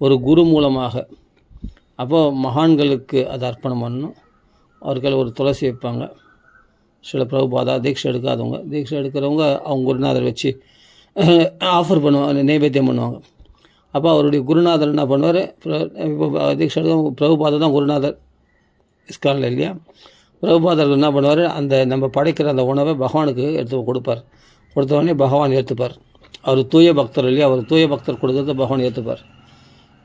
ஒரு குரு மூலமாக. அப்போது மகான்களுக்கு அதை அர்ப்பணம் பண்ணணும். அவர்கள் ஒரு துளசி வைப்பாங்க. சில பிரபுபாதா தீட்சை எடுக்காதவங்க, தீட்சை எடுக்கிறவங்க அவங்க குருநாதர் வச்சு ஆஃபர் பண்ணுவாங்க, நைவேத்தியம் பண்ணுவாங்க. அப்போ அவருடைய குருநாதர் என்ன பண்ணுவார், இப்போ தீட்சை எடுக்க பிரபுபாதா தான் குருநாதர் இஸ்கானில் இல்லையா. பிரபுபாதர் என்ன பண்ணுவார், அந்த நம்ம படைக்கிற அந்த உணவை பகவானுக்கு எடுத்து கொடுப்பார். கொடுத்தவொடனே பகவான் ஏற்றுப்பார். அவர் தூய பக்தர் இல்லையா, அவர் தூய பக்தர் கொடுக்குறத பகவான் ஏற்றுப்பார்.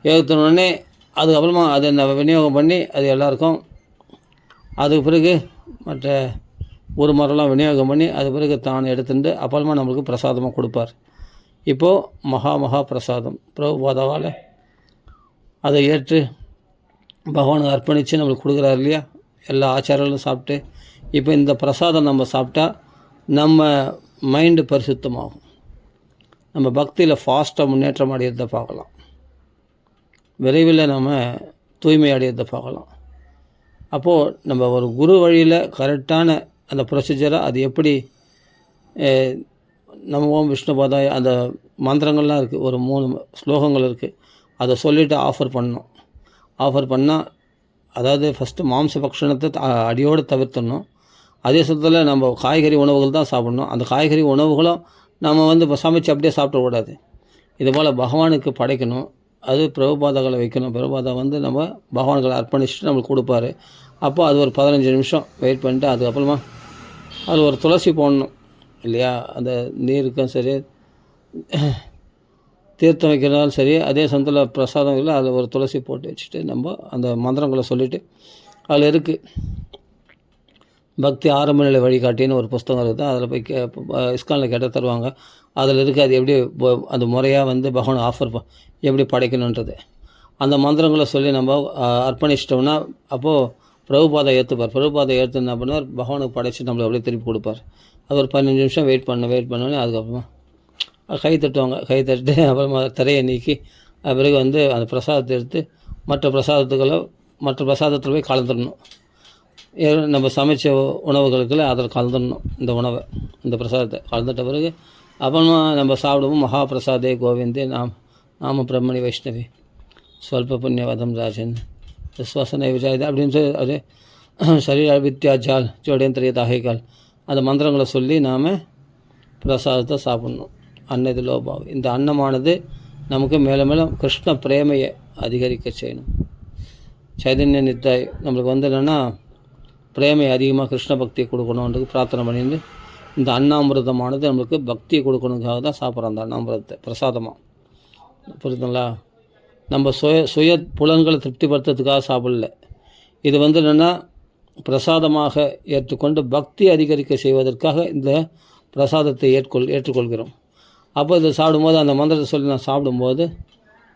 ஏற்றுனோடனே அதுக்கப்புறமா அதை நம்ம விநியோகம் பண்ணி அது எல்லாருக்கும், அதுக்கு பிறகு மற்ற ஒரு மரம்லாம் விநியோகம் பண்ணி அது பிறகு தான் எடுத்துட்டு அப்புறமா நம்மளுக்கு பிரசாதமாக கொடுப்பார். இப்போது மகா பிரசாதம் பிரபுபாதாவால் அதை ஏற்று பகவானுக்கு அர்ப்பணித்து நம்மளுக்கு கொடுக்குறாரு இல்லையா. எல்லா ஆச்சாரங்களும் சாப்பிட்டு இப்போ இந்த பிரசாதம் நம்ம சாப்பிட்டா நம்ம மைண்டு பரிசுத்தமாகும். நம்ம பக்தியில் ஃபாஸ்ட்டாக முன்னேற்றம் அடையிறதை பார்க்கலாம். விரைவில் நம்ம தூய்மை அடையிறதை பார்க்கலாம். அப்போது நம்ம ஒரு குரு வழியில் கரெக்டான அந்த ப்ரொசீஜரை அது எப்படி நம்ம ஓம் விஷ்ணுபாதாய அந்த மந்திரங்கள்லாம் இருக்குது, ஒரு 3 ஸ்லோகங்கள் இருக்குது. அதை சொல்லிவிட்டு ஆஃபர் பண்ணணும். ஆஃபர் பண்ணால் அதாவது ஃபஸ்ட்டு மாംச பக்ஷணத்தை அடியோடு தவிர்த்துடணும். அதே சமயத்தில் நம்ம காய்கறி உணவுகள் தான் சாப்பிடணும். அந்த காய்கறி உணவுகளும் நம்ம இப்போ சமைச்சு அப்படியே சாப்பிடக்கூடாது. இதுபோல் பகவானுக்கு படைக்கணும். அது பிரபுபாதாக்களை வைக்கணும். பிரபுபாதா நம்ம பகவான்களை அர்ப்பணிச்சுட்டு நம்மளுக்கு கொடுப்பாரு. அப்போ அது ஒரு 15 நிமிஷம் வெயிட் பண்ணிட்டு அதுக்கப்புறமா அது ஒரு துளசி போடணும் இல்லையா. அந்த நீருக்கும் சரி, தீர்த்தம் வைக்கிறதாலும் சரி, அதே சமயத்தில் பிரசாதம் இல்லை, அதில் ஒரு துளசி போட்டு வச்சுட்டு நம்ம அந்த மந்திரங்களை சொல்லிவிட்டு, அதில் இருக்குது பக்தி ஆரம்ப நிலை வழிகாட்டின்னு ஒரு புஸ்தகம் இருக்குது. அதில் போய் இஸ்கானில் கேட்டால் தருவாங்க. அதில் இருக்குது அது எப்படி அந்த முறையாக பகவான் ஆஃபர் எப்படி படைக்கணுன்றது. அந்த மந்திரங்களை சொல்லி நம்ம அர்ப்பணிச்சிட்டோம்னா அப்போது பிரபுபாதை ஏற்றுப்பார். பிரபுபாதை ஏற்று என்ன பண்ணுவார், பகவானுக்கு படைச்சி நம்மளை அப்படியே திருப்பி கொடுப்பார். அது ஒரு 15 நிமிஷம் வெயிட் பண்ணோன்னே அதுக்கப்புறமா கை தட்டுவாங்க. கை தட்டு அப்புறமா திரையை நீக்கி பிறகு அந்த பிரசாதத்தை எடுத்து மற்ற பிரசாதத்தில் போய் கலந்துடணும். நம்ம சமைச்ச உணவுகளுக்குள்ள அதில் கலந்துடணும். இந்த உணவை, இந்த பிரசாதத்தை கலந்துட்ட பிறகு அப்புறமா நம்ம சாப்பிடுவோம். மகாபிரசாதே கோவிந்தே நாம பிரம்மணி வைஷ்ணவி ஸ்வல்ப புண்ணியவதம் ராஜன் விஸ்வாசனை விஜாயுதா அப்படின்னு சொல்லி அது சரீர வித்யாஜால் ஜோடேந்திரியதாகைகள் அந்த மந்திரங்களை சொல்லி நாம் பிரசாதத்தை சாப்பிட்ணும். அன்னது லோபாவ். இந்த அன்னமானது நமக்கு மேலும் மேலும் கிருஷ்ண பிரேமையை அதிகரிக்க செய்யணும். சைதன்ய நித்தாய் நம்மளுக்கு என்னென்னா பிரேமை அதிகமாக கிருஷ்ண பக்தியை கொடுக்கணுன்றது பிரார்த்தனை பண்ணிட்டு இந்த அன்னாமிரதமானது நம்மளுக்கு பக்தியை கொடுக்கணுக்காக தான் சாப்பிட்றோம். அந்த அன்னாமிரதத்தை பிரசாதமாக, புரியுதுங்களா. நம்ம சுய புலன்களை திருப்திப்படுத்துறதுக்காக சாப்பிடல. இது என்னென்னா பிரசாதமாக ஏற்றுக்கொண்டு பக்தி அதிகரிக்க செய்வதற்காக இந்த பிரசாதத்தை ஏற்றுக்கொள்கிறோம். அப்போ இதை சாப்பிடும்போது அந்த மந்திரத்தை சொல்லி நான் சாப்பிடும்போது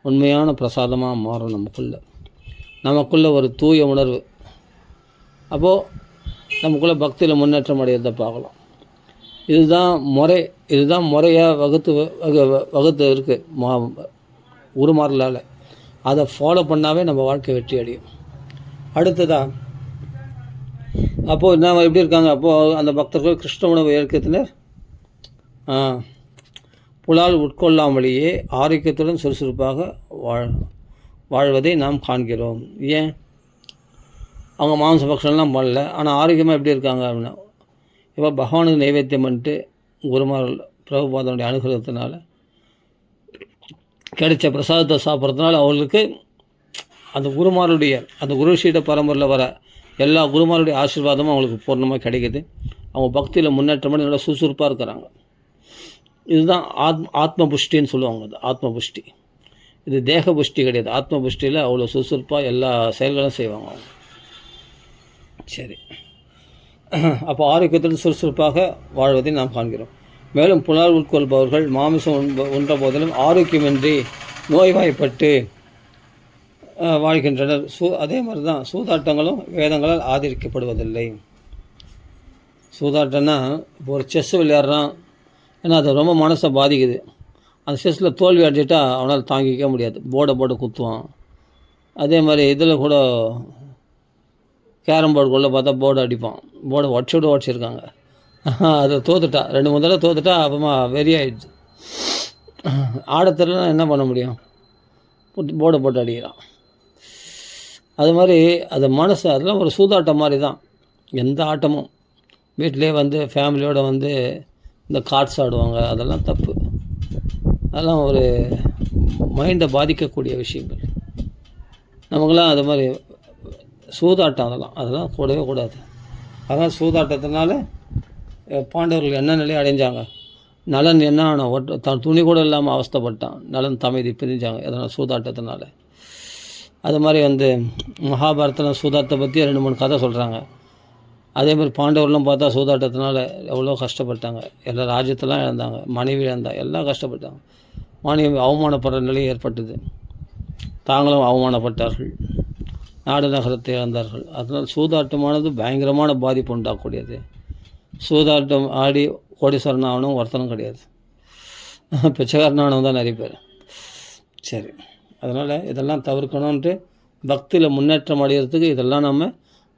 உண்மையான பிரசாதமாக மாறும். நமக்குள்ளே ஒரு தூய உணர்வு. அப்போது நமக்குள்ளே பக்தியில் முன்னேற்றம் அடையிறதை பார்க்கலாம். இதுதான் முறையாக வகுத்து இருக்குது உருமாறலால். அதை ஃபாலோ பண்ணாவே நம்ம வாழ்க்கை வெற்றி அடையும். அடுத்ததான் அப்போது என்ன எப்படி இருக்காங்க, அப்போது அந்த பக்தர்கள் கிருஷ்ண உணவு ஏற்கத்தினர் புலால் உட்கொள்ளாமலேயே ஆரோக்கியத்துடன் சுறுசுறுப்பாக வாழ்வதை நாம் காண்கிறோம். ஏன் அவங்க மாംச பக்ஷம்லாம் பண்ணல, ஆனால் ஆரோக்கியமாக எப்படி இருக்காங்க அப்படின்னா, இப்போ பகவானுக்கு நைவேத்தியம் பண்ணிட்டு குருமார் பிரபுபாதனுடைய அனுகிரகத்தினால கிடைச்ச பிரசாதத்தை சாப்பிட்றதுனால அவர்களுக்கு அந்த குருஷீட பரம்பரையில் வர எல்லா குருமாருடைய ஆசீர்வாதமும் அவங்களுக்கு பூர்ணமாக கிடைக்கிது. அவங்க பக்தியில் முன்னேற்றம் பண்ணி நல்லா சுறுசுறுப்பாக இருக்கிறாங்க. இதுதான் ஆத்ம புஷ்டின்னு சொல்லுவாங்க. அது ஆத்ம புஷ்டி. இது தேக புஷ்டி கிடையாது. ஆத்ம புஷ்டியில் அவ்வளோ சுறுசுறுப்பாக எல்லா செயல்களும் செய்வாங்க அவங்க. சரி, அப்போ ஆரோக்கியத்துடன் சுறுசுறுப்பாக வாழ்வதை நாம் காண்கிறோம். மேலும் புலால் உட்கொள்பவர்கள் மாமிசம் உண்ட போதிலும் ஆரோக்கியமின்றி நோய்வாய்ப்பட்டு வாழ்கின்றனர். அதே மாதிரி தான் சூதாட்டங்களும் வேதங்களால் ஆதரிக்கப்படுவதில்லை. சூதாட்டம்னா இப்போ ஒரு செஸ் விளையாடுறான், ஏன்னா அது ரொம்ப மனசை பாதிக்குது. அந்த செஸ்ஸில் தோல்வி அடைஞ்சிட்டா அவனால் தாங்கிக்க முடியாது, போர்டை குத்துவான். அதே மாதிரி இதில் கூட கேரம் போர்டுக்குள்ளே பார்த்தா போர்டு அடிப்பான், போர்டை உடச்சிருக்காங்க. அதை தோத்துட்டா, 2-3 தடவை தோத்துட்டா அப்புறமா வெறி ஆயிடுச்சு. ஆடத்தெல்லாம் என்ன பண்ண முடியும்? போர்டை போட்டு அடிக்கிறான். அது மாதிரி அது மனசு அதெல்லாம் ஒரு சூதாட்டம் மாதிரி தான். எந்த ஆட்டமும் வீட்டிலே வந்து ஃபேமிலியோடு வந்து இந்த கார்ட்ஸ் ஆடுவாங்க, அதெல்லாம் தப்பு. அதெல்லாம் ஒரு மைண்டை பாதிக்கக்கூடிய விஷயங்கள். நமக்கெல்லாம் அது மாதிரி சூதாட்டம் அதெல்லாம் கூடவே கூடாது. அதனால் சூதாட்டத்தினால பாண்டவர்கள் என்ன நிலையை அடைஞ்சாங்க. நலன் என்ன ஆன தான் துணி கூட இல்லாமல் அவஸ்தைப்பட்டான். நலன் தமைதி பிரிஞ்சாங்க அதனால் சூதாட்டத்தினால. அது மாதிரி வந்து மகாபாரதத்தில் சூதாட்டத்தை பற்றி 2-3 கதை சொல்கிறாங்க. அதே மாதிரி பாண்டவர்களும் பார்த்தா சூதாட்டத்தினால எவ்வளோ கஷ்டப்பட்டாங்க. எல்லா ராஜ்யத்தெல்லாம் இழந்தாங்க, மனைவி இழந்தாங்க, எல்லாம் கஷ்டப்பட்டாங்க. மனைவி அவமானப்படுற நிலை ஏற்பட்டது. தாங்களும் அவமானப்பட்டார்கள், நாடு நகரத்தை இழந்தார்கள். அதனால் சூதாட்டமானது பயங்கரமான பாதிப்பு உண்டாகக்கூடியது. சூதாட்டம் ஆடி கோடீஸ்வரன் ஆகணும் ஒருத்தனும் கிடையாது, பிச்சைக்காரனானவன் தான் நிறைய பேர். சரி, அதனால் இதெல்லாம் தவிர்க்கணுன்ட்டு பக்தியில் முன்னேற்றம் அடைகிறதுக்கு இதெல்லாம் நம்ம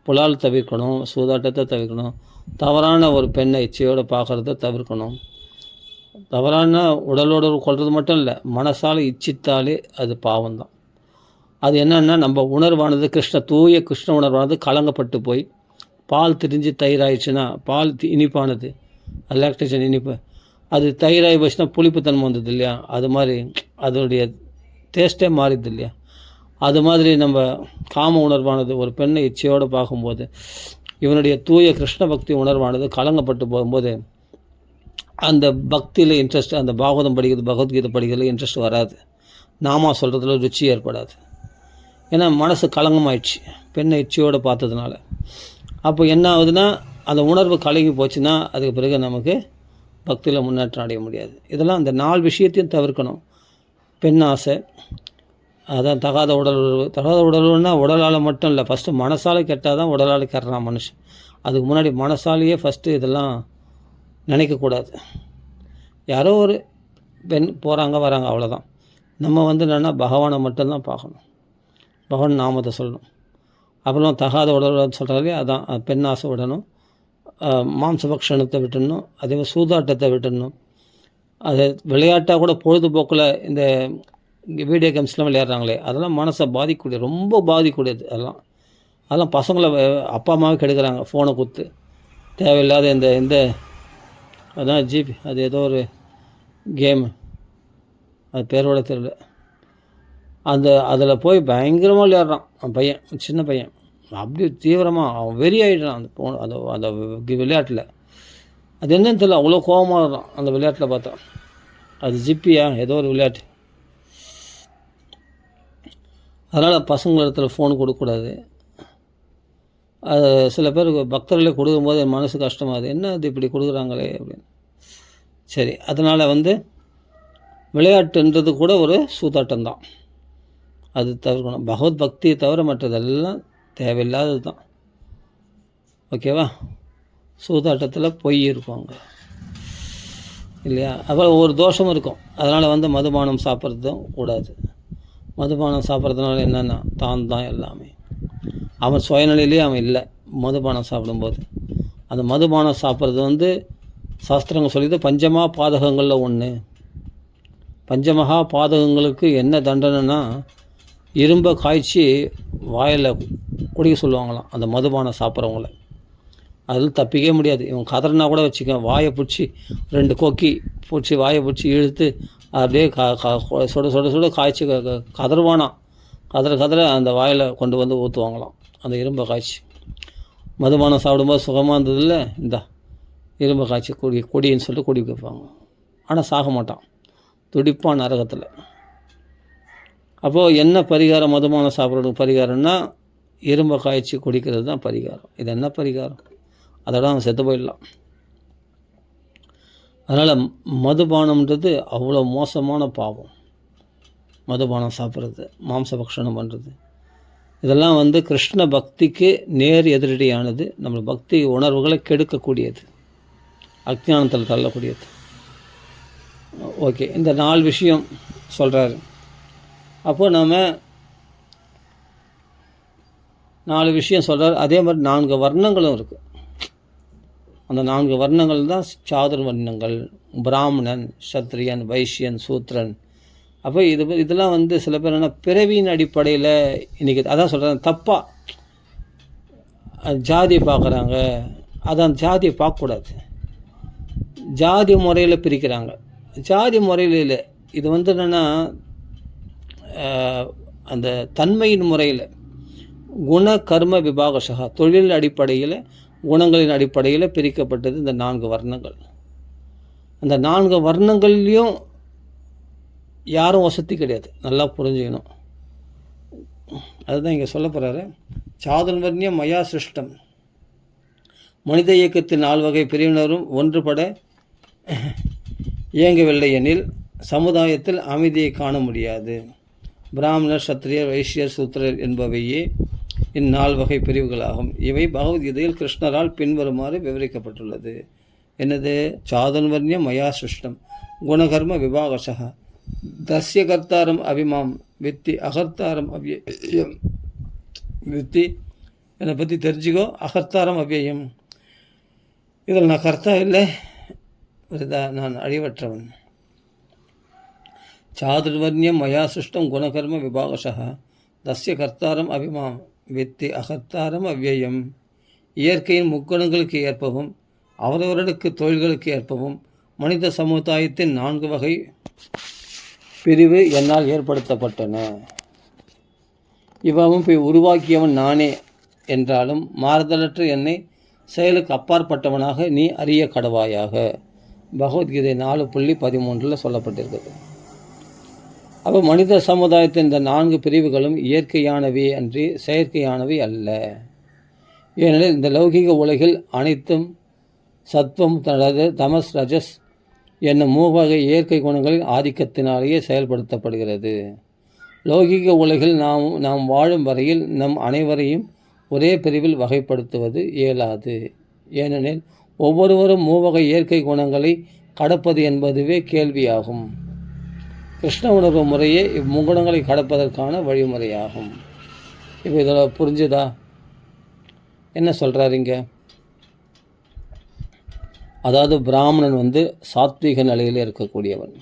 புலால் தவிர்க்கணும், சூதாட்டத்தை தவிர்க்கணும், தவறான ஒரு பெண்ணை இச்சையோடு பார்க்குறத தவிர்க்கணும். தவறான உடலோடு கொள்வது மட்டும் இல்லை, மனசால் இச்சித்தாலே அது பாவம்தான். அது என்னென்னா நம்ம உணர்வானது தூய கிருஷ்ண உணர்வானது கலங்கப்பட்டு போய் பால் திரிஞ்சு தயிராயிடுச்சுன்னா, பால் இனிப்பானது, லாக்டேஷன் இனிப்பு, அது தயிராகி போச்சுன்னா புளிப்புத்தன்மை வந்தது இல்லையா, அது மாதிரி அதோடைய டேஸ்ட்டே மாறிடுது இல்லையா. அது மாதிரி நம்ம காம உணர்வானது ஒரு பெண்ணை இச்சையோடு பார்க்கும்போது இவனுடைய தூய கிருஷ்ண பக்தி உணர்வானது கலங்கப்பட்டு போகும்போது அந்த பக்தியில் இன்ட்ரெஸ்ட், அந்த பாகவதம் படிக்கிறது, பகவத்கீதை படிக்கிறதுல இன்ட்ரெஸ்ட் வராது. நாமா சொல்கிறதுல ருச்சி ஏற்படாது. ஏன்னா மனசு கலங்கமாயிடுச்சு பெண்ணை இச்சையோடு பார்த்ததுனால. அப்போ என்ன ஆகுதுன்னா, அந்த உணர்வு கலங்கி போச்சுன்னா அதுக்கு பிறகு நமக்கு பக்தியில் முன்னேற்றம் அடைய முடியாது. இதெல்லாம் அந்த 4 விஷயத்தையும் தவிர்க்கணும். பெண் ஆசை, அதான் தகாத உடலுன்னா உடலால் மட்டும் இல்லை, ஃபஸ்ட்டு மனசால் கெட்டால் தான் உடலால் கெட்டுறான் மனுஷன். அதுக்கு முன்னாடி மனசாலேயே ஃபஸ்ட்டு இதெல்லாம் நினைக்கக்கூடாது. யாரோ ஒரு பெண் போகிறாங்க வராங்க, அவ்வளோதான். நம்ம வந்து என்னென்னா பகவானை மட்டும்தான் பார்க்கணும், பகவான் நாமத்தை சொல்லணும். அப்புறம் தகாத உடல் சொல்கிறாலே அதான் பெண் ஆசை விடணும், மாம்சபக்ஷணத்தை விட்டுடணும், அதே மாதிரி சூதாட்டத்தை விட்டுடணும். அது விளையாட்டாக கூட பொழுதுபோக்கில் இந்த வீடியோ கேம்ஸ்லாம் விளையாடுறாங்களே, அதெல்லாம் மனசை பாதிக்கக்கூடியது, ரொம்ப பாதிக்கக்கூடியது. அதெல்லாம் பசங்களை அப்பா அம்மாவே கெடுக்கிறாங்க. ஃபோனை கொடுத்து தேவையில்லாத இந்த அதான் ஜிபி, அது ஏதோ ஒரு கேமு, அது பேரோட தெரியல, அதில் போய் பயங்கரமாக விளையாடுறான் அவன் பையன், சின்ன பையன். அப்படியே தீவிரமாக அவன் வெறி ஆகிடுறான் அந்த விளையாட்டில். அது என்னன்னு தெரியல, அவ்வளோ கோபமாக இருறான் அந்த விளையாட்டில் பார்த்தா. அது ஜிப்பியா ஏதோ ஒரு விளையாட்டு. அதனால் பசங்கள் இடத்துல ஃபோன் கொடுக்கக்கூடாது. அது சில பேருக்கு பக்தர்களே கொடுக்கும்போது என் மனசு கஷ்டமாகுது, என்ன இது இப்படி கொடுக்குறாங்களே அப்படின்னு. சரி, அதனால் வந்து விளையாட்டுன்றது கூட ஒரு சூதாட்டம் தான், அது தவிர்க்கணும். பகவத் பக்தியை தவிர மற்றதெல்லாம் தேவையில்லாதது தான். ஓகேவா? சூதாட்டத்தில் பொய் இருக்குவாங்க இல்லையா, அப்புறம் ஒரு தோஷமும் இருக்கும். அதனால் வந்து மதுபானம் சாப்பிட்றதும் கூடாது. மதுபானம் சாப்பிட்றதுனால என்னென்னா தான் எல்லாமே, அவன் சுயநிலையிலே அவன் இல்லை மதுபானம் சாப்பிடும்போது. அந்த மதுபானம் சாப்பிட்றது வந்து சாஸ்திரங்கள் சொல்லிது பஞ்சமா பாதகங்களில் ஒன்று. பஞ்சமகா பாதகங்களுக்கு என்ன தண்டனைன்னா, இரும்பை காய்ச்சி வாயில் குடிக்க சொல்லுவாங்களாம் அந்த மதுபானம் சாப்பிட்றவங்கள. அதில் தப்பிக்கவே முடியாது. இவன் கதறினா கூட வச்சுக்க, வாயை பிடிச்சி 2 கொக்கி பிடிச்சி வாயை பிடிச்சி இழுத்து அப்படியே சுட காய்ச்சி கதறுவானா, கதற அந்த வாயில் கொண்டு வந்து ஊற்றுவாங்களாம் அந்த இரும்பை காய்ச்சி. மதுபானம் சாப்பிடும்போது சுகமாக இருந்ததில்ல, இந்த இரும்பை காய்ச்சி குடின்னு சொல்லிட்டு குடி வைப்பாங்க. ஆனால் சாக மாட்டான், துடிப்பான் நரகத்தில். அப்போது என்ன பரிகாரம்? மதுபானம் சாப்பிட்றதுக்கு பரிகாரம்னா இரும்பை காய்ச்சி குடிக்கிறது தான் பரிகாரம். இது என்ன பரிகாரம்? அதோட அவன் செத்து போயிடலாம். அதனால் மதுபானம்ன்றது அவ்வளோ மோசமான பாவம். மதுபானம் சாப்பிட்றது, மாம்சபக்ஷணம் பண்ணுறது, இதெல்லாம் வந்து கிருஷ்ண பக்திக்கு நேர் எதிரடியானது. நம்ம பக்தி உணர்வுகளை கெடுக்கக்கூடியது, அஜ்ஞானத்தில் தள்ளக்கூடியது. ஓகே, இந்த 4 விஷயம் சொல்கிறாரு. அப்போது நம்ம 4 விஷயம் சொல்கிறார். அதே மாதிரி 4 வர்ணங்களும் இருக்குது. அந்த 4 வர்ணங்கள் தான் சாதுர் வர்ணங்கள். பிராமணன், சத்திரியன், வைஷ்யன், சூத்ரன், அப்போ இதெல்லாம் வந்து சில பேர் என்ன பிறவியின் அடிப்படையில் இன்றைக்கி அதான் சொல்கிறேன், தப்பாக ஜாதியை பார்க்குறாங்க. அதான் ஜாதியை பார்க்கக்கூடாது, ஜாதி முறையில் பிரிக்கிறாங்க. ஜாதி முறையில் இல்லை, இது வந்து என்னென்னா அந்த தன்மையின் முறையில் குண கர்ம விபாகசகா, தொழில் அடிப்படையில் குணங்களின் அடிப்படையில் பிரிக்கப்பட்டது இந்த 4 வர்ணங்கள். அந்த 4 வர்ணங்கள்லேயும் யாரும் வசதி கிடையாது, நல்லா புரிஞ்சுக்கணும். அதுதான் இங்கே சொல்ல போகிறாரு. சாதுர்வர்ணியம் மயா சிருஷ்டம், மனித இயக்கத்தின் 4 வகை பிரிவினரும் ஒன்றுபட இயங்கவில்லை எனில் சமுதாயத்தில் அமைதியை காண முடியாது. பிராமணர், சத்திரியர், வைஷ்யர், சூத்திரர் என்பவையே இந்நால் வகை பிரிவுகளாகும். இவை பகவத்கீதையில் கிருஷ்ணரால் பின்வருமாறு விவரிக்கப்பட்டுள்ளது. என்னது? சாதுர்வர்ணியம் மயா சிருஷ்டம் குணகர்ம விபாகசக தஸ்ய கர்த்தாரம் அபிமாம் வித்தி அகர்த்தாரம் அவ்யயம். வித்தி என்னை பற்றி தெரிஞ்சுக்கோ, அகர்த்தாரம் அவ்யயம். இதில் நான் கர்த்தா இல்லை, நான் அழிவற்றவன். சாதுர்வர்ணியம் மயா சிருஷ்டம் குணகர்ம விபாகசக தஸ்ய கர்த்தாரம் அபிமாம் வித்தி அகர்த்தாரம் அவ்யயம். இயற்கையின் முக்குணங்களுக்கு ஏற்பவும் அவரவர்களுக்கு தொழில்களுக்கு ஏற்பவும் மனித சமுதாயத்தின் 4 வகை பிரிவு என்னால் ஏற்படுத்தப்பட்டன. இவ்வமைப்பை உருவாக்கியவன் நானே என்றாலும் மாறுதலற்ற என்னை செயலுக்கு அப்பாற்பட்டவனாக நீ அறிய கடவாயாக. பகவத்கீதை 4.13 சொல்லப்பட்டிருக்கிறது. அப்போ மனித சமுதாயத்தின் இந்த 4 பிரிவுகளும் இயற்கையானவை அன்றி செயற்கையானவை அல்ல. ஏனெனில் இந்த லௌகிக உலகில் அனைத்தும் சத்வம், தமஸ், ரஜஸ் என்னும் 3 வகை இயற்கை குணங்களின் ஆதிக்கத்தினாலேயே செயல்படுத்தப்படுகிறது. லௌகிக உலகில் நாம் வாழும் வரையில் நம் அனைவரையும் ஒரே பிரிவில் வகைப்படுத்துவது இயலாது. ஏனெனில் ஒவ்வொருவரும் 3 வகை இயற்கை குணங்களை கடப்பது என்பதுவே கேள்வியாகும். கிருஷ்ண உணர்வு முறையே இம்முகுணங்களை கடப்பதற்கான வழிமுறையாகும். இப்போ இதில் புரிஞ்சுதா என்ன சொல்கிறாருங்க? அதாவது பிராமணன் வந்து சாத்வீக நிலையில் இருக்கக்கூடியவன்,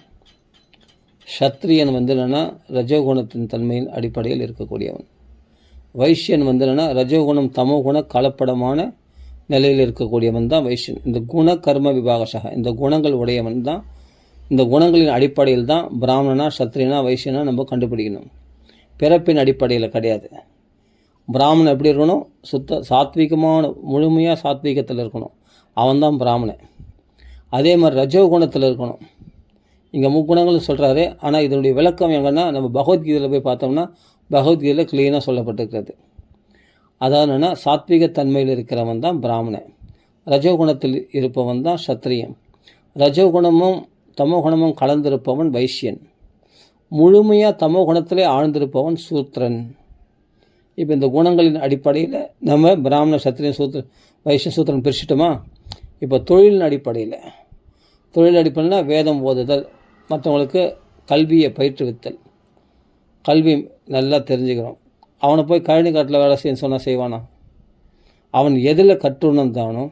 சத்திரியன் வந்து என்னென்னா ரஜோகுணத்தின் தன்மையின் அடிப்படையில் இருக்கக்கூடியவன், வைஷ்யன் வந்து என்னென்னா ரஜோகுணம் தமோகுண கலப்படமான நிலையில் இருக்கக்கூடியவன் தான் வைஷ்யன். இந்த குண கர்ம விபாகசக இந்த குணங்கள் உடையவன் தான். இந்த குணங்களின் அடிப்படையில் தான் பிராமணனா சத்திரியனா வைஷ்யனா நம்ம கண்டுபிடிக்கணும், பிறப்பின் அடிப்படையில் கிடையாது. பிராமணன் எப்படி இருக்கணும்? சாத்வீகமான முழுமையாக சாத்வீகத்தில் இருக்கணும், அவன்தான் பிராமணன். அதே மாதிரி ரஜோகுணத்தில் இருக்கணும். இங்கே 3 குணங்கள் சொல்கிறாரு. ஆனால் இதனுடைய விளக்கம் எங்கன்னா நம்ம பகவத்கீதையில் போய் பார்த்தோம்னா பகவத்கீதையில் கிளீனாக சொல்லப்பட்டிருக்கிறது. அதாவது என்னென்னா சாத்வீக தன்மையில் இருக்கிறவன் தான் பிராமணன், ரஜோகுணத்தில் இருப்பவன் தான் சத்திரியன், ரஜோகுணமும் தமோகுணமும் கலந்திருப்பவன் வைஷ்யன், முழுமையாக தமோகுணத்திலே ஆழ்ந்திருப்பவன் சூத்திரன். இப்போ இந்த குணங்களின் அடிப்படையில் நம்ம பிராமண, சத்திரியன், வைஷ்ய, சூத்திரன் பிரிச்சுட்டோமா? இப்போ தொழிலின் அடிப்படையில்னா வேதம் ஓதுதல், மற்றவங்களுக்கு கல்வியை பயிற்றுவித்தல், கல்வி நல்லா தெரிஞ்சுக்கிறோம். அவனை போய் கழனி காட்டில் வேலை செய்யணும்னு சொன்னால் செய்வானா? அவன் எதில் கற்றுணர்ந்தானோ,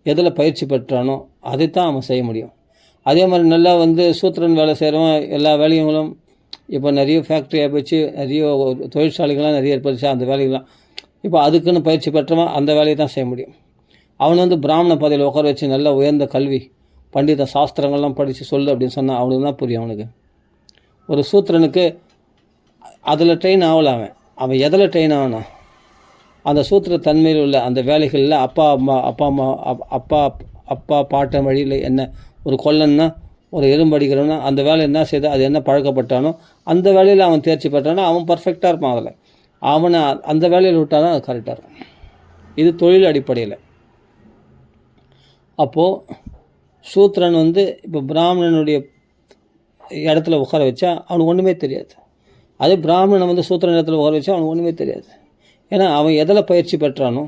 எதில் பயிற்சி பெற்றானோ அதைத்தான் அவன் செய்ய முடியும். அதே மாதிரி நல்லா வந்து சூத்திரன் வேலை செய்கிறவன் எல்லா வேலைகளும் இப்போ நிறைய ஃபேக்ட்ரியாக போச்சு, நிறைய தொழிற்சாலைகள்லாம் நிறைய ஏற்படுச்சு. அந்த வேலைகள்லாம் இப்போ அதுக்குன்னு பயிற்சி பெற்றவன் அந்த வேலையை தான் செய்ய முடியும். அவன் வந்து பிராமண பதவியில் உட்கார வச்சு நல்லா உயர்ந்த கல்வி பண்டித சாஸ்திரங்கள்லாம் படித்து சொல்லு அப்படின்னு சொன்னால் அவனுக்கு தான் புரியும். அவனுக்கு ஒரு சூத்திரனுக்கு அதில் ட்ரெயின் ஆகல. அவன் எதில் ட்ரெயின் ஆகனா? அந்த சூத்திர தன்மையில் உள்ள அந்த வேலைகளில் அப்பா பாட்டன் வழியில் என்ன ஒரு கொல்லன்னா ஒரு எறும்படிக்கிறவனா அந்த வேலை என்ன செய்தா அது என்ன பழக்கப்பட்டானோ அந்த வேலையில் அவன் தேர்ச்சி பெற்றானோ அவன் பர்ஃபெக்டாக இருப்பான். அதில் அவனை அந்த வேலையில் விட்டாலும் அது கரெக்டாக இருக்கும். இது தொழில் அடிப்படையில். அப்போது சூத்திரன் வந்து இப்போ பிராமணனுடைய இடத்துல உட்கார வச்சா அவனுக்கு ஒன்றுமே தெரியாது. அதே பிராமணனை வந்து சூத்திரன் இடத்துல உட்கார வச்சா அவனுக்கு ஒன்றுமே தெரியாது. ஏன்னா அவன் எதில் பயிற்சி பெற்றானோ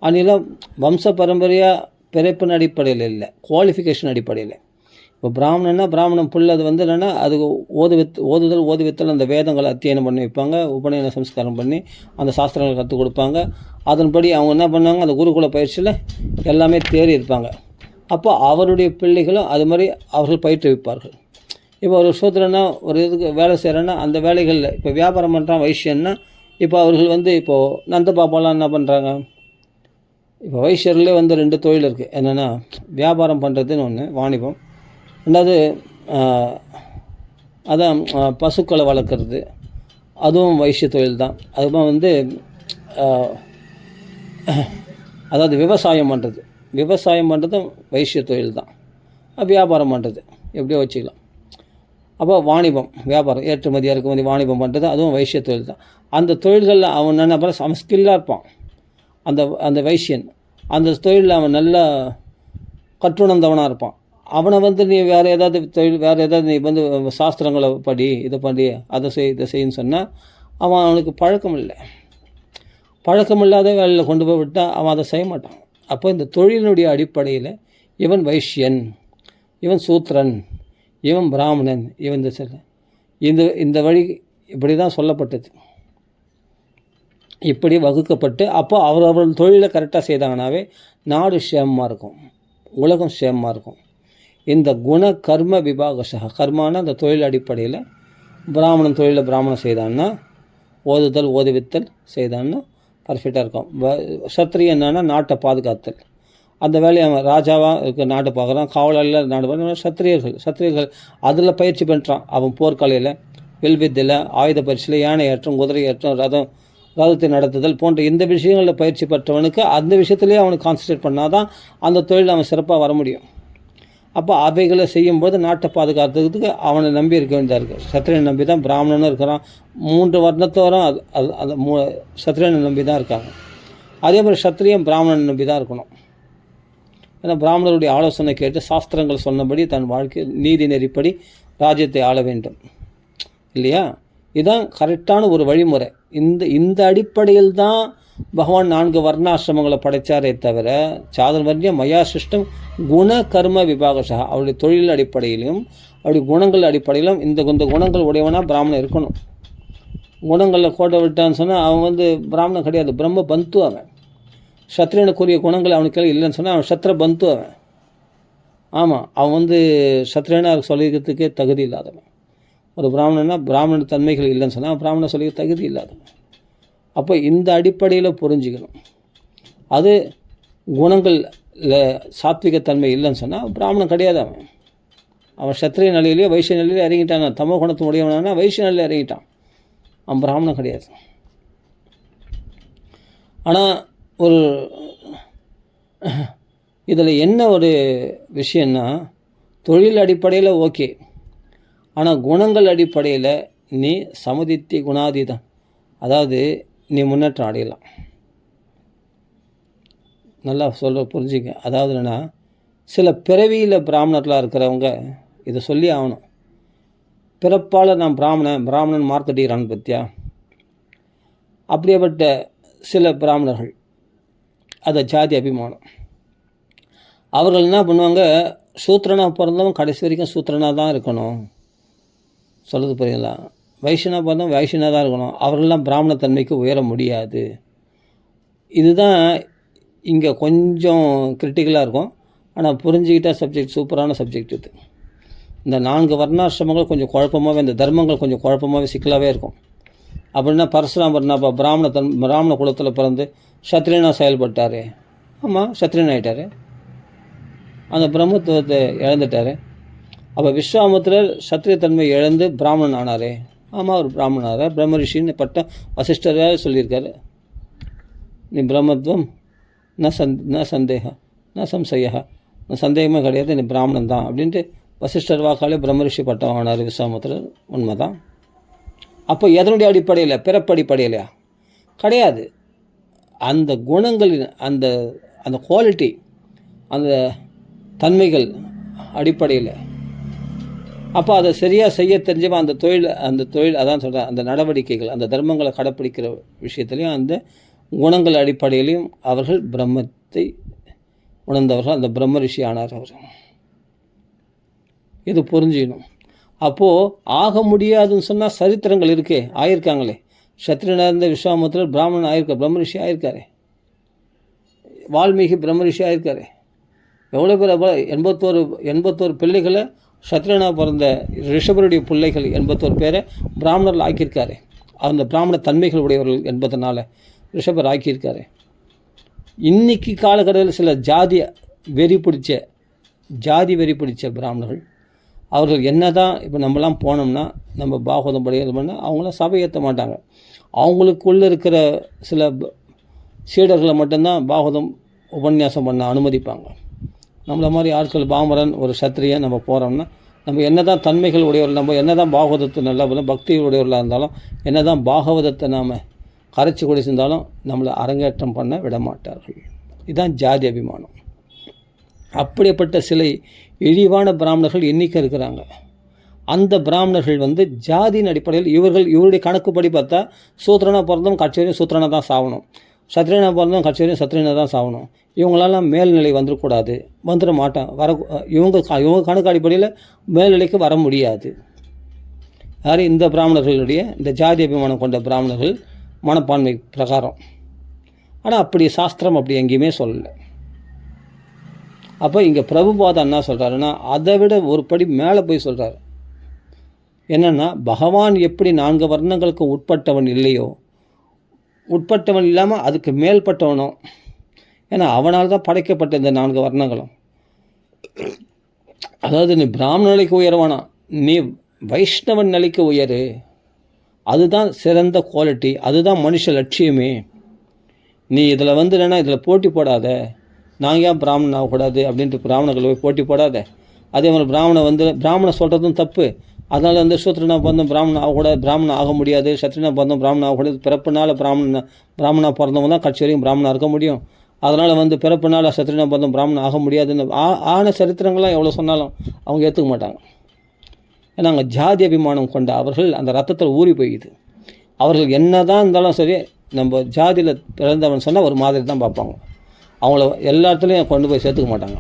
அதெல்லாம் வம்ச பரம்பரையாக பிறப்பின் அடிப்படையில் இல்லை, குவாலிஃபிகேஷன் அடிப்படையில். இப்போ பிராமணன்னா பிராமணன் புல் அது வந்து என்னென்னா அதுக்கு ஓதுவித்தல் அந்த வேதங்களை அத்தியனம் பண்ணி வைப்பாங்க, உபநயன சம்ஸ்காரம் பண்ணி அந்த சாஸ்திரங்களை கற்றுக் கொடுப்பாங்க. அதன்படி அவங்க என்ன பண்ணாங்க, அந்த குருகுல பயிற்சியில் எல்லாமே தேறி இருப்பாங்க. அப்போ அவருடைய பிள்ளைகளும் அது மாதிரி அவர்கள் பயிற்றுவிப்பார்கள். இப்போ ஒரு சூத்திரன்னா ஒரு இதுக்கு வேலை செய்கிறேன்னா அந்த வேலைகளில் இப்போ வியாபாரம் பண்ணுறான் வைஷ்யன்னா இப்போ அவர்கள் வந்து இப்போது நந்த பாப்பாலாம் என்ன பண்ணுறாங்க, இப்போ வைஷ்யர்லேயே வந்து 2 தொழில் இருக்குது. என்னென்னா வியாபாரம் பண்ணுறதுன்னு ஒன்று, வாணிபம். ரெண்டாவது அதான் பசுக்களை வளர்க்குறது, அதுவும் வைஷ்ய தொழில் தான். அதுவும் வந்து அதாவது விவசாயம் பண்ணுறதும் வைஷ்ய தொழில் தான். வியாபாரம் பண்ணுறது எப்படியோ வச்சுக்கலாம். அப்போ வாணிபம், வியாபாரம், ஏற்றுமதி இறக்குமதி வாணிபம் பண்ணுறது அதுவும் வைஷ்ய தொழில் தான். அந்த தொழில்களில் அவன் என்ன பண்ண அவன் ஸ்கில்லாக இருப்பான். அந்த வைஷ்யன் அந்த தொழிலில் அவன் நல்லா கற்றுணர்ந்தவனாக இருப்பான். அவனை வந்து நீ வேறு ஏதாவது நீ வந்து சாஸ்திரங்களை படி, இதை படி, அதை செய்யுன்னு சொன்னால் அவனுக்கு பழக்கமில்லாத வேலையில் கொண்டு போய் விட்டால் அவன் அதை செய்ய மாட்டான். அப்போ இந்த தொழிலினுடைய அடிப்படையில் இவன் வைஷ்யன், இவன் சூத்திரன், இவன் பிராமணன், இவன் இந்த வழி இப்படி தான் சொல்லப்பட்டது. இப்படி வகுக்கப்பட்டு அப்போ அவர்கள் தொழிலை கரெக்டாக செய்தாங்கனாவே நாடு சேமமாக இருக்கும், உலகம் சேமமாக இருக்கும். இந்த குண கர்ம விபாகசா, கர்மான அந்த தொழில் அடிப்படையில் பிராமணன் தொழிலில் பிராமணன் செய்தான்னா, ஓதுவித்தல் செய்தான்னா பர்ஃபெக்டாக இருக்கும். சத்திரியன் என்னன்னா நாட்டை பாதுகாத்தல், அந்த வேலையை அவன் ராஜாவாக இருக்க நாட்டை பார்க்குறான், காவலாளியில் நாடு பார்க்குறான். சத்திரியர்கள் அதில் பயிற்சி பண்ணுறான். அவன் போர்க்கலையில், வில்வித்தையில், ஆயுத பயிற்சியில், யானை ஏற்றம், குதிரை ஏற்றம், ரதத்தை நடத்துதல் போன்ற இந்த விஷயங்களில் பயிற்சி பெற்றவனுக்கு அந்த விஷயத்துலேயே அவனுக்கு கான்சன்ட்ரேட் பண்ணால் தான் அந்த தொழில் அவன் சிறப்பாக வர முடியும். அப்போ அவைகளை செய்யும்போது நாட்டை பாதுகாத்துக்கிறதுக்கு அவனை நம்பி இருக்க வேண்டியதாக இருக்குது. சத்திரியனை நம்பி தான் பிராமணனும் இருக்கிறான். 3 வர்ணத்தோறும் அந்த சத்திரியனை நம்பி தான் இருக்காங்க. அதே மாதிரி சத்திரியன் பிராமணனை நம்பி தான் இருக்கணும். ஏன்னா பிராமணருடைய ஆலோசனை கேட்டு சாஸ்திரங்கள் சொன்னபடி தன் வாழ்க்கை நீதி நெறிப்படி ராஜ்யத்தை ஆள வேண்டும் இல்லையா? இதுதான் கரெக்டான ஒரு வழிமுறை. இந்த அடிப்படையில் தான் பகவான் 4 வர்ணாசிரமங்களை படைத்தாரே தவிர சாதுர்வர்ணிய மயா சிஷ்டம் குண கர்ம விபாகசா, அவருடைய தொழில் அடிப்படையிலும் அவருடைய குணங்கள் அடிப்படையிலும் இந்த குணங்கள் உடையவனாக பிராமணன் இருக்கணும். குணங்களில் கோட்டை விட்டான்னு சொன்னால் அவன் வந்து பிராமணன் கிடையாது, பிரம்ம பந்து. அவன் சத்திரியனுக்குரிய குணங்கள் அவனுக்கு இல்லைன்னு சொன்னால் அவன் சத்திர பந்து அவன். ஆமாம், அவன் வந்து சத்திரியனாக சொல்லிக்கிறதுக்கே தகுதி இல்லாதவன். ஒரு பிராமணன்னா பிராமண தன்மைகள் இல்லைன்னு சொன்னால் பிராமணன் சொல்லிக்க தகுதி இல்லாதவன். அப்போ இந்த அடிப்படையில் புரிஞ்சுக்கணும். அது குணங்களில் சாத்விகத்தன்மை இல்லைன்னு சொன்னால் பிராமணன் கிடையாது. அவன் சத்திரிய நிலையிலேயோ வைஷ்ய நிலையிலேயோ இறங்கிட்டான். தமோ குணத்து உடையவனா வைஷ்ய நிலையில் இறங்கிட்டான், அவன் பிராமணன் கிடையாது. ஆனால் ஒரு இதில் என்ன ஒரு விஷயன்னா, தொழில் அடிப்படையில் ஓகே, ஆனால் குணங்கள் அடிப்படையில் நீ சமுதித்தி குணாதீதம், அதாவது நீ முன்னேற்றம் அடையலாம். நல்லா புரிஞ்சுக்க. அதாவது என்னென்னா, சில பிறவியில் பிராமணர்களாக இருக்கிறவங்க இதை சொல்லி ஆகணும். பிறப்பால் நான் பிராமணன் மார்த்தடிக்கிறான்னு பற்றியா? அப்படியேப்பட்ட சில பிராமணர்கள், அதை ஜாதி அபிமானம். அவர்கள் என்ன பண்ணுவாங்க, சூத்திரனாக பிறந்தவன் கடைசி வரைக்கும் சூத்திரனாக தான் இருக்கணும். சொல்கிறது புரியுங்களா? வைஷ்யனாக பிறந்தவன் வைஷ்யனாக தான் இருக்கணும். அவர்களெலாம் பிராமணத்தன்மைக்கு உயர முடியாது. இதுதான் இங்கே கொஞ்சம் கிரிட்டிக்கலாக இருக்கும். ஆனால் புரிஞ்சுக்கிட்டால் சப்ஜெக்ட் சூப்பரான சப்ஜெக்ட் இது. இந்த 4 வர்ணாசிரமங்கள் கொஞ்சம் குழப்பமாகவே, இந்த தர்மங்கள் கொஞ்சம் குழப்பமாகவே சிக்கலாகவே இருக்கும். அப்படின்னா பரசுராமர் இப்போ பிராமண குலத்தில் பிறந்து சத்திரியனாக செயல்பட்டார். ஆமாம், சத்திரியன் ஆகிட்டார், அந்த பிரம்மத்துவத்தை இழந்துட்டார். அப்போ விஸ்வாமித்திரர் சத்திரியத்தன்மை இழந்து பிராமணன் ஆனார். ஆமாம், அவர் பிராமணன் ஆனார். பிரம்ம ரிஷின்னு பட்டம் வசிஷ்டராக சொல்லியிருக்காரு. நீ பிரம்மத்துவம் ந சந்தேகம் ந சம்சயா, சந்தேகமே கிடையாது, நீ பிராமணன் தான் அப்படின்ட்டு வசிஷ்டர் வாக்காலே பிரம்ம ரிஷி பட்டம் ஆனார் விஸ்வாமித்திரர். உண்மை தான். அப்போ எதனுடைய அடிப்படையில்? பிறப்படிப்படையிலையா? கிடையாது. அந்த குணங்களின் அந்த குவாலிட்டி, அந்த தன்மைகள் அடிப்படையில். அப்போ அதை சரியாக செய்ய தெரிஞ்சவன் அந்த தொழில் அதான் சொல்கிறேன், அந்த நடவடிக்கைகள், அந்த தர்மங்களை கடைப்பிடிக்கிற விஷயத்துலையும் அந்த குணங்கள் அடிப்படையிலையும் அவர்கள் பிரம்மத்தை உணர்ந்தவர்கள், அந்த பிரம்ம ரிஷி ஆனார் அவர். இது புரிஞ்சுக்கணும். அப்போது ஆக முடியாதுன்னு சொன்னால் சரித்திரங்கள் இருக்கே, ஆயிருக்காங்களே. சத்திரியனாக இருந்த விஸ்வாமித்திரர் பிராமணன் ஆயிருக்கார், பிரம்ம ரிஷி ஆயிருக்காரு. வால்மீகி பிரம்ம ரிஷி ஆயிருக்காரு. எவ்வளோ பேர் 81 பிள்ளைகளை சத்ரியனாக பிறந்த ரிஷபருடைய பிள்ளைகள் 81 பேரை பிராமணர்கள் ஆக்கியிருக்காரு. அந்த பிராமண தன்மைகள் உடையவர்கள் என்பதனால ரிஷபர் ஆக்கியிருக்காரு. இன்றைக்கி காலகட்டத்தில் சில ஜாதி வெறி பிடிச்ச பிராமணர்கள் அவர்கள் என்ன தான் இப்போ நம்மலாம் போனோம்னா நம்ம பாகவதம் படிக்கிறோம்னா அவங்களாம் சபை ஏற்ற மாட்டாங்க. அவங்களுக்குள்ளே இருக்கிற சில சீடர்களை மட்டும்தான் பாகவதம் உபன்யாசம் பண்ண அனுமதிப்பாங்க. நம்மள மாதிரி ஆட்கள் பாமரன் ஒரு சத்திரியன் நம்ம போகிறோம்னா நம்ம என்ன தான் தன்மைகள் உடையவர்கள், நம்ம என்ன தான் பாகவதத்தை நல்லா பக்தி உடையவர்களாக இருந்தாலும் என்ன தான் பாகவதத்தை நாம் கரைச்சி குடிச்சிருந்தாலும் நம்மளை அரங்கேற்றம் பண்ண விட மாட்டார்கள். இதுதான் ஜாதி அபிமானம். அப்படிப்பட்ட சில இழிவான பிராமணர்கள் எண்ணிக்கை இருக்கிறாங்க. அந்த பிராமணர்கள் ஜாதியின் அடிப்படையில் இவருடைய கணக்குப்படி பார்த்தா சூத்திரனாக பிறந்தவங்க கட்சி வரையும் சூத்திரனாக தான் சாகணும், சத்திரியனாக பிறந்தவங்க கட்சி வரையும் சத்திரியனாக தான் சாகணும். இவங்களெல்லாம் மேல்நிலை வந்துட மாட்டான். இவங்க கணக்கு அடிப்படையில் மேல்நிலைக்கு வர முடியாது. யார்? இந்த பிராமணர்களுடைய இந்த ஜாதி அபிமானம் கொண்ட பிராமணர்கள் மனப்பான்மை பிரகாரம். ஆனால் அப்படி சாஸ்திரம் அப்படி எங்கேயுமே சொல்லலை. அப்போ இங்கே பிரபுபாதா என்ன சொல்கிறாருன்னா அதை விட ஒரு படி மேலே போய் சொல்கிறார். என்னென்னா, பகவான் எப்படி 4 வர்ணங்களுக்கு உட்பட்டவன் இல்லையோ, உட்பட்டவன் இல்லாமல் அதுக்கு மேல்பட்டவனோ, ஏன்னா அவனால் தான் படைக்கப்பட்ட இந்த 4 வர்ணங்களும். அதாவது நீ பிராமண நிலைக்கு உயர்வானா, நீ வைஷ்ணவன் நிலைக்கு உயரு, அதுதான் சிறந்த குவாலிட்டி, அதுதான் மனுஷ லட்சியமே. நீ இதில் இல்லைன்னா இதில் போட்டி போடாத, நான் ஏன் பிராமணன் ஆகக்கூடாது அப்படின்ட்டு பிராமணர்கள் போய் போட்டி போடாத. அதே மாதிரி பிராமணன் சொல்கிறதும் தப்பு. அதனால் சூத்திரனாக பிறந்தோம் பிராமணன் ஆகக்கூடாது, பிராமணன் ஆக முடியாது, சத்திரனாக பிறந்தோம் பிராமணன் ஆகக்கூடாது. பிறப்புனால பிராமணனாக பிறந்தவங்க தான் கட்சி வரையும் பிராமணனாக இருக்க முடியும். அதனால் பிறப்புனால சத்திரனாக பிறந்தோம் பிராமணன் ஆக முடியாதுன்னு ஆன சரித்திரங்கள்லாம் எவ்வளோ சொன்னாலும் அவங்க ஏற்றுக்க மாட்டாங்க. ஏன்னா அங்கே ஜாதி அபிமானம் கொண்ட அவர்கள் அந்த ரத்தத்தில் ஊறி போயிடுது. அவர்கள் என்ன தான் இருந்தாலும் சரி, நம்ம ஜாதியில் பிறந்தவன் சொன்னால் ஒரு மாதிரி தான் பார்ப்பாங்க. அவங்கள எல்லா இடத்துலையும் கொண்டு போய் சேர்த்துக்க மாட்டாங்க.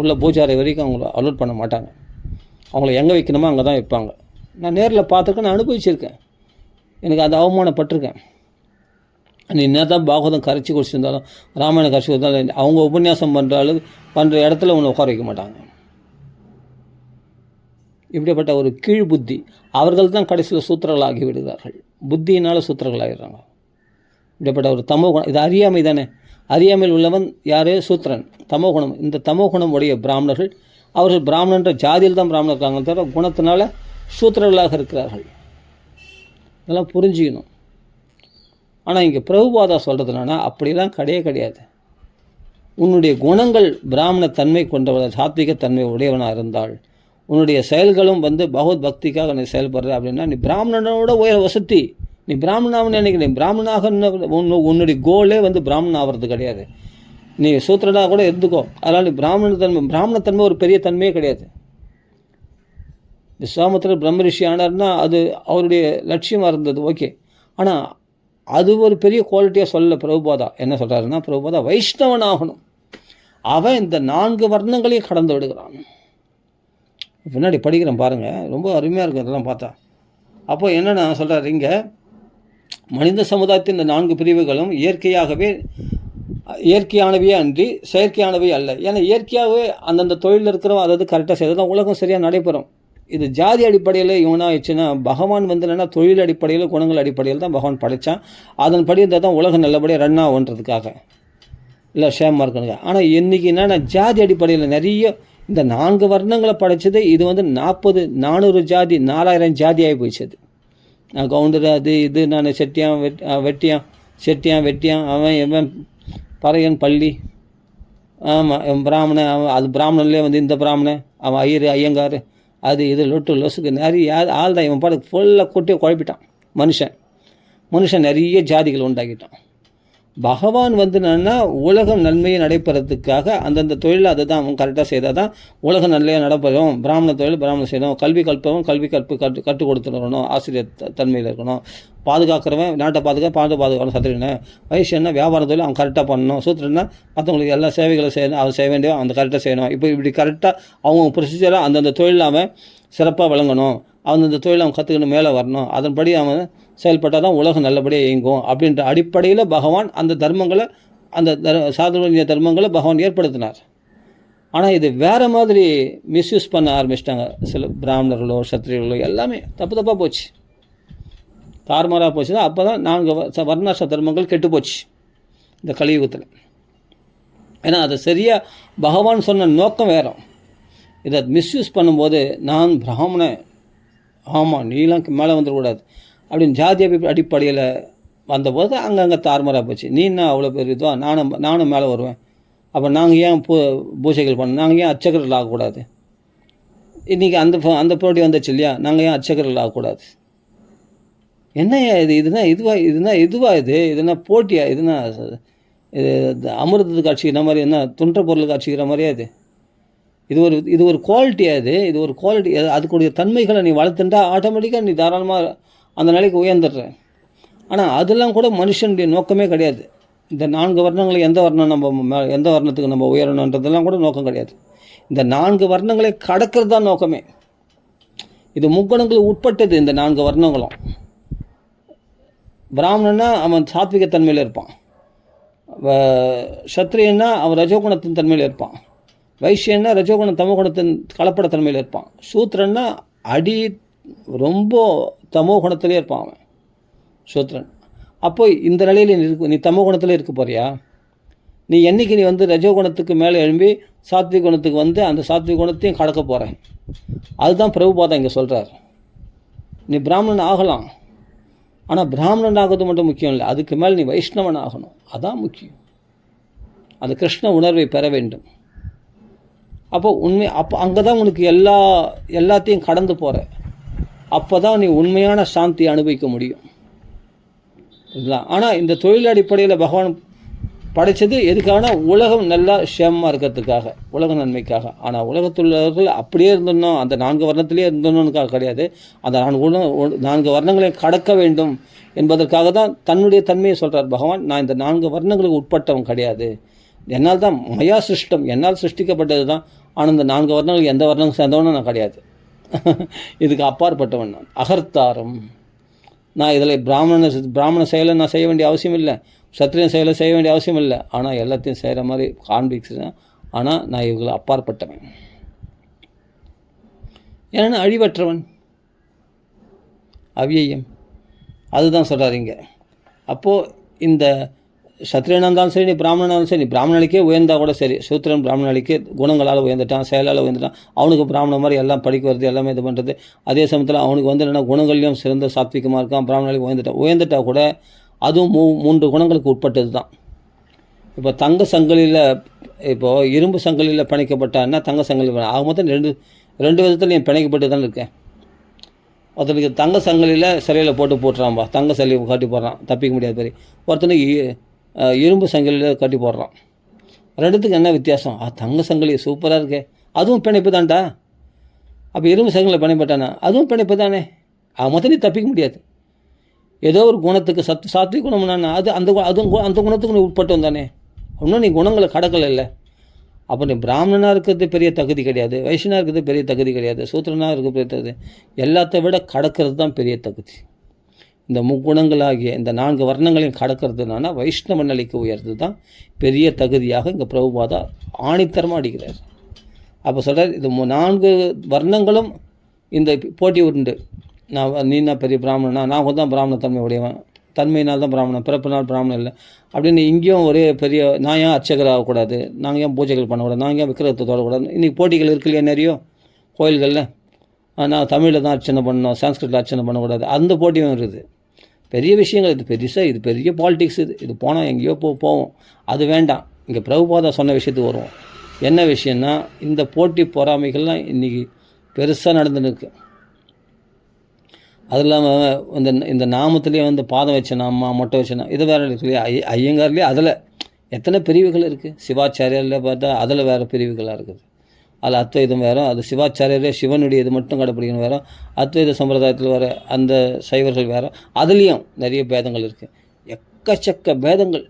உள்ள பூஜாரை வரைக்கும் அவங்கள அலோட் பண்ண மாட்டாங்க. அவங்கள எங்கே வைக்கணுமோ அங்கே தான் வைப்பாங்க. நான் நேரில் பார்த்துருக்கேன், நான் அனுபவிச்சிருக்கேன், எனக்கு அது அவமானப்பட்டிருக்கேன். நீ என்ன தான் பாகவதம் கரைச்சி குடிச்சிருந்தாலும் ராமாயணம் கரைச்சி கொடுத்தாலும் அவங்க உபன்யாசம் பண்ணுற இடத்துல ஒன்று உட்கார வைக்க மாட்டாங்க. இப்படிப்பட்ட ஒரு கீழ் புத்தி அவர்கள் தான் கடைசியில் சூத்திரர்களாகி விடுகிறார்கள். புத்தியினால் சூத்திரர்களாகிடுறாங்க. இப்படிப்பட்ட ஒரு தமோகுணம், இது அறியாமை தானே. அறியாமையில் உள்ளவன் யாரே சூத்திரன். தமோகுணம், இந்த தமோகுணம் உடைய பிராமணர்கள் அவர்கள் பிராமணன்ற ஜாதியில் தான் பிராமணர் இருக்காங்க, தவிர குணத்தினால சூத்திரர்களாக இருக்கிறார்கள். இதெல்லாம் புரிஞ்சிக்கணும். ஆனால் இங்கே பிரபுபாதா சொல்கிறதுனா அப்படிலாம் கிடையாது. உன்னுடைய குணங்கள் பிராமண தன்மை கொண்டவன், சாத்விக தன்மை உடையவனாக இருந்தால் உன்னுடைய செயல்களும் பகவத் பக்திக்காக நீ செயல்படுற அப்படின்னா நீ பிராமணனோட உயர வசதி. நீ பிராமணாக நினைக்கிறேன், பிராமணாக உன்னுடைய கோலே பிராமணன் ஆகிறது கிடையாது. நீ சூத்திரனாக கூட இருந்துக்கோ, அதனால் நீ பிராமணத்தன்மை ஒரு பெரிய தன்மையே கிடையாது. விஸ்வாமித்திரர் பிரம்ம ரிஷி ஆனார்னா அது அவருடைய லட்சியமாக இருந்தது, ஓகே. ஆனால் அது ஒரு பெரிய குவாலிட்டியாக சொல்ல பிரபுபாதா என்ன சொல்கிறாருன்னா, பிரபுபாதா வைஷ்ணவன் ஆகணும். அவன் இந்த 4 வர்ணங்களையும் கடந்து விடுகிறான். பின்னாடி படிக்கிறேன் பாருங்கள், ரொம்ப அருமையாக இருக்கும் இதெல்லாம் பார்த்தா. அப்போ என்னென்ன சொல்கிறார் இங்கே, மனித சமுதாயத்தின் இந்த 4 பிரிவுகளும் இயற்கையானவையே அன்றி செயற்கையானவை அல்ல. ஏன்னா இயற்கையாகவே அந்தந்த தொழிலில் இருக்கிறோம், அதாவது கரெக்டாக செய்யறது உலகம் சரியாக நடைபெறும். இது ஜாதி அடிப்படையில் இவனா ஆயிடுச்சுன்னா, பகவான் என்னென்னா தொழில் அடிப்படையில் குணங்கள் அடிப்படையில் தான் பகவான் படைத்தான். அதன்படி இருந்தால் தான் உலகம் நல்லபடியாக ரன் ஆகுன்றதுக்காக, இல்லை ஷேமாக இருக்கணுங்க. ஆனால் இன்றைக்கி என்னென்னா ஜாதி அடிப்படையில் நிறைய இந்த 4 வர்ணங்களை படைச்சது இது 400 ஜாதி 4000 ஜாதி ஆகி போயிடுச்சு. நான் கவுண்டர் அது இது, நான் செட்டியான் வெட்டியான் அவன் இவன் பறையன் பள்ளி, ஆமாம் இவன் பிராமணன், அவன் அது பிராமணன்லேயே இந்த பிராமணன், அவன் ஐயங்கார், அது இது லொட்டு லொசுக்கு நிறைய ஆள் தான். இவன் பாட்டு ஃபுல்லாக கொட்டியை குழப்பிட்டான். மனுஷன் நிறைய ஜாதிகள் உண்டாக்கிட்டான். பகவான் என்னன்னா உலகம் நன்மையை நடைபெறத்துக்காக அந்தந்த தொழில் அதை தான் அவன் கரெக்டாக செய்தால் தான் உலகம் நல்லையாக நடைபெறும். பிராமண தொழில் பிராமணம் செய்யணும், கல்வி கற்றுக் கொடுத்துடணும், ஆசிரியர் தன்மையில் இருக்கணும், பாதுகாக்கிறவன் நாட்டை பாதுகாக்கணும், சத்திரன் வைஷ்யன்னா வியாபார தொழில் அவன் கரெக்டாக பண்ணணும், சூத்திரன்னா மற்றவங்களுக்கு எல்லா சேவைகளை செய்யணும், அவன் செய்ய வேண்டிய அந்த கரெக்டாக செய்யணும். இப்படி கரெக்டாக அவங்க ப்ரொசீஜராக அந்தந்த தொழில் அவன் சிறப்பாக விளங்கணும், அந்தந்த தொழில் அவன் கற்றுக்கணும், மேலே வரணும், அதன்படி அவன் செயல்பட்டால் தான் உலகம் நல்லபடியாக இயங்கும் அப்படின்ற அடிப்படையில் பகவான் அந்த தர்மங்களை, அந்த சாதுர்ய தர்மங்களை பகவான் ஏற்படுத்தினார். ஆனால் இது வேறு மாதிரி மிஸ்யூஸ் பண்ண ஆரம்பிச்சிட்டாங்க சில பிராமணர்களோ சத்திரியர்களோ, எல்லாமே தப்பு தப்பாக போச்சு, தாறுமாறாக போச்சு தான். அப்போ தான் 4 வர்ணாசிரம தர்மங்கள் கெட்டு போச்சு இந்த கலியுகத்தில். ஏன்னா அதை சரியாக பகவான் சொன்ன நோக்கம் வேறு. இதை மிஸ்யூஸ் பண்ணும்போது நான் பிராமணன், ஆமாம் நீலாம் மேலே வந்துடக்கூடாது அப்படின்னு ஜாதி அடிப்படையில் வந்தபோது அங்கங்கே தாறுமாறாக போச்சு. நீ என்ன அவ்வளோ பேர் இதுவா, நானும் மேலே வருவேன், அப்போ நாங்கள் ஏன் பூஜைகள் பண்ணோம், நாங்கள் ஏன் அர்ச்சகர்கள் ஆகக்கூடாது, இன்றைக்கி அந்த போட்டி வந்துச்சு இல்லையா, நாங்கள் ஏன் அர்ச்சகர்கள் ஆகக்கூடாது, என்ன இதுவா இதுனா போட்டியா, இதுனா இது அமிர்தத்துக்கு அடிச்சிக்கிற மாதிரி, என்ன துன்ற பொருளுக்கு அடிச்சிக்கிற மாதிரியா இது ஒரு குவாலிட்டியாக இது ஒரு குவாலிட்டி. அதுக்குடைய தன்மைகளை நீ வளர்த்துட்டா ஆட்டோமேட்டிக்காக நீ தாராளமாக அந்த நிலைக்கு உயர்ந்துடுற. ஆனால் அதெல்லாம் கூட மனுஷனுடைய நோக்கமே கிடையாது. இந்த 4 வர்ணங்களை எந்த வர்ணத்துக்கு நம்ம உயரணுன்றதெல்லாம் கூட நோக்கம் கிடையாது. இந்த 4 வர்ணங்களை கடக்கிறது தான் நோக்கமே. இது முக்குணங்களுக்கு உட்பட்டது. இந்த 4 வர்ணங்களும். பிராமணன்னா அவன் சாத்விகத்தன்மையில் இருப்பான், சத்திரியன்னா அவன் ரஜோகுணத்தின் தன்மையில் இருப்பான், வைசியன்னா ரஜோகுண தமோகுணத்தின் கலப்படத்தன்மையில் இருப்பான், சூத்திரன்னா ரொம்ப தமோ குணத்திலே இருப்பான் அவன் சூத்திரன். அப்போ இந்த நிலையில் நீ தமோ குணத்தில் இருக்க போறியா? நீ என்னைக்கு நீ ரஜோகுணத்துக்கு மேலே எழும்பி சாத்விக குணத்துக்கு அந்த சாத்விக குணத்தையும் கடக்க போகிற? அதுதான் பிரபுபாதா இங்கே சொல்கிறார். நீ பிராமணன் ஆகலாம், ஆனால் பிராமணன் ஆகிறது மட்டும் முக்கியம் இல்லை, அதுக்கு மேலே நீ வைஷ்ணவன் ஆகணும், அதான் முக்கியம். அந்த கிருஷ்ண உணர்வை பெற வேண்டும். அப்போ அங்கே தான் உனக்கு எல்லாத்தையும் கடந்து போகிற. அப்போ தான் நீ உண்மையான சாந்தியை அனுபவிக்க முடியும். இல்லைங்களா? ஆனால் இந்த தொழில் அடிப்படையில் பகவான் படைத்தது எதுக்காகனா உலகம் நல்லா சேமமாக இருக்கிறதுக்காக, உலக நன்மைக்காக. ஆனால் உலகத்துள்ளவர்கள் அப்படியே இருந்தோம், அந்த 4 வர்ணத்திலே இருந்தோன்னுக்காக கிடையாது. அந்த 4 வர்ணங்களையும் கடக்க வேண்டும் என்பதற்காக தான் தன்னுடைய தன்மையை சொல்கிறார் பகவான். நான் இந்த 4 வர்ணங்களுக்கு உட்பட்டவன் கிடையாது, என்னால் தான் மயா சிருஷ்டம், என்னால் சிருஷ்டிக்கப்பட்டது தான். ஆனால் இந்த 4 வர்ணங்களுக்கு எந்த வர்ணம் சேர்ந்தவனும் நான் கிடையாது, இதுக்கு அப்பாற்பட்டவன் நான், அகர்த்தாரம். நான் இதில் பிராமண செயலை நான் செய்ய வேண்டிய அவசியம் இல்லை, சத்திரியன் செயலை செய்ய வேண்டிய அவசியம் இல்லை. ஆனால் எல்லாத்தையும் செய்கிற மாதிரி காண்பிக்கிறேன். ஆனால் நான் இவங்களை அப்பாற்பட்டவன், ஏன்னா அழிவற்றவன், அவ்வியம். அதுதான் சொல்கிறார் இங்கே. அப்போது இந்த சத்திரியனாக இருந்தாலும் சரி, நீ பிராமணனாலும் சரி, நீ பிராமணனுக்கே உயர்ந்தால் கூட சரி, சூத்திரன் பிராமணனுக்கே குணங்களால் உயர்ந்துட்டான், செயலால் உயர்ந்துட்டான், அவனுக்கு பிராமண மாதிரி எல்லாம் படிக்க வருது, எல்லாமே இது பண்ணுறது. அதே சமயத்தில் அவனுக்கு என்னென்னா குணங்கள்லையும் சிறந்த சாத்விகமாக இருக்கான், பிராமணனுக்கு உயர்ந்துட்டால் கூட அதுவும் 3 குணங்களுக்கு உட்பட்டது தான். இப்போ தங்க சங்கிலியில், இப்போது இரும்பு சங்கிலியில் பிணைக்கப்பட்டான்னா தங்க சங்கிலி ஆக மொத்தம் 2 விதத்தில் நீ பிணைக்கப்பட்டு தான் இருக்கேன். ஒருத்தனுக்கு தங்க சங்கிலியில் சிலையில் போட்டுறான்பா, தங்க சிலையை கட்டி போடுறான், தப்பிக்க முடியாது பெரிய. ஒருத்தனுக்கு இரும்பு சங்கிலியில் கட்டி போடுறான். 2த்துக்கு என்ன வித்தியாசம்? தங்க சங்கிலி சூப்பராக இருக்கே, அதுவும் பிணைப்பு தான்டா. அப்போ இரும்பு சங்கிலியில் பிணைப்பட்டானா அதுவும் பிணைப்பு தானே, மொத்தம் நீ தப்பிக்க முடியாது. ஏதோ ஒரு குணத்துக்கு சாத்விக குணம்னா அந்த குணத்துக்கு நீ உட்பட்டு வந்தானே, இன்னும் நீ குணங்களை கடக்கலை இல்லை. அப்போ நீ பிராமணனாக இருக்கிறது பெரிய தகுதி கிடையாது, வைஷ்ணனாக இருக்கிறது பெரிய தகுதி கிடையாது, சூத்திரனாக இருக்கிறது பெரிய தகுதி, எல்லாத்த விட கடக்கிறது தான் பெரிய தகுதி. இந்த முக்குணங்களாகிய இந்த 4 வர்ணங்களையும் கடக்கிறதுனால வைஷ்ணவ நிலைக்கு உயர்றது தான் பெரிய தகுதியாக இங்கே பிரபுபாதா ஆணித்தரமாக அடிக்கிறார். அப்போ சொல்கிறார், இது 4 வர்ணங்களும் இந்த போட்டி உண்டு. நீனா பெரிய பிராமணனா, நான் தான் பிராமண தன்மை உடையவன், தன்மையினால் தான் பிராமணன், பிறப்பினால் பிராமணன் இல்லை அப்படின்னு இங்கேயும் ஒரே பெரிய, நான் ஏன் அர்ச்சகர் ஆகக்கூடாது, நாங்கள் ஏன் பூஜைகள் பண்ணக்கூடாது, நாங்கள் ஏன் விக்கிரகத்தை தொடக்கூடாது. இன்றைக்கி போட்டிகள் இருக்கு இல்லையா நிறைய கோயில்களில், நான் தமிழில் தான் அர்ச்சனை பண்ணணும், சான்ஸ்கிரிட்டில் அர்ச்சனை பண்ணக்கூடாது, அந்த போட்டியும் இருக்குது. பெரிய விஷயங்கள் இது, இது பெரிய பாலிடிக்ஸ். இது போனால் எங்கேயோ போவோம், அது வேண்டாம். இங்கே பிரபுபாதா சொன்ன விஷயத்துக்கு வருவோம். என்ன விஷயம்னா, இந்த போட்டி பொறாமைகள்லாம் இன்றைக்கி பெருசாக நடந்துன்னு இருக்குது. அது இல்லாமல் இந்த நாமத்துலேயே பாதம் வச்ச நாமா, மொட்டை வச்ச நாம, இது வேறு இருக்கு இல்லையா, ஐயங்கார்லேயே அதில் எத்தனை பிரிவுகள் இருக்குது. சிவாச்சாரியில் பார்த்தா அதில் வேறு பிரிவுகளாக இருக்குது. அதில் அத்வைதம் வேறு, அது சிவாச்சாரியரே சிவனுடைய இது மட்டும் கடைப்பிடிக்கணும் வேறு, அத்வைத சம்பிரதாயத்தில் வேறு அந்த சைவர்கள் வேறு, அதுலேயும் நிறைய பேதங்கள் இருக்குது, எக்கச்சக்க பேதங்கள்.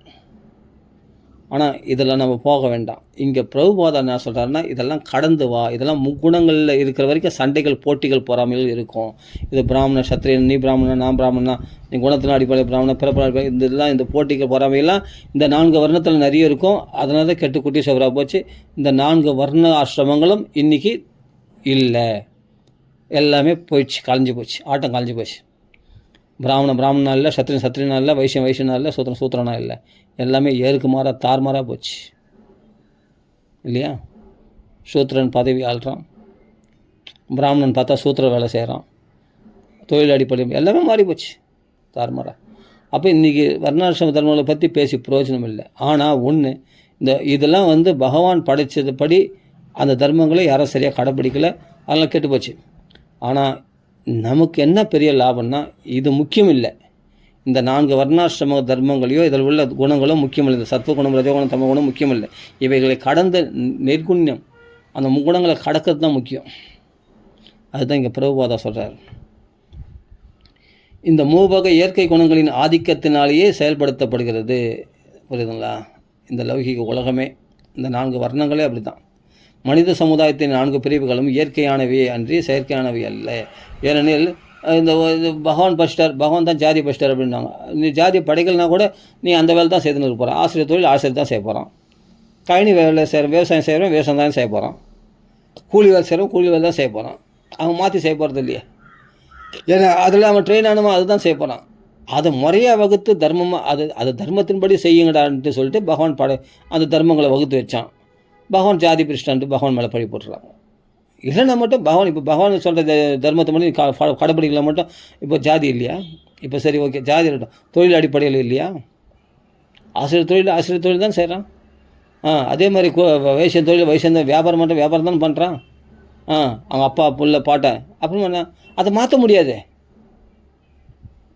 ஆனால் இதில் நம்ம போக வேண்டாம். இங்கே பிரபுபாதா என்ன சொல்கிறாருன்னா, இதெல்லாம் கடந்து வா, இதெல்லாம் முக்குணங்களில் இருக்கிற வரைக்கும் சண்டைகள், போட்டிகள், பொறாமைகள் இருக்கும். இது பிராமண சத்திரியன், நீ பிராமணன், நான் பிராமணனா, நீ குணத்தின் அடிப்படையில் பிராமணன், பிறப்பு அடிப்படையில், இதெல்லாம் இந்த போட்டிகள், பொறாமைகள்லாம் இந்த 4 வர்ணத்தில் நிறைய இருக்கும். அதனால தான் கெட்டு குட்டி சவராக போச்சு. இந்த 4 வர்ண ஆசிரமங்களும் இன்றைக்கி இல்லை, எல்லாமே போயிடுச்சு, கலைஞ்சி போச்சு, ஆட்டம் கலைஞ்சி போச்சு. பிராமணனா இல்லை, சத்திரியனா இல்லை, வைசியனா இல்லை, சூத்திரனா இல்லை, எல்லாமே ஏருக்கு மாறாக தார்மாராக போச்சு இல்லையா? சூத்திரன் பதவி ஆள்றான், பிராமணன் பார்த்தா சூத்திர வேலை செய்கிறான், தொழில் அடிப்படையில் எல்லாமே மாறி போச்சு தார்மாராக. அப்போ இன்றைக்கி வர்ணாசிரம தர்மங்களை பற்றி பேசி பிரயோஜனம் இல்லை. ஆனால் ஒன்று, இதெல்லாம் பகவான் படைத்ததுபடி அந்த தர்மங்களை யாரும் சரியாக கடைப்பிடிக்கலை, அதெல்லாம் கெட்டு போச்சு. ஆனால் நமக்கு என்ன பெரிய லாபம்னா, இது முக்கியம் இல்லை. இந்த 4 வர்ணாசிரம தர்மங்களையோ இதில் உள்ள குணங்களோ முக்கியமில்லை. இந்த சத்துவகுணம், ரஜகுணம், தமகுணம் முக்கியமில்லை. இவைகளை கடந்த நெற்குண்யம், அந்த முக்குணங்களை கடக்கிறது தான் முக்கியம். அதுதான் இங்கே பிரபுபாதா சொல்கிறார். இந்த மூவகை இயற்கை குணங்களின் ஆதிக்கத்தினாலேயே செயல்படுத்தப்படுகிறது. புரியுதுங்களா? இந்த லௌகிக உலகமே இந்த 4 வர்ணங்களே அப்படி தான். மனித சமுதாயத்தின் 4 பிரிவுகளும் இயற்கையானவை அன்றி செயற்கையானவை அல்ல. ஏனெனில் இந்த பகவான் பஸ்டர், பகவான் தான் ஜாதி பஸ்டர் அப்படின்னாங்க. நீ ஜாதி படைகள்னா கூட நீ அந்த வேலை தான் செய்துன்னு இருக்க போகிறான். ஆசிரியர் தொழில் ஆசிரியர் தான் செய்ய போகிறான். கழனி வேலை செய்கிற, விவசாயம் செய்கிறவன் விவசாயம் தான் செய்ய போகிறான். கூலி வேலை செய்கிறவன் கூலி வேலை தான் செய்ய போகிறான். அவன் மாற்றி செய்ய போகிறது இல்லையா? ஏன்னா அதில் அவன் ட்ரெயின் ஆனவன் அதுதான் செய்ய போகிறான். அதை முறையாக வகுத்து தர்மமாக அது தர்மத்தின்படி செய்யுங்கடான்ட்டு சொல்லிட்டு பகவான் அந்த தர்மங்களை வகுத்து வச்சான். பகவான் ஜாதி பிரிஷ்டான்ட்டு பகவான் மேலே பழி போட்டுறாங்க. இல்லைன்னா மட்டும் பகவான் இப்போ பகவான் சொல்கிற தர்மத்தை மட்டும் கடைப்பிடிக்கல மட்டும் இப்போ ஜாதி இல்லையா? இப்போ சரி, ஓகே, ஜாதி இருக்கட்டும், தொழில் அடிப்படையில் இல்லையா? ஆசிரியர் தொழில் தான் செய்கிறான். அதே மாதிரி வைசியன் தொழில் வைசியன் வியாபாரம் மட்டும் வியாபாரம் தான் பண்ணுறான். அவங்க அப்பா புள்ள பாட்டை அப்புறம் அதை மாற்ற முடியாது.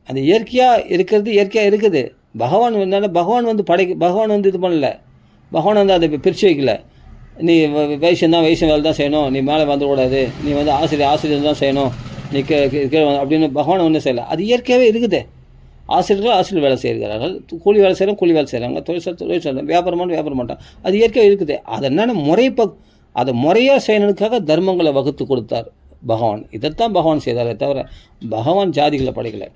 அது இயற்கையாக இருக்குது. பகவான் என்னென்னா பகவான் இது பண்ணல. பகவான் அதை பிரித்து வைக்கல. நீ வைசியம் வேலை தான் செய்யணும், நீ மேலே வந்துடக்கூடாது, நீ ஆசிரியர் தான் செய்யணும், நீ அப்படின்னு பகவான் ஒன்றும் செய்யலை. அது இயற்கையாகவே இருக்குது. ஆசிரியர் வேலை செய்கிறார்கள், கூலி வேலை செய்கிறாங்க, தொழில் செய்கிறாங்க, வியாபாரம் பண்ணுறாங்க. அது இயற்கையாக இருக்குது. அது என்னென்ன அதை முறையாக செய்யணுக்காக தர்மங்களை வகுத்து கொடுத்தார் பகவான். இதைத்தான் பகவான் செய்தாரே தவிர பகவான் ஜாதிகளை படைக்கலை.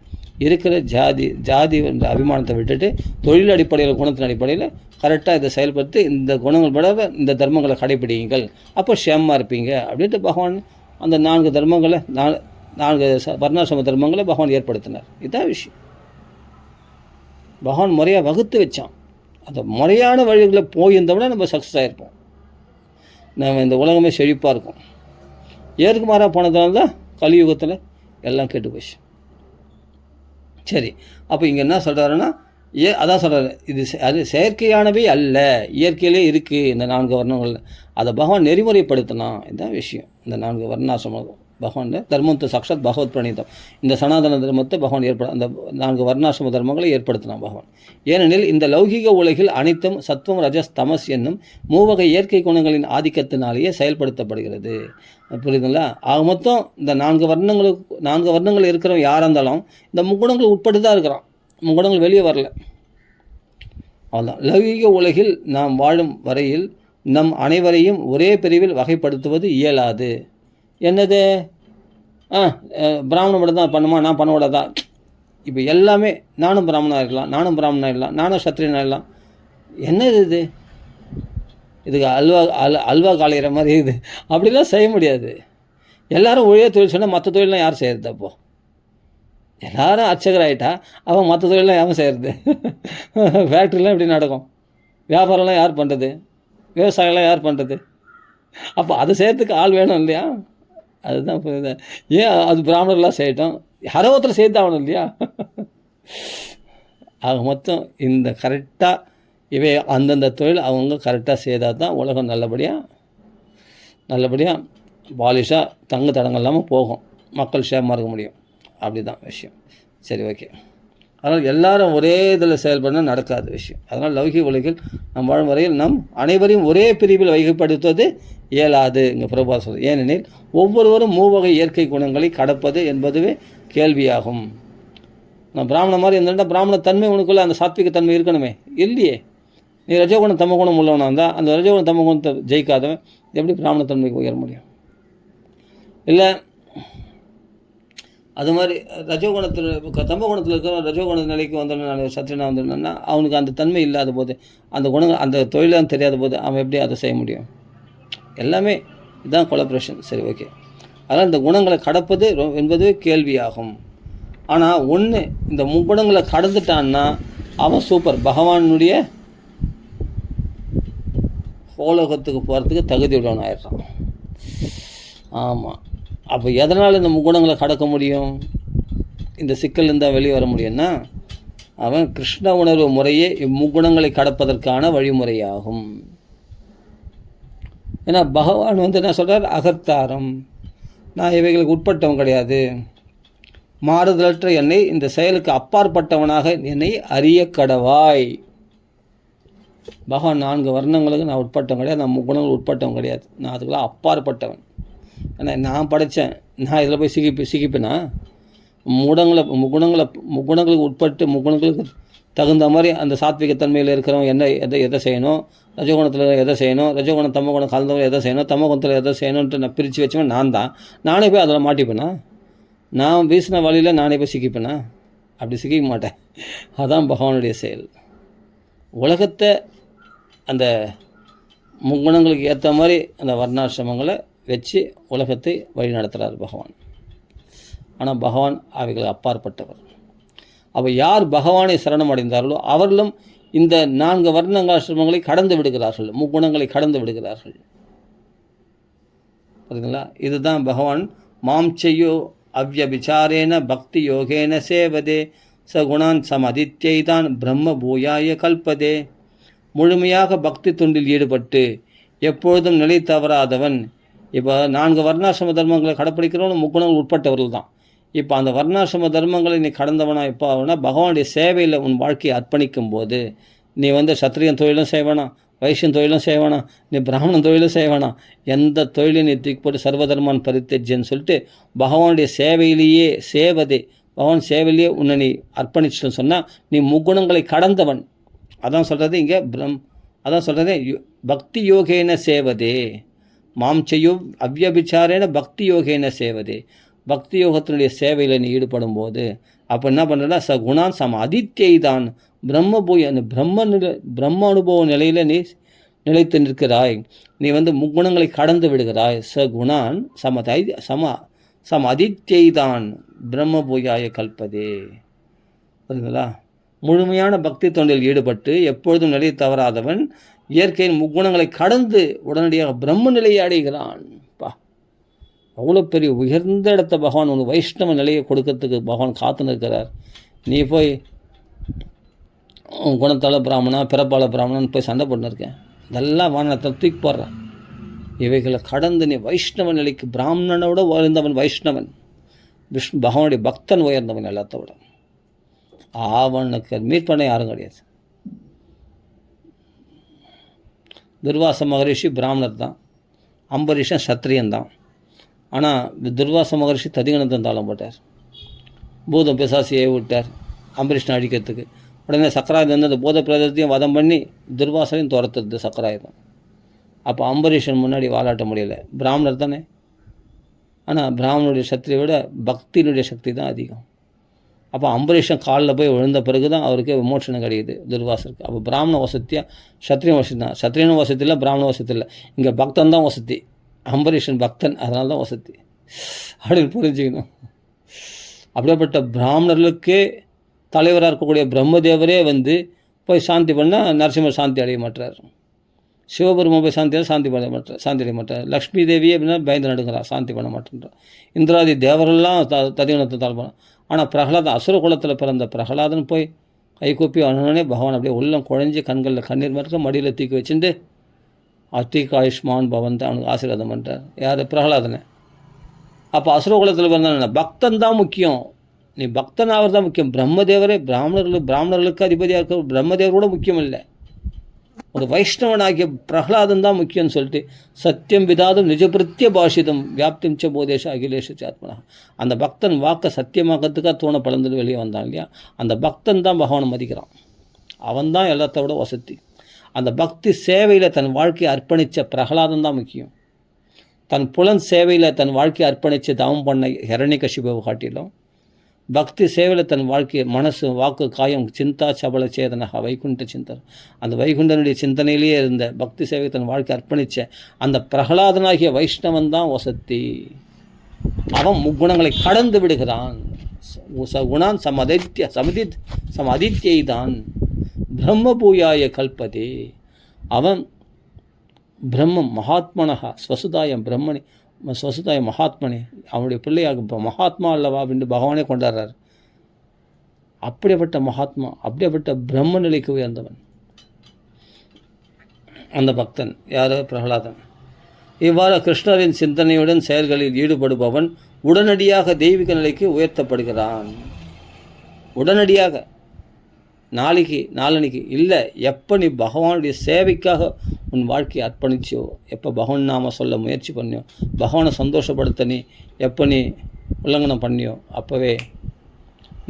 இருக்கிற ஜாதி என்ற அபிமானத்தை விட்டுட்டு தொழில் அடிப்படையில், குணத்தின் அடிப்படையில் கரெக்டாக இதை செயல்படுத்தி இந்த குணங்கள் பட இந்த தர்மங்களை கடைப்பிடிங்கள், அப்போ க்ஷேமமாக இருப்பீங்க அப்படின்ட்டு பகவான் அந்த 4 தர்மங்களை 4 வர்ணாசிரம தர்மங்களை பகவான் ஏற்படுத்தினார். இதுதான் விஷயம். பகவான் முறையாக வகுத்து வச்சான். அந்த முறையான வழிகளில் போயிருந்தோம்னா நம்ம சக்ஸஸ் ஆகிருப்போம். நம்ம இந்த உலகமே செழிப்பாக இருக்கும். ஏற்கு மாறாக போனதுனால தான் கலியுகத்தில் எல்லாம் கெட்டு போச்சு. சரி, அப்போ இங்கே என்ன சொல்கிறாருன்னா, அதான் சொல்கிறாரு, அது செயற்கையானவே அல்ல, இயற்கையிலே இருக்குது இந்த 4 வர்ணங்களில். அதை பகவான் நெறிமுறைப்படுத்தினான். இதுதான் விஷயம். இந்த 4 வர்ணாசிரமம் பகவான் தர்மத்தை சாட்சாத் பகவத் பிரணீதம். இந்த சனாதன தர்மத்தை பகவான் அந்த 4 வர்ணாசிரம தர்மங்களை ஏற்படுத்தினான் பகவான். ஏனெனில் இந்த லௌகிக உலகில் அனைத்தும் சத்துவம், ரஜஸ், தமஸ் என்னும் மூவகை இயற்கை குணங்களின் ஆதிக்கத்தினாலேயே செயல்படுத்தப்படுகிறது. புரியுதுங்களா? ஆக மொத்தம் இந்த 4 வர்ணங்கள் இருக்கிறவங்க யாராக இருந்தாலும் இந்த முக்குணங்கள் உட்பட்டு தான் இருக்கிறான். முக்குணங்கள் வெளியே வரல. அவ்வளோதான். லௌகிக உலகில் நாம் வாழும் வரையில் நம் அனைவரையும் ஒரே பிரிவில் வகைப்படுத்துவது இயலாது. என்னது? பிராமணன் மட்டும் தான் பண்ணுமா, நான் பண்ணக்கூடாதா? இப்போ எல்லாமே நானும் பிராமணனாக இருக்கலாம், நானும் சத்திரியனாக இருக்கலாம். என்னது இது? இதுக்கு அல்வா காலையிற மாதிரி இது. அப்படிலாம் செய்ய முடியாது. எல்லோரும் ஒரே தொழில் சொன்னால் மற்ற தொழிலெலாம் யார் செய்கிறது? அப்போது எல்லோரும் அர்ச்சகர் ஆகிட்டா அவன் மற்ற தொழிலெலாம் யாரும் செய்கிறது? ஃபேக்ட்ரிலாம் எப்படி நடக்கும்? வியாபாரம்லாம் யார் பண்ணுறது? விவசாயம்லாம் யார் பண்ணுறது? அப்போ அதை செய்கிறதுக்கு ஆள் வேணும் இல்லையா? அதுதான் புரியுது. ஏன் அது பிராமணர்லாம் செய்யட்டும், யாரோ ஒருத்தர் சேர்த்து ஆகணும் இல்லையா? ஆக மொத்தம் இந்த கரெக்டாக அந்தந்த தொழில் அவங்க கரெக்டாக செய்தால் தான் உலகம் நல்லபடியாக பாலிஷாக தங்கு தடங்கள் இல்லாமல் போகும், மக்கள் க்ஷேமமாக இருக்க முடியும். அப்படி தான் விஷயம். சரி, ஓகே. அதனால் எல்லாரும் ஒரே இதில் செயல்படணும், நடக்காத விஷயம். அதனால் லௌகிக உலகில் நம் வாழும் வரையில் நம் அனைவரையும் ஒரே பிரிவில் வகைப்படுத்துவது இயலாது. இங்கே பிரபா சொல்றது. ஏனெனில் ஒவ்வொருவரும் மூவகை இயற்கை குணங்களை கடப்பது என்பதுவே கேள்வியாகும். நான் பிராமண மாதிரி இருந்தால் பிராமண தன்மை உனக்குள்ள அந்த சாத்விக தன்மை இருக்கணுமே, இல்லையே. நீ ரஜோகுணம் தமகுணம் உள்ளவனாக இருந்தால் அந்த ரஜோகுணம் தமகுணத்தை ஜெயிக்காதவன் எப்படி பிராமணத்தன்மைக்கு உயர முடியும்? இல்லை அது மாதிரி ரஜோகுணத்தில் தமகுணத்தில் இருக்கிற ரஜோகுண நிலைக்கு வந்தோன்னு நான் சத்திரனாக வந்துடணுன்னா அவனுக்கு அந்த தன்மை இல்லாத போது, அந்த குணங்கள் அந்த தொழிலாம் தெரியாத போது அவன் எப்படி அதை செய்ய முடியும்? எல்லாமே இதுதான் கொலப்ரேஷன். சரி, ஓகே. அதனால் இந்த குணங்களை கடப்பது என்பது கேள்வியாகும். ஆனால் ஒன்று, இந்த முக்குணங்களை கடந்துட்டான்னா அவன் சூப்பர், பகவானுடைய கோலோகத்துக்கு போகிறதுக்கு தகுதி உள்ளவன் ஆயிடுறான். ஆமாம். அப்போ எதனால் இந்த முக்குணங்களை கடக்க முடியும்? இந்த சிக்கல் இருந்தால் வெளியே வர முடியும்னா அவன் கிருஷ்ண உணர்வு முறையே இம்முக்குணங்களை கடப்பதற்கான வழிமுறையாகும். ஏன்னா பகவான் என்ன சொல்கிறார்? அகத்தாரம், நான் இவைகளுக்கு உட்பட்டவன் கிடையாது, மாறுதலற்ற என்னை இந்த செயலுக்கு அப்பாற்பட்டவனாக என்னை அறிய கடவாய். பகவான் 4 வர்ணங்களுக்கு நான் உட்பட்டவன் கிடையாது, நான் முக்குணங்கள் உட்பட்டவன் கிடையாது, நான் அதுக்கெல்லாம் அப்பாற்பட்டவன். ஆனால் நான் படைத்தேன், நான் இதில் போய் சிக்கிப்பேனா? முக்குணங்களுக்கு உட்பட்டு முக்குணங்களுக்கு தகுந்த மாதிரி அந்த சாத்விகத்தன்மையில் இருக்கிறவங்க எதை செய்யணும், ரஜோகுணத்தில் எதை செய்யணும், ரஜோகுணம் தமகுணம் கலந்தவங்க எதை செய்யணும், தமகுணத்தில் எதை செய்யணுன்ட்டு நான் பிரித்து வச்சுவேன். நானே போய் அதில் மாட்டிப்பேனா? நான் வீசின வழியில் நானே போய் சிக்கிப்பேனா? அப்படி சிக்கிக்க மாட்டேன். அதுதான் பகவானுடைய செயல். உலகத்தை அந்த முக்குணங்களுக்கு ஏற்ற மாதிரி அந்த வர்ணாசிரமங்களை வச்சு உலகத்தை வழி நடத்துகிறார் பகவான். ஆனால் பகவான் அவைகளை அப்பாற்பட்டவர். அப்போ யார் பகவானை சரணம் அடைந்தார்களோ அவர்களும் இந்த 4 வர்ணாசிரமங்களை கடந்து விடுகிறார்கள், முக்குணங்களை கடந்து விடுகிறார்கள். புரியுதுங்களா? இதுதான் பகவான் மாம் செய்யோ அவ்யபிச்சாரேன பக்தி யோகேன சேவதே சகுணான் சமதித்யைதான் பிரம்ம பூயாய கல்பதே. முழுமையாக பக்தி தொண்டில் ஈடுபட்டு எப்பொழுதும் நிலை தவறாதவன். இப்போ 4 வர்ணாசிரம தர்மங்களை கடைப்பிடிக்கிறவன் முக்குணங்கள் உட்பட்டவர்கள் தான். இப்போ அந்த வர்ணாசிரம தர்மங்களை நீ கடந்தவனா இப்போ ஆகுனா பகவானுடைய சேவையில் உன் வாழ்க்கையை அர்ப்பணிக்கும் போது நீ சத்திரியன் தொழிலும் செய்வானா, வைஷ்யன் தொழிலும் செய்வானா, நீ பிராமணன் தொழிலும் செய்வானா, எந்த தொழிலையும் நீ தூக்கி போட்டு சர்வதர்மான் பரித்தேஜ்யன்னு சொல்லிட்டு பகவானுடைய சேவையிலேயே பகவான் சேவையிலேயே உன்னை நீ அர்ப்பணிச்சுன்னு சொன்னால் நீ முக்குணங்களை கடந்தவன். அதான் சொல்கிறது இங்கே அதான் சொல்கிறது பக்தி யோகேன சேவதே. மாம் செய்யும் அவ்யபிச்சாரேன பக்தி யோகேன சேவதே. பக்தி யோகத்தினுடைய சேவையில் நீ ஈடுபடும் போது அப்போ என்ன பண்ணுறா? குணான் சம அதித்யைதான் பிரம்ம அனுபவ நிலையில் நீ நிலைத்து நிற்கிறாய். நீ முக்குணங்களை கடந்து விடுகிறாய். குணான் சம அதித்யைதான் பிரம்ம பூயாய கல்பதே. புரியுதுங்களா? முழுமையான பக்தி தொண்டில் ஈடுபட்டு எப்பொழுதும் நிலை தவறாதவன் இயற்கையின் முக்குணங்களை கடந்து உடனடியாக பிரம்ம நிலையை அடைகிறான். அவ்வளோ பெரிய உயர்ந்த இடத்த பகவான் உனக்கு வைஷ்ணவ நிலையை கொடுக்கறதுக்கு பகவான் காத்து நிற்கிறார். நீ போய் குணத்தால் பிராமணா பிறப்பால பிராமணன் போய் சண்டை போட்டுருக்கேன், இதெல்லாம் வானத்தில் தூக்கி போடுறான். இவைகளை கடந்து நீ வைஷ்ணவ நிலைக்கு, பிராமணனோட உயர்ந்தவன் வைஷ்ணவன், பகவானுடைய பக்தன் உயர்ந்தவன் எல்லாத்த விட. அவனுக்கு மீட் பண்ண யாரும் கிடையாது. துர்வாச மகரிஷி பிராமணர் தான், அம்பரீஷன் சத்திரியன் தான். ஆனால் துர்வாச மகரிஷி ததிகணத்தன் தாளம் போட்டார், பூதம் பிசாசியை விட்டார் அம்பரீஷனை அடிக்கிறதுக்கு. உடனே சக்கராயுதம் அந்த பூத பிரதத்தையும் வதம் பண்ணி துர்வாசனையும் துரத்துறது சக்கராயுதம். அப்போ அம்பரீஷன் முன்னாடி வாலாட்ட முடியலை, பிராமணர் தானே. ஆனால் பிராமணனுடைய சக்தியை விட பக்தியினுடைய சக்தி தான் அதிகம். அப்போ அம்பரீஷன் காலில் போய் விழுந்த பிறகு தான் அவருக்கு விமோசனம் கிடைக்குது துர்வாசருக்கு. அப்போ பிராமண வசதியாக சத்திரியன் வசதி தான். சத்திரியனும் வசதி இல்லை, பிராமண வசதி இல்லை, இங்கே பக்தன் தான் வசதி. அம்பரீஷன் பக்தன், அதனால தான் வசதி அப்படின்னு புரிஞ்சுக்கணும். அப்படியேப்பட்ட பிராமணர்களுக்கே தலைவராக இருக்கக்கூடிய பிரம்மதேவரே போய் சாந்தி பண்ணால் நரசிம்மர் சாந்தி அடைய மாட்டார். சிவபெருமா போய் சாந்தி அடைய மாட்டார். லக்ஷ்மி தேவியே அப்படின்னா பயந்து நடுங்கிறா, சாந்தி பண்ண மாட்டேன்றா. இந்திராதி தேவரெல்லாம் ததிகணத்தை தாழ்பான். ஆனால் பிரகலாதன் அசுர குலத்தில் பிறந்த பிரகலாதன் போய் கைகூப்பி அண்ணனே பகவான் அப்படியே உள்ளம் குழஞ்சி கண்களில் கண்ணீர் மறுக்க மடியில் தூக்கி வச்சுட்டு அத்திக் ஆயுஷ்மான் பவன் தான் அவனுக்கு ஆசீர்வாதம் பண்ணுறார். யார்? பிரகலாதனை. அப்போ அசுர குலத்தில் பிறந்த பக்தன் தான் முக்கியம். நீ பக்தன் ஆகிறது தான் முக்கியம். பிரம்மதேவரே பிராமணர்களுக்கு அதிபதியாக இருக்க பிரம்மதேவர் கூட முக்கியம் இல்லை, ஒரு வைஷ்ணவனாகிய பிரகலாதன் தான் முக்கியம்னு சொல்லிட்டு சத்தியம் விதாதும் நிஜபிருத்திய பாஷிதம் வியாப்திம் ச போதேஷ அகிலேஷ சாத்மனா. அந்த பக்தன் வாக்கை சத்தியமாக்கிறதுக்காக தோண பழந்துட்டு வெளியே வந்தான் இல்லையா, அந்த பக்தன் தான் பகவானை மதிக்கிறான். அவன் தான் எல்லாத்த விட வசதி. அந்த பக்தி சேவையில் தன் வாழ்க்கையை அர்ப்பணித்த பிரகலாதன் தான் முக்கியம். தன் புலன் சேவையில் தன் வாழ்க்கையை அர்ப்பணித்து தவம் பண்ண ஹிரண்யகசிபுவை காட்டிலும் பக்தி சேவையில் தன் வாழ்க்கையை மனசு வாக்கு காயம் சிந்தா சபல சேதனக வைகுண்ட சிந்தன், அந்த வைகுண்டனுடைய சிந்தனையிலேயே இருந்த பக்தி சேவை தன் வாழ்க்கை அர்ப்பணித்த அந்த பிரகலாதனாகிய வைஷ்ணவன் தான் வசத்தி. அவன் முக்குணங்களை கடந்து விடுகிறான். குணான் சமதித்யை தான் பிரம்மபூயாய கல்பதே. அவன் பிரம்மம் மகாத்மனகா ஸ்வசுதாயம் பிரம்மணி ஸ்வசுதாய மகாத்மனி, அவனுடைய பிள்ளையாக இப்போ மகாத்மா அல்லவா அப்படின்னு பகவானே கொண்டாடுறார். அப்படிப்பட்ட மகாத்மா, அப்படிப்பட்ட பிரம்ம நிலைக்கு உயர்ந்தவன் அந்த பக்தன் யார்? பிரகலாதன். இவ்வாறு கிருஷ்ணரின் சிந்தனையுடன் செயல்களில் ஈடுபடுபவன் உடனடியாக தெய்வீக நிலைக்கு உயர்த்தப்படுகிறான். உடனடியாக, நாளன்னைக்கு இல்லை, எப்போ நீ பகவானுடைய சேவைக்காக உன் வாழ்க்கையை அர்ப்பணிச்சியோ, எப்போ பகவான் நாம சொல்ல முயற்சி பண்ணியோ, பகவானை சந்தோஷப்படுத்த நீ எப்போ நீ உல்லங்கனம் பண்ணியோ, அப்போவே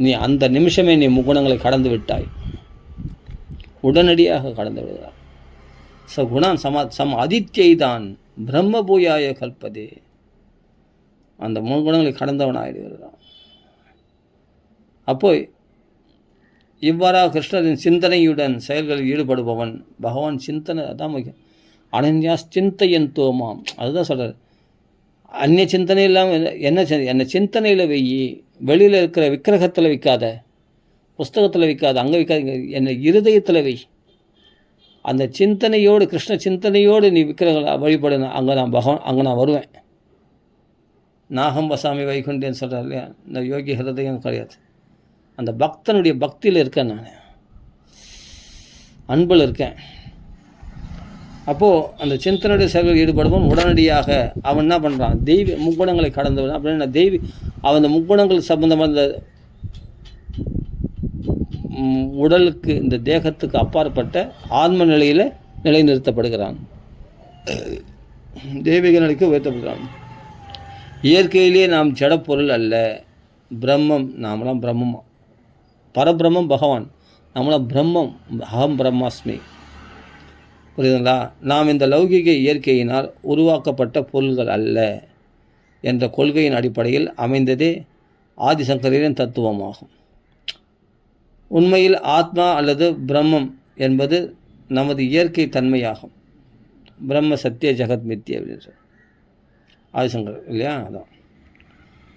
நீ அந்த நிமிஷமே நீ முகுணங்களை கடந்து விட்டாய். உடனடியாக கடந்து விடுகிறார். குணான் அதித்யை தான் பிரம்மபூயாய கல்பதே. அந்த முகுணங்களை கடந்தவனாயிடுகிறான். அப்போ இவ்வாறாக கிருஷ்ணரின் சிந்தனையுடன் செயல்களில் ஈடுபடுபவன் பகவான் சிந்தனை அதான் முக்கியம். அனன்யாஸ் சிந்தையன் தோமாம், அதுதான் சொல்கிறார். அந்நிய சிந்தனை இல்லாமல் என்ன சிந்தனையில் வெய்யி, வெளியில் இருக்கிற விக்கிரகத்தில் வைக்காத, புஸ்தகத்தில் வைக்காத, அங்கே வைக்காத, என்னை இருதயத்தில் வை. அந்த சிந்தனையோடு, கிருஷ்ண சிந்தனையோடு நீ விக்கிரகங்களை வழிபடு. அங்கே நான் வருவேன். நாகம் வசாமி வைகுண்டேன்னு சொல்கிறார் இல்லையா, இந்த யோகி ஹிருதயம் கிடையாது. அந்த பக்தனுடைய பக்தியில் இருக்கேன், நான் அன்பில் இருக்கேன். அப்போது அந்த சிந்தனையுடைய செயல்களில் ஈடுபடுவோம். உடனடியாக அவன் என்ன பண்ணுறான்? முக்குணங்களை கடந்தவன் அப்படின்னா அவன் அந்த முக்குணங்கள் சம்பந்தமாக இந்த உடலுக்கு, இந்த தேகத்துக்கு அப்பாற்பட்ட ஆன்ம நிலையில் நிலைநிறுத்தப்படுகிறான். தெய்வீக நிலைக்கு உயர்த்தப்படுகிறான். இயற்கையிலேயே நாம் ஜடப்பொருள் அல்ல, பிரம்மம். நாமெல்லாம் பிரம்மமா, பரபிரம்மம் பகவான், நம்மளாம் பிரம்மம். அகம் பிரம்மாஸ்மி. புரியுதுங்களா? நாம் இந்த லௌகிக இயற்கையினால் உருவாக்கப்பட்ட பொருள்கள் அல்ல என்ற கொள்கையின் அடிப்படையில் அமைந்ததே ஆதிசங்கரின் தத்துவமாகும். உண்மையில் ஆத்மா அல்லது பிரம்மம் என்பது நமது இயற்கை தன்மையாகும். பிரம்ம சத்திய ஜெகத் மித்திய அப்படின்ற ஆதிசங்கர் இல்லையா, அதான்.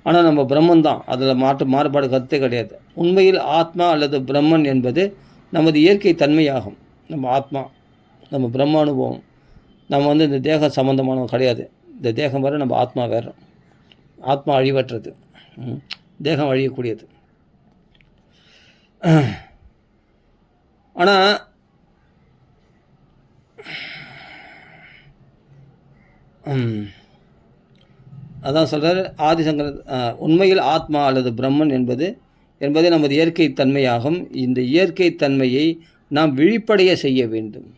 ஆனால் நம்ம பிரம்மன் தான், அதில் மாறுபாடு கருத்தே கிடையாது. உண்மையில் ஆத்மா அல்லது பிரம்மன் என்பது நமது இயற்கை தன்மையாகும். நம்ம ஆத்மா, நம்ம பிரம்ம அனுபவம். நம்ம இந்த தேக சம்பந்தமானவங்க கிடையாது. இந்த தேகம் வேறு, நம்ம ஆத்மா வேறு. ஆத்மா அழிவற்றது, தேகம் அழியக்கூடியது. ஆனால் அதான் சொல்கிறார் ஆதிசங்கர், உண்மையில் ஆத்மா அல்லது பிரம்மன் என்பது நமது இயற்கை தன்மையாகும். இந்த இயற்கை தன்மையை நாம் விழிப்படைய செய்ய வேண்டும்.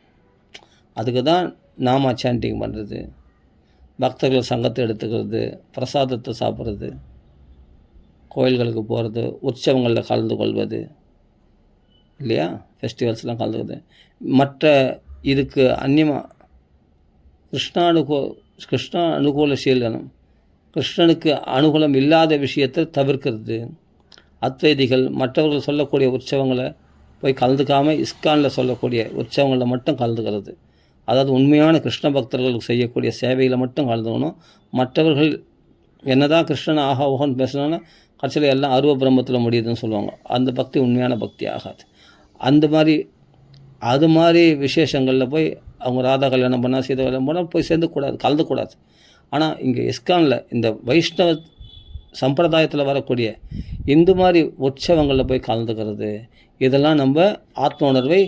அதுக்கு தான் நாம சாண்டிங் பண்ணுறது, பக்தர்கள் சங்கத்தை எடுத்துக்கிறது, பிரசாதத்தை சாப்பிட்றது, கோயில்களுக்கு போகிறது, உற்சவங்களில் கலந்து கொள்வது இல்லையா, ஃபெஸ்டிவல்ஸ்லாம் கலந்துக்கிறது. மற்ற இதுக்கு அந்நியமாக கிருஷ்ணா அனுகூல சீலனம், கிருஷ்ணனுக்கு அனுகூலம் இல்லாத விஷயத்தை தவிர்க்கிறது. அத்வைதிகள் மற்றவர்கள் சொல்லக்கூடிய உற்சவங்களை போய் கலந்துக்காமல் இஸ்கானில் சொல்லக்கூடிய உற்சவங்களில் மட்டும் கலந்துக்கிறது. அதாவது உண்மையான கிருஷ்ண பக்தர்களுக்கு செய்யக்கூடிய சேவையில் மட்டும் கலந்துக்கணும். மற்றவர்கள் என்னதான் கிருஷ்ணன் ஆகா ஓகன்னு பேசுனாங்கன்னா கடைசியில் எல்லாம் அருவ பிரம்மத்தில் முடியுதுன்னு சொல்லுவாங்க. அந்த பக்தி உண்மையான பக்தி ஆகாது. அது மாதிரி விசேஷங்களில் போய் அவங்க ராதா கல்யாணம் பண்ணால், சீதா கல்யாணம் பண்ணால் போய் சேர்ந்துக்கூடாது, கலந்துக்கூடாது. ஆனால் இங்கே இஸ்கானில் இந்த வைஷ்ணவ சம்பிரதாயத்தில் வரக்கூடிய இந்த மாதிரி உற்சவங்களில் போய் கலந்துக்கிறது, இதெல்லாம் நம்ம ஆத்ம உணர்வை,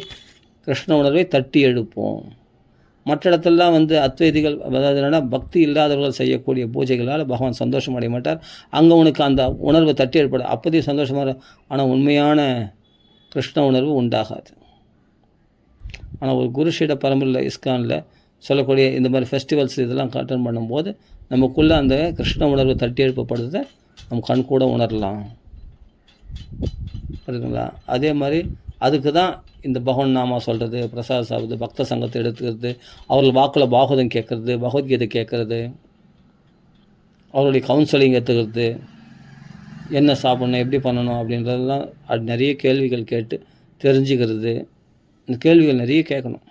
கிருஷ்ண உணர்வை தட்டி எழுப்போம். மற்ற இடத்துலலாம் அத்வைதிகள், அதாவது என்னென்னா பக்தி இல்லாதவர்கள் செய்யக்கூடிய பூஜைகளால் பகவான் சந்தோஷம் அடைய மாட்டார். அங்கே உனக்கு அந்த உணர்வை தட்டி ஏற்படும், அப்போதையும் சந்தோஷமாக. ஆனால் உண்மையான கிருஷ்ண உணர்வு உண்டாகாது. ஆனால் ஒரு குருஷீட பரம்பரையில் இஸ்கானில் சொல்லக்கூடிய இந்த மாதிரி ஃபெஸ்டிவல்ஸ் இதெல்லாம் அட்டன் பண்ணும்போது நமக்குள்ளே அந்த கிருஷ்ண உணர்வு தட்டி எழுப்பப்படுறதை நம்ம கண் கூட உணரலாம். புரியுதுங்களா? அதே மாதிரி அதுக்கு தான் இந்த பகவான் நாமா சொல்கிறது, பிரசாத சாப்பிட்றது, பக்த சங்கத்தை எடுத்துக்கிறது, அவர்கள் வாக்கில் பாகவதம் கேட்குறது, பகவத்கீதை கேட்குறது, அவருடைய கவுன்சிலிங் எடுத்துக்கிறது, என்ன சாப்பிட்ணும், எப்படி பண்ணணும் அப்படின்றதெல்லாம் நிறைய கேள்விகள் கேட்டு தெரிஞ்சுக்கிறது. இந்த கேள்விகள் நிறைய கேட்கணும்.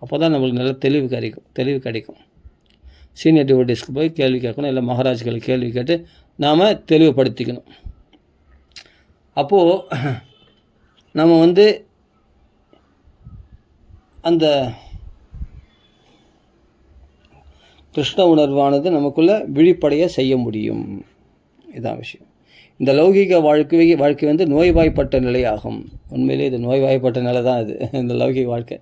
அப்போ தான் நம்மளுக்கு நல்ல தெளிவு கிடைக்கும். சீனியர் டிவோட்டிஸ்க்கு போய் கேள்வி கேட்கணும், இல்லை மகாராஜ்கள் கேள்வி கேட்டு நாம் தெளிவுபடுத்திக்கணும். அப்போது நம்ம அந்த கிருஷ்ண உணர்வானது நமக்குள்ளே விழிப்படைய செய்ய முடியும். இதான் விஷயம். இந்த லௌகீக வாழ்க்கை நோய்வாய்ப்பட்ட நிலையாகும். உண்மையிலே இது நோய்வாய்ப்பட்ட நிலை தான் இது, இந்த லௌகிக வாழ்க்கை.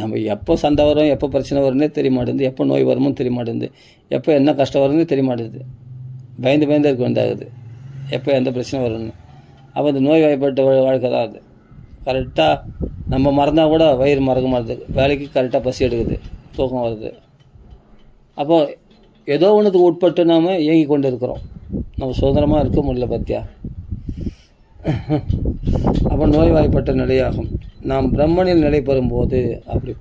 நம்ம எப்போ சண்டை வரும், எப்போ பிரச்சனை வரும்னே தெரிய மாட்டேங்குது, எப்போ நோய் வரும்னு தெரிய மாட்டேங்குது, எப்போ என்ன கஷ்டம் வரும்னு தெரிய மாட்டேங்குது. பயந்து இருக்க வேண்டாகுது எப்போ எந்த பிரச்சனை வரும்னு. அப்போ இந்த நோய்வாய்ப்பட்ட வாழ்க்கை தான் அது. கரெக்டாக நம்ம மறந்தால் கூட வயிறு மறக்க மாட்டேது, வேலைக்கு கரெக்டாக பசி எடுக்குது, தூக்கம் வருது. அப்போது ஏதோ ஒன்றுத்துக்கு உட்பட்டு நாம் இயங்கி கொண்டு இருக்கிறோம். நம்ம சுதந்திரமாக இருக்க முடியல பத்தியா. அப்போ நோய்வாய்ப்பட்ட நிலையாகும். நாம் பிரம்மனில் நிலை பெறும்போது அப்படி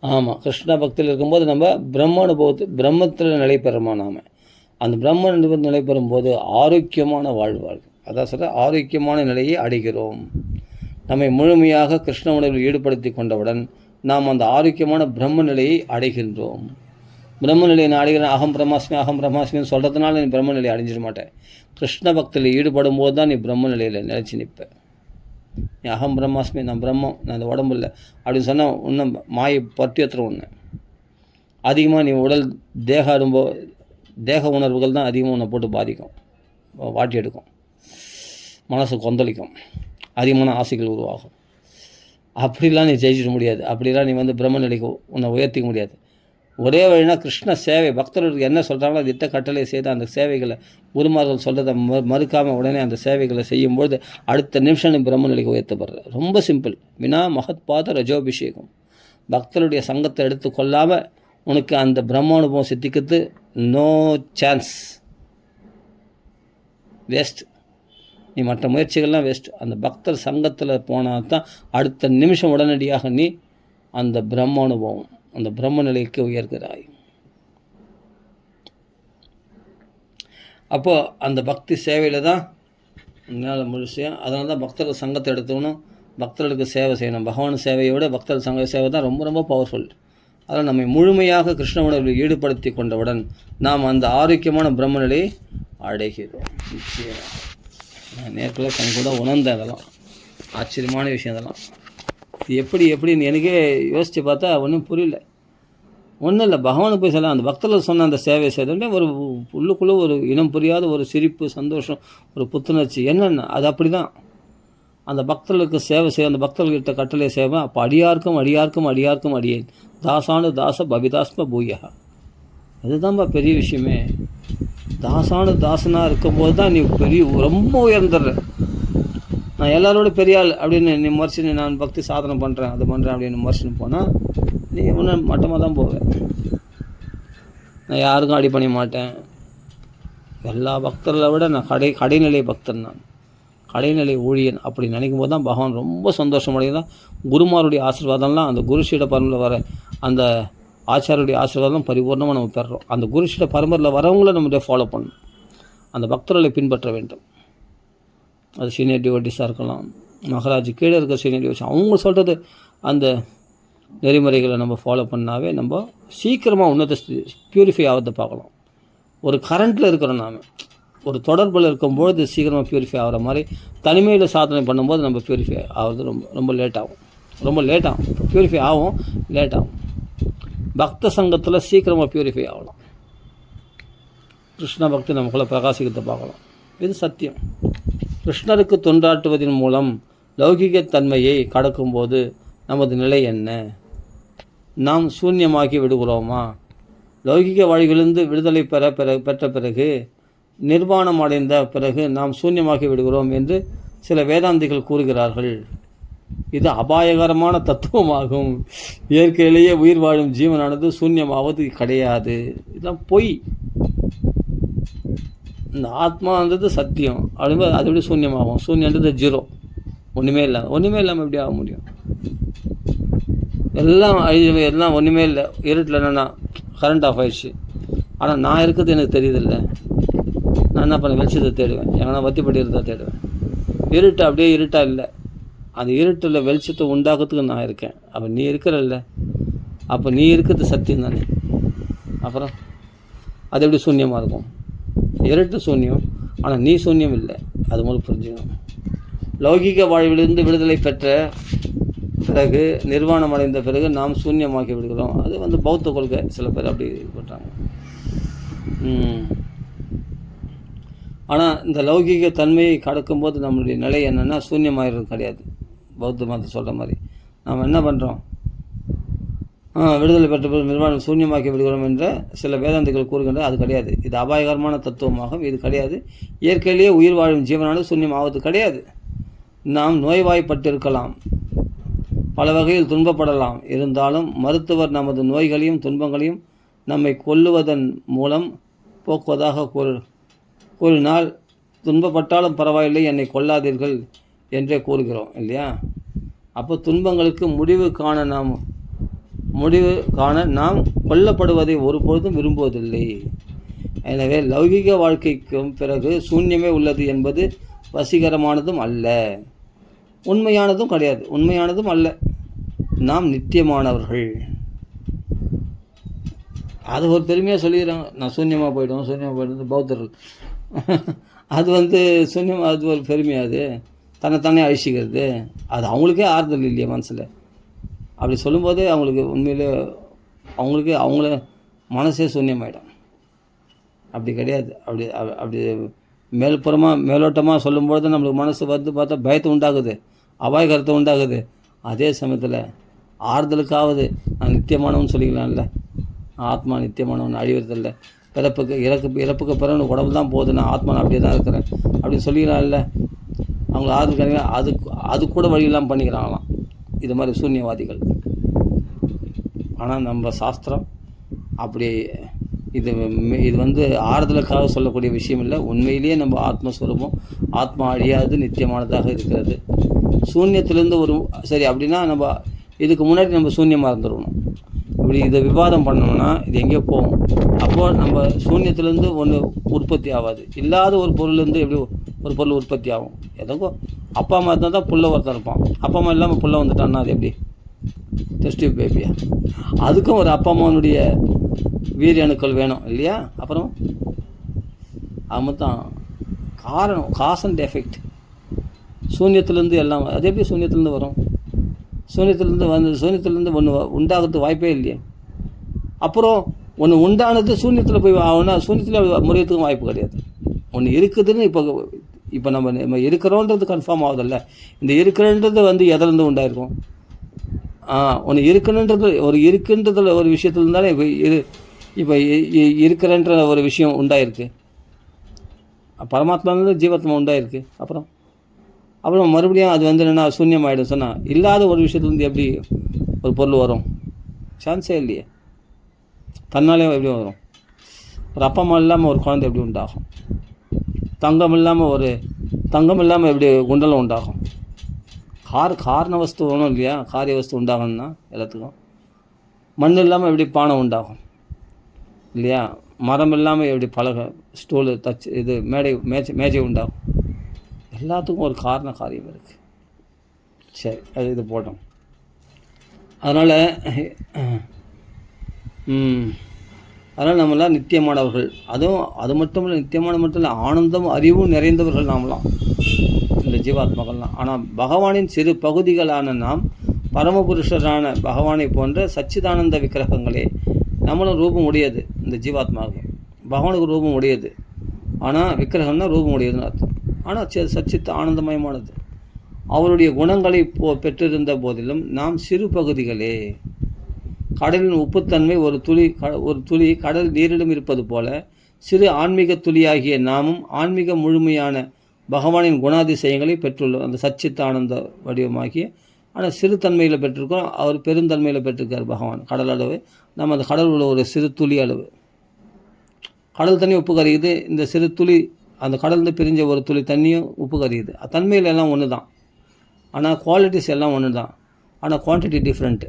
ஆமாம், கிருஷ்ண பக்தியில் இருக்கும்போது நம்ம பிரம்மத்தில் நிலை பெறுமா. நாம் அந்த பிரம்ம நிலை பெறும்போது ஆரோக்கியமான வாழ்வார்கள், அதான் சொல்கிற ஆரோக்கியமான நிலையை அடைகிறோம். நம்மை முழுமையாக கிருஷ்ண உணர்வில் ஈடுபடுத்தி கொண்டவுடன் நாம் அந்த ஆரோக்கியமான பிரம்ம நிலையை அடைகின்றோம். பிரம்ம நிலையை நான் அடைகிறேன், அகம் பிரம்மாஸ்மின்னு சொல்கிறதுனால நீ பிரம்ம நிலையை அடைஞ்சிட மாட்டேன். கிருஷ்ண பக்தியில் ஈடுபடும் போது தான் நீ பிரம்ம நிலையில் நிலைச்சி நிற்ப. நீ அகம் பிரம்மாஸ்மி, நான் பிரம்மம், நான் அந்த உடம்பு இல்லை அப்படின்னு சொன்னால் இன்னும் மாயை பற்றி ஏற்றுற ஒன்று. அதிகமாக நீ தேக உணர்வுகள் தான் அதிகமாக உன்னை போட்டு பாதிக்கும், வாட்டி எடுக்கும், மனசு கொந்தளிக்கும், அதிகமான ஆசைகள் உருவாகும். அப்படிலாம் நீ ஜெயிச்சிட முடியாது. அப்படிலாம் நீ பிரம்ம நிலைக்கு உன்னை உயர்த்திக்க முடியாது. ஒரே வழினா கிருஷ்ண சேவை, பக்தர்களுக்கு என்ன சொல்கிறாங்களோ அது இட்ட கட்டளை செய்து அந்த சேவைகளை குருமார்கள் சொல்கிறத மறுக்காமல் உடனே அந்த சேவைகளை செய்யும்போது அடுத்த நிமிஷம் நீ பிரம்ம நிலைக்கு உயர்த்தப்படுற. ரொம்ப சிம்பிள். வினா மகத்பாத ரஜோபிஷேகம். பக்தருடைய சங்கத்தை எடுத்துக்கொள்ளாமல் உனக்கு அந்த பிரம்மானுபவம் சித்திக்கிறது நோ சான்ஸ், வேஸ்ட். நீ மற்ற முயற்சிகள்லாம் வேஸ்ட். அந்த பக்தர் சங்கத்தில் போனால் தான் அடுத்த நிமிஷம் உடனடியாக நீ அந்த பிரம்மானுபவம், அந்த பிரம்ம நிலைக்கு உயர்கிறாய். அப்போது அந்த பக்தி சேவையில் தான் என்னால் முழுசையும். அதனால தான் பக்தர்கள் சங்கத்தை எடுத்துக்கணும், பக்தர்களுக்கு சேவை செய்யணும். பகவான் சேவையை விட பக்தர் சங்க சேவை தான் ரொம்ப ரொம்ப பவர்ஃபுல். அதனால் நம்மை முழுமையாக கிருஷ்ண உணர்வில் ஈடுபடுத்தி கொண்டவுடன் நாம் அந்த ஆரோக்கியமான பிரம்ம நிலையை அடைகிறோம். நிச்சயம் நான் நேர்களை கூட உணர்ந்தேன். அதெல்லாம் ஆச்சரியமான விஷயம். அதெல்லாம் இது எப்படின்னு எனக்கே யோசித்து பார்த்தா ஒன்றும் புரியல. ஒன்றும் இல்லை, பகவானுக்கு போய் சொல்ல அந்த பக்தர்கள் சொன்ன அந்த சேவை செய்தோடனே ஒரு உள்ளுக்குள்ளே ஒரு இனம் புரியாத ஒரு சிரிப்பு, சந்தோஷம், ஒரு புத்துணர்ச்சி. என்னென்ன அது அப்படி தான் அந்த பக்தர்களுக்கு சேவை செய்ய, அந்த பக்தர்கள்கிட்ட கட்டளை சேவை. அப்போ அடியார்க்கும் அடியேன் தாசானு தாச பபிதாஸ்ம பூயா. அதுதான்ப்பா பெரிய விஷயமே. தாசானு தாசனாக இருக்கும்போது தான் நீ ரொம்ப உயர்ந்துடுற. நான் எல்லாரோட பெரிய ஆள் அப்படின்னு நீ மறுச்சு நான் பக்தி சாதனை பண்ணுறேன், அது பண்ணுறேன் அப்படின்னு மறுச்சுன்னு போனால் நீ ஒன்றும் மட்டமாக தான் போவேன். நான் யாருக்கும் அடி பண்ண மாட்டேன். எல்லா பக்தர்களை விட நான் கடைநிலை பக்தன், நான் கடைநிலை ஊழியன் அப்படி நினைக்கும் போது தான் பகவான் ரொம்ப சந்தோஷம் அடைதான். குருமாருடைய ஆசீர்வாதம்லாம், அந்த குருஷீட பரம்பரையில் வர அந்த ஆச்சாரியுடைய ஆசீர்வாதம் பரிபூர்ணமாக நம்ம பெறுறோம். அந்த குருஷீட பரம்பரையில் வரவங்கள நம்ம ஃபாலோ பண்ணணும், அந்த பக்தர்களை பின்பற்ற வேண்டும். அது சீனியர் டிவோட்டிஸாக இருக்கலாம், மகாராஜ் கீழே இருக்க சீனியர் டிவோட்டிஸ், அவங்க சொல்கிறது அந்த நெறிமுறைகளை நம்ம ஃபாலோ பண்ணாவே நம்ம சீக்கிரமாக உன்னத பியூரிஃபை ஆகிறத பார்க்கலாம். ஒரு கரண்ட்டில் இருக்கிறோம், நாம் ஒரு தொடர்பில் இருக்கும்போது சீக்கிரமாக பியூரிஃபை ஆகிற மாதிரி, தனிமையில் சாதனை பண்ணும்போது நம்ம பியூரிஃபை ஆகிறது ரொம்ப லேட் ஆகும். இப்போ பியூரிஃபை ஆகும், லேட் ஆகும். பக்த சங்கத்தில் சீக்கிரமாக பியூரிஃபை ஆகலாம். கிருஷ்ண பக்தி நமக்குள்ளே பிரகாசிக்கத்தை பார்க்கலாம். இது சத்தியம். கிருஷ்ணருக்கு தொண்டாற்றுவதன் மூலம் லௌகிகத்தன்மையை கடக்கும்போது நமது நிலை என்ன? நாம் சூன்யமாக்கி விடுகிறோமா? லௌகிக வழிகளிலிருந்து விடுதலை பெற்ற பிறகு, நிர்வாணம் அடைந்த பிறகு நாம் சூன்யமாக்கி விடுகிறோம் என்று சில வேதாந்திகள் கூறுகிறார்கள். இது அபாயகரமான தத்துவமாகும். இயற்கையிலேயே உயிர் வாழும் ஜீவனானது சூன்யமாவது கிடையாது. இதெல்லாம் பொய். இந்த ஆத்மான்றது சத்தியம். அப்படிங்கும்போது அது எப்படி சூன்யமாகும்? சூன்யன்றது ஜீரோ. ஒன்றுமே இல்லாமல் எப்படி ஆக முடியும்? எல்லாம் எல்லாம் ஒன்றுமே இல்லை. இருட்டில் என்னென்னா கரண்ட் ஆஃப் ஆயிடுச்சு. ஆனால் நான் இருக்கிறது எனக்கு தெரியுதில்ல. நான் என்ன பண்ண வெளிச்சத்தை தேடுவேன், எங்கன்னா வத்திப்படி இருந்தால் தேடுவேன். இருட்டு அப்படியே இருட்டாக இல்லை. அந்த இருட்டில் வெளிச்சத்தை உண்டாக்குறதுக்கு நான் இருக்கேன். அப்போ நீ இருக்கிறல்ல, அப்போ நீ இருக்கிறது சத்தியம் தானே. அப்புறம் அது எப்படி சூன்யமாக இருக்கும்? இருட்டு சூன்யம், ஆனால் நீ சூன்யம் இல்லை. அது மூலம் புரிஞ்சுக்கணும். லௌகிக வாழ்விலிருந்து விடுதலை பெற்ற பிறகு, நிர்வாணம் அடைந்த பிறகு நாம் சூன்யமாக்கி விடுகிறோம். அது பௌத்த கொள்கை. சில பேர் அப்படி பண்ணுறாங்க. ஆனால் இந்த லௌகிக தன்மையை கடக்கும்போது நம்மளுடைய நிலை என்னென்னா சூன்யமாகிறது கிடையாது. பௌத்த மதத்தை சொல்கிற மாதிரி நாம் என்ன பண்ணுறோம்? விடுதலை பெற்ற பிறகு நிர்வாணம் சூன்யமாக்கி விடுகிறோம் என்ற சில வேதாந்திகள் கூறுகின்ற அது கிடையாது. இது அபாயகரமான தத்துவமாகும். இது கிடையாது. இயற்கையிலேயே உயிர் வாழும் ஜீவனானது சூன்யம் ஆவது கிடையாது. நாம் நோய்வாய்ப்பட்டிருக்கலாம், பல வகையில் துன்பப்படலாம். இருந்தாலும் மருத்துவர் நமது நோய்களையும் துன்பங்களையும் நம்மை கொல்லுவதன் மூலம் போக்குவதாக கூறினால், துன்பப்பட்டாலும் பரவாயில்லை, என்னை கொல்லாதீர்கள் என்றே கூறுகிறோம் இல்லையா? அப்போ துன்பங்களுக்கு முடிவு காண நாம் கொல்லப்படுவதை ஒருபொழுதும் விரும்புவதில்லை. எனவே லௌகிக வாழ்க்கைக்கும் பிறகு சூன்யமே உள்ளது என்பது வசீகரமானதும் அல்ல, உண்மையானதும் கிடையாது, உண்மையானதும் அல்ல. நாம் நித்தியமானவர்கள். அது ஒரு பெருமையாக சொல்லிடுறாங்க. நான் சூன்யமாக போய்டுவோம் பௌத்தர்கள். அது சூன்யம், அது ஒரு பெருமையாது, தன்னைத்தானே அழிச்சிக்கிறது. அது அவங்களுக்கே ஆறுதல் இல்லையா மனசில்? அப்படி சொல்லும்போதே அவங்களுக்கு உண்மையிலே அவங்கள மனசே சூன்யமாயிடும். அப்படி கிடையாது. அப்படி மேலோட்டமாக சொல்லும்போது நம்மளுக்கு மனசு பார்த்தா பயத்தை உண்டாகுது, அபாயகரத்தை உண்டாகுது. அதே சமயத்தில் ஆறுதலுக்காவது நான் நித்தியமானவன் சொல்லிக்கலாம்ல. ஆத்மா நித்தியமானவன், அழிவதில்லை. இறப்புக்கு பிறகு உடம்பு தான் போகுது, நான் ஆத்மா அப்படியே தான் இருக்கிறேன் அப்படின்னு சொல்லிக்கலாம்ல. அவங்க ஆறுதல் கிடையாது. அது கூட வழியெல்லாம் பண்ணிக்கிறாங்களாம் இது மாதிரி சூன்யவாதிகள். ஆனால் நம்ம சாஸ்திரம் அப்படி இது ஆறுதலுக்காக சொல்லக்கூடிய விஷயம் இல்லை. உண்மையிலேயே நம்ம ஆத்மஸ்வரூபம், ஆத்மா அழியாது நித்தியமானதாக இருக்கிறது. சூன்யத்திலேருந்து சரி அப்படின்னா நம்ம இதுக்கு முன்னாடி நம்ம சூன்யமாக இருந்துடணும். இப்படி இதை விவாதம் பண்ணோம்னா இது எங்கேயோ போகும். அப்போது நம்ம சூன்யத்திலேருந்து ஒன்று உற்பத்தி ஆகாது. இல்லாத ஒரு பொருள்லேருந்து எப்படி ஒரு பொருள் உற்பத்தி ஆகும்? எதோ அப்பா அம்மா இருந்தால் தான் புள்ள ஒருத்தன் இருப்பான். அப்பா அம்மா இல்லாமல் புள்ள வந்துட்டான்னா அது எப்படி? டெஸ்ட் பேபியா? அதுக்கும் ஒரு அப்பா அம்மாவனுடைய வீரிய அணுக்கள் வேணும் இல்லையா? அப்புறம் அது தான் காரணம், காஸ் அண்ட் எஃபெக்ட். சூன்யத்திலேருந்து எல்லாம் அது எப்படி சூன்யத்திலேருந்து வரும்? சூன்யத்திலேருந்து ஒன்று உண்டாகிறது வாய்ப்பே இல்லையே. அப்புறம் ஒன்று உண்டானது சூன்யத்தில் போய் ஆகுனா சூன்யத்தில் முறையத்துக்கும் வாய்ப்பு கிடையாது. ஒன்று இருக்குதுன்னு இப்போ நம்ம இருக்கிறோன்றது கன்ஃபார்ம் ஆகுதில்ல. இந்த இருக்கிறன்றது எதிலேருந்து உண்டாயிருக்கும்? ஒன்று இருக்குன்றதுல ஒரு விஷயத்துல இருந்தாலே இப்போ இருக்கிறன்ற ஒரு விஷயம் உண்டாயிருக்கு. பரமாத்மாவிலிருந்து ஜீவாத்மா உண்டாயிருக்கு. அப்புறம் மறுபடியும் அது என்னென்னா சூன்யம் ஆகிடும் சொன்னால், இல்லாத ஒரு விஷயத்துலேருந்து எப்படி ஒரு பொருள் வரும்? சான்ஸே இல்லையே. தன்னாலே எப்படி வரும்? ஒரு அப்பா அம்மா இல்லாமல் ஒரு குழந்தை எப்படி உண்டாகும்? தங்கம் இல்லாமல் எப்படி குண்டலம் உண்டாகும்? காரண வஸ்து வேணும் இல்லையா? காரிய வஸ்து உண்டாகணும்னா எல்லாத்துக்கும். மண் இல்லாமல் எப்படி பானை உண்டாகும் இல்லையா? மரம் இல்லாமல் எப்படி பலகை, ஸ்டூலு, இது மேஜை உண்டாகும்? எல்லாத்துக்கும் ஒரு காரியம் இருக்குது. சரி, இது போட்டோம். அதனால் நம்மளாம் நித்தியமானவர்கள். அது மட்டும் இல்லை, மட்டும் இல்லை, ஆனந்தம் அறிவும் நிறைந்தவர்கள் நாமலாம், இந்த ஜீவாத்மாக்கள்லாம். ஆனால் பகவானின் சிறு பகுதிகளான நாம் பரமபுருஷரான பகவானை போன்ற சச்சிதானந்த விக்கிரகங்களே. நம்மளும் ரூபம் உடையது. இந்த ஜீவாத்மாவுக்கு பகவானுக்கு ரூபம் உடையது. ஆனால் விக்கிரகம்னா ரூபம் உடையதுன்னு அர்த்தம். ஆனால் சச்சித் ஆனந்தமயமானது. அவருடைய குணங்களை பெற்றிருந்த போதிலும் நாம் சிறு பகுதிகளே. கடலின் உப்புத்தன்மை ஒரு துளி கடல் நீரிடம் இருப்பது போல சிறு ஆன்மீக துளியாகிய நாமும் ஆன்மீக முழுமையான பகவானின் குணாதிசயங்களை பெற்றுள்ளோம். அந்த சச்சித் ஆனந்த வடிவமாகிய, ஆனால் சிறு தன்மையில் பெற்றிருக்கோம். அவர் பெருந்தன்மையில் பெற்றிருக்கார் பகவான். கடல் அளவு, நம்ம அந்த கடல் உள்ள ஒரு சிறு துளி அளவு. கடல் தண்ணி உப்பு கரியுது. இந்த சிறு துளி, அந்த கடல்ந்து பிரிஞ்ச ஒரு துளி தண்ணியும் உப்பு கரியுது. தன்மையில் எல்லாம் ஒன்று தான். ஆனால் குவாலிட்டிஸ் எல்லாம் ஒன்று தான், ஆனால் குவான்டிட்டி டிஃப்ரெண்ட்டு,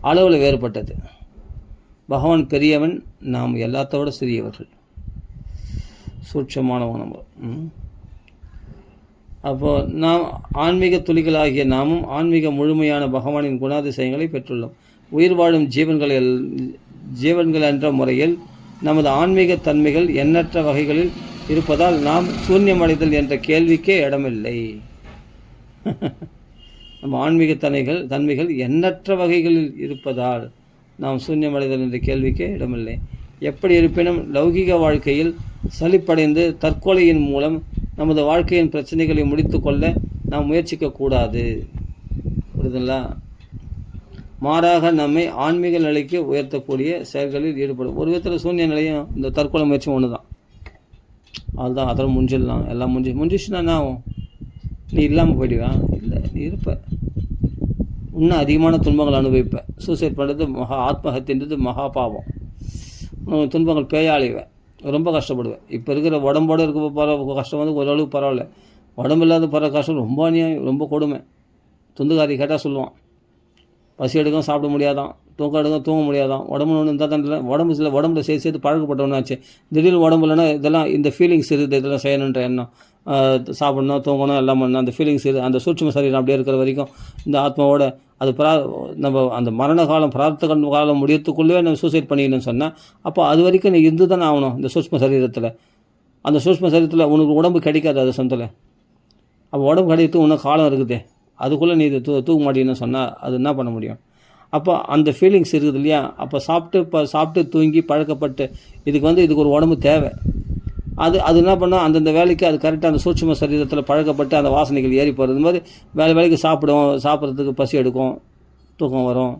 அளவில் வேறுபட்டது. பகவான் பெரியவன், நாம் எல்லாத்தோட சிறியவர்கள், சூட்சமானவன் நம்ம. அப்போது நாம் ஆன்மீக துளிகளாகிய நாமும் ஆன்மீக முழுமையான பகவானின் குணாதிசயங்களை பெற்றுள்ளோம். உயிர் வாழும் ஜீவன்கள் என்ற முறையில் நமது ஆன்மீக தன்மைகள் எண்ணற்ற வகைகளில் இருப்பதால் நாம் சூன்யமடைதல் என்ற கேள்விக்கே இடமில்லை. நம்ம ஆன்மீக தன்மைகள் எண்ணற்ற வகைகளில் இருப்பதால் நாம் சூன்யமடைதல் என்ற கேள்விக்கே இடமில்லை. எப்படி இருப்பினும் லௌகிக வாழ்க்கையில் சலிப்படைந்து தற்கொலையின் மூலம் நமது வாழ்க்கையின் பிரச்சனைகளை முடித்து கொள்ள நாம் முயற்சிக்கக்கூடாது. புரியுதுங்களா? மாறாக நம்மை ஆன்மீக நிலைக்கு உயர்த்தக்கூடிய செயல்களில் ஈடுபடும். ஒரு விதத்தில் சூன்ய நிலையும் இந்த தற்கொலை முயற்சியும் ஒன்று தான். அதுதான், அதெல்லாம் முடிஞ்சிடலாம். எல்லாம் முடிஞ்சிச்சுன்னா என்ன ஆகும்? நீ இல்லாமல் போயிடுவேன்? இல்லை, நீ இருப்ப, இன்னும் அதிகமான துன்பங்கள் அனுபவிப்ப. சூசைட் பண்ணுறது ஆத்மஹத்தின்றது மகா பாவம். துன்பங்கள் பேயாளிவேன், ரொம்ப கஷ்டப்படுவேன். இப்போ இருக்கிற உடம்போடு இருக்க கஷ்டம் வந்து ஓரளவுக்கு பரவாயில்ல. உடம்பு இல்லாத கஷ்டம் ரொம்ப அநியாயம், ரொம்ப கொடுமை. துந்துக்காரி கேட்டால் சொல்லுவான், பசி எடுக்கும் சாப்பிட முடியாதான், தூக்கம் எடுக்கும் தூங்க முடியாதான், உடம்புல ஒன்று இருந்தால் தான் இல்லை. உடம்புல சேர்த்து பழக்கப்பட்டவனாச்சு. திடீர்னு உடம்பு இல்லைன்னா இதெல்லாம் இந்த ஃபீலிங்ஸ் இருக்குது, இதெல்லாம் செய்யணுன்ற எண்ணம், சாப்பிடணும் தூங்கணும் எல்லாம் பண்ணணும், அந்த ஃபீலிங்ஸ் இருக்குது. அந்த சூட்சும சரீரம் அப்படியே இருக்கிற வரைக்கும் இந்த ஆத்மாவோட அது நம்ம அந்த மரண காலம் பிரார்த்த காலம் முடியத்துக்குள்ளே நம்ம சூசைட் பண்ணிக்கணும்னு சொன்னால், அப்போ அது வரைக்கும் நீ இருந்து தானே ஆகணும் இந்த சூட்சும சரீரத்தில். அந்த சூட்சும சரீரத்தில் உனக்கு உடம்பு கிடைக்காது, அது சொந்தத்தில். அப்போ உடம்பு கிடைக்கிறதுக்கு இன்னும் காலம் இருக்குது, அதுக்குள்ளே நீ இது தூக்க மாட்டேன்னு சொன்னால் அது என்ன பண்ண முடியும்? அப்போ அந்த ஃபீலிங்ஸ் இருக்குது இல்லையா? அப்போ சாப்பிட்டு தூங்கி பழக்கப்பட்டு இதுக்கு ஒரு உடம்பு தேவை. அது என்ன பண்ணால் அந்தந்த வேலைக்கு அது கரெக்டாக அந்த சூட்சும சரீரத்தில் பழக்கப்பட்டு அந்த வாசனைகள் ஏறி போகிறது மாதிரி வேலைக்கு சாப்பிட்றதுக்கு பசி எடுக்கும், தூக்கம் வரும்,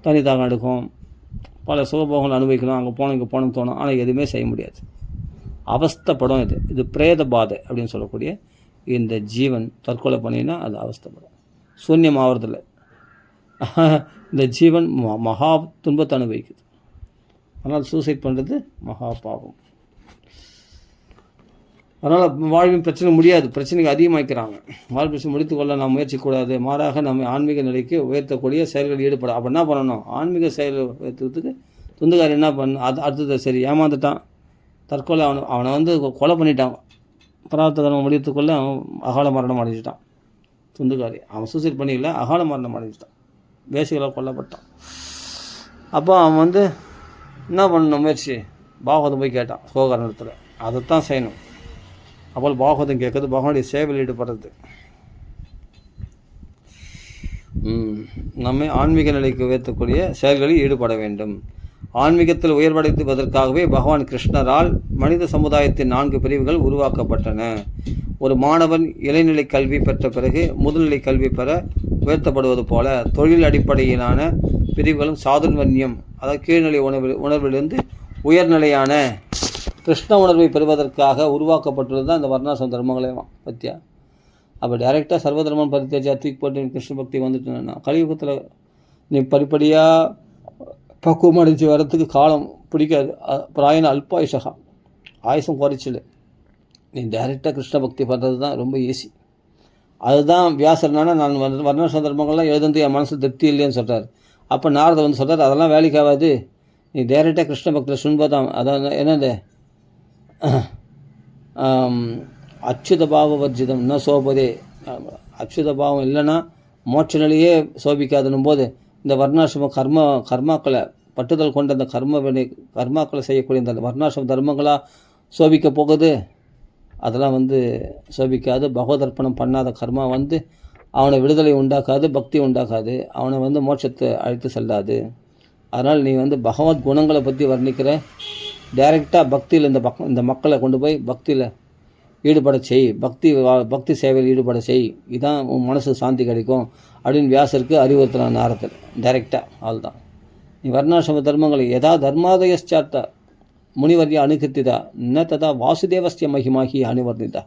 தனி தாகம் எடுக்கும், பல சுகபோகங்கள் அனுபவிக்கணும், அங்கே போகணும் இங்கே போகணும்னு தோணும். ஆனால் எதுவுமே செய்ய முடியாது, அவஸ்தைப்படும். இது பிரேத பாதை அப்படின்னு சொல்லக்கூடிய இந்த ஜீவன் தற்கொலை பண்ணினா அது அவஸ்தைப்படும், சூன்யம் ஆகிறதில்ல. இந்த ஜீவன் மகா துன்பத்தை அனுபவிக்குது. அதனால் சூசைட் பண்ணுறது மகா பாவம். அதனால் வாழ்வின் பிரச்சனைக்கு அதிகமாக்கிறாங்க. வாழ்வு பிரச்சனை முடித்துக்கொள்ள நாம் முயற்சிக்கூடாது. மாறாக நம்ம ஆன்மீக நிலைக்கு உயர்த்தக்கூடிய செயல்கள் ஈடுபடும். அப்போ என்ன பண்ணணும்? ஆன்மீக செயல் உயர்த்துறதுக்கு துந்துக்காரி என்ன அடுத்தது சரி ஏமாந்துட்டான், தற்கொலை, அவனை வந்து கொலை பண்ணிட்டான், பிரார்த்த கர்மம் முடித்துக்கொள்ள அவன் அகால மரணம் அடைஞ்சிட்டான். துந்துக்காரி அவன் சூசைட் பண்ணிக்கல, அகால மரணம் அடைஞ்சிட்டான், வேசிகளால் கொல்லப்பட்டான். அப்போ அவன் வந்து என்ன பண்ணணும்? முயற்சி பாகவதம் போய் கேட்டான் சோகாரணத்தில், அதைத்தான் செய்யணும். அப்போ பாகவதம் கேட்குறது பகவானுடைய சேவையில் ஈடுபடுறது. நம்மை ஆன்மீக நிலைக்கு உயர்த்தக்கூடிய செயல்களில் ஈடுபட வேண்டும். ஆன்மீகத்தில் உயர்வடைவதற்காகவே பகவான் கிருஷ்ணரால் மனித சமுதாயத்தின் 4 பிரிவுகள் உருவாக்கப்பட்டன. ஒரு மாணவன் இளைநிலை கல்வி பெற்ற பிறகு முதுநிலை கல்வி பெற உயர்த்தப்படுவது போல தொழில் அடிப்படையிலான பிரிவுகளும் சாதுர்வன்யம், அதாவது கீழ்நிலை உணர்விலிருந்து உயர்நிலையான கிருஷ்ண உணர்வை பெறுவதற்காக உருவாக்கப்பட்டுள்ளது தான் இந்த வர்ணாசிரம தர்மங்களே பற்றியா. அப்போ டைரெக்டாக சர்வதர்மம் பரித்தேஜா தூக்கி போட்டு கிருஷ்ண பக்தி வந்துட்டுனா கலியுகத்தில் நீ படிப்படியாக பக்குவம் அடைஞ்சு வரத்துக்கு காலம் பிடிக்காது. பிராயண அல்பாயுஷகா, ஆயுசம் குறைச்சிடு. நீ டைரெக்டாக கிருஷ்ண பக்தி பண்ணுறது தான் ரொம்ப ஈஸி. அதுதான் வியாசர்னால நான் வர்ணாசிரம தர்மங்கள்லாம் எழுதுந்து என் மனசு திருப்தி இல்லைன்னு சொல்கிறார். அப்போ நாரத வந்து சொல்கிறார், அதெல்லாம் வேலைக்கு ஆகாது, நீ டைரெக்டாக கிருஷ்ண பக்தியில் சுன்பதான். அதான் என்னது அச்சுத பாவ வர்ஜிதம் ந சோபதே. அச்சுத பாவம் இல்லைன்னா மோட்ச நிலையே சோபிக்காதுன்னும் போது இந்த வர்ணாசிரம கர்மாக்களை பட்டுதல் கொண்ட அந்த கர்மாக்களை செய்யக்கூடிய இந்த வர்ணாசிரம தர்மங்களாக சோபிக்க போகுது. அதெல்லாம் வந்து சோபிக்காது. பகவதர்ப்பணம் பண்ணாத கர்மா வந்து அவனை விடுதலை உண்டாக்காது, பக்தி உண்டாக்காது, அவனை வந்து மோட்சத்தை அழைத்து செல்லாது. அதனால் நீ வந்து பகவத் குணங்களை பற்றி வர்ணிக்கிற, டைரெக்டாக பக்தியில் இந்த மக்களை கொண்டு போய் பக்தியில் ஈடுபட செய், பக்தி சேவையில் ஈடுபட செய், இதான் உன் மனசு சாந்தி கிடைக்கும் அப்படின்னு வியாசருக்கு அறிவுறுத்தினான் நாரதர் டைரெக்டாக. அதுதான் நீ வர்ணாசிரம தர்மங்களை யதா தர்மாதயச்சார்த்த முனிவர்யா அனுகிருத்திதா ந ததா வாசுதேவஸ்ய மகிமாகி அனுவர்ணிதா.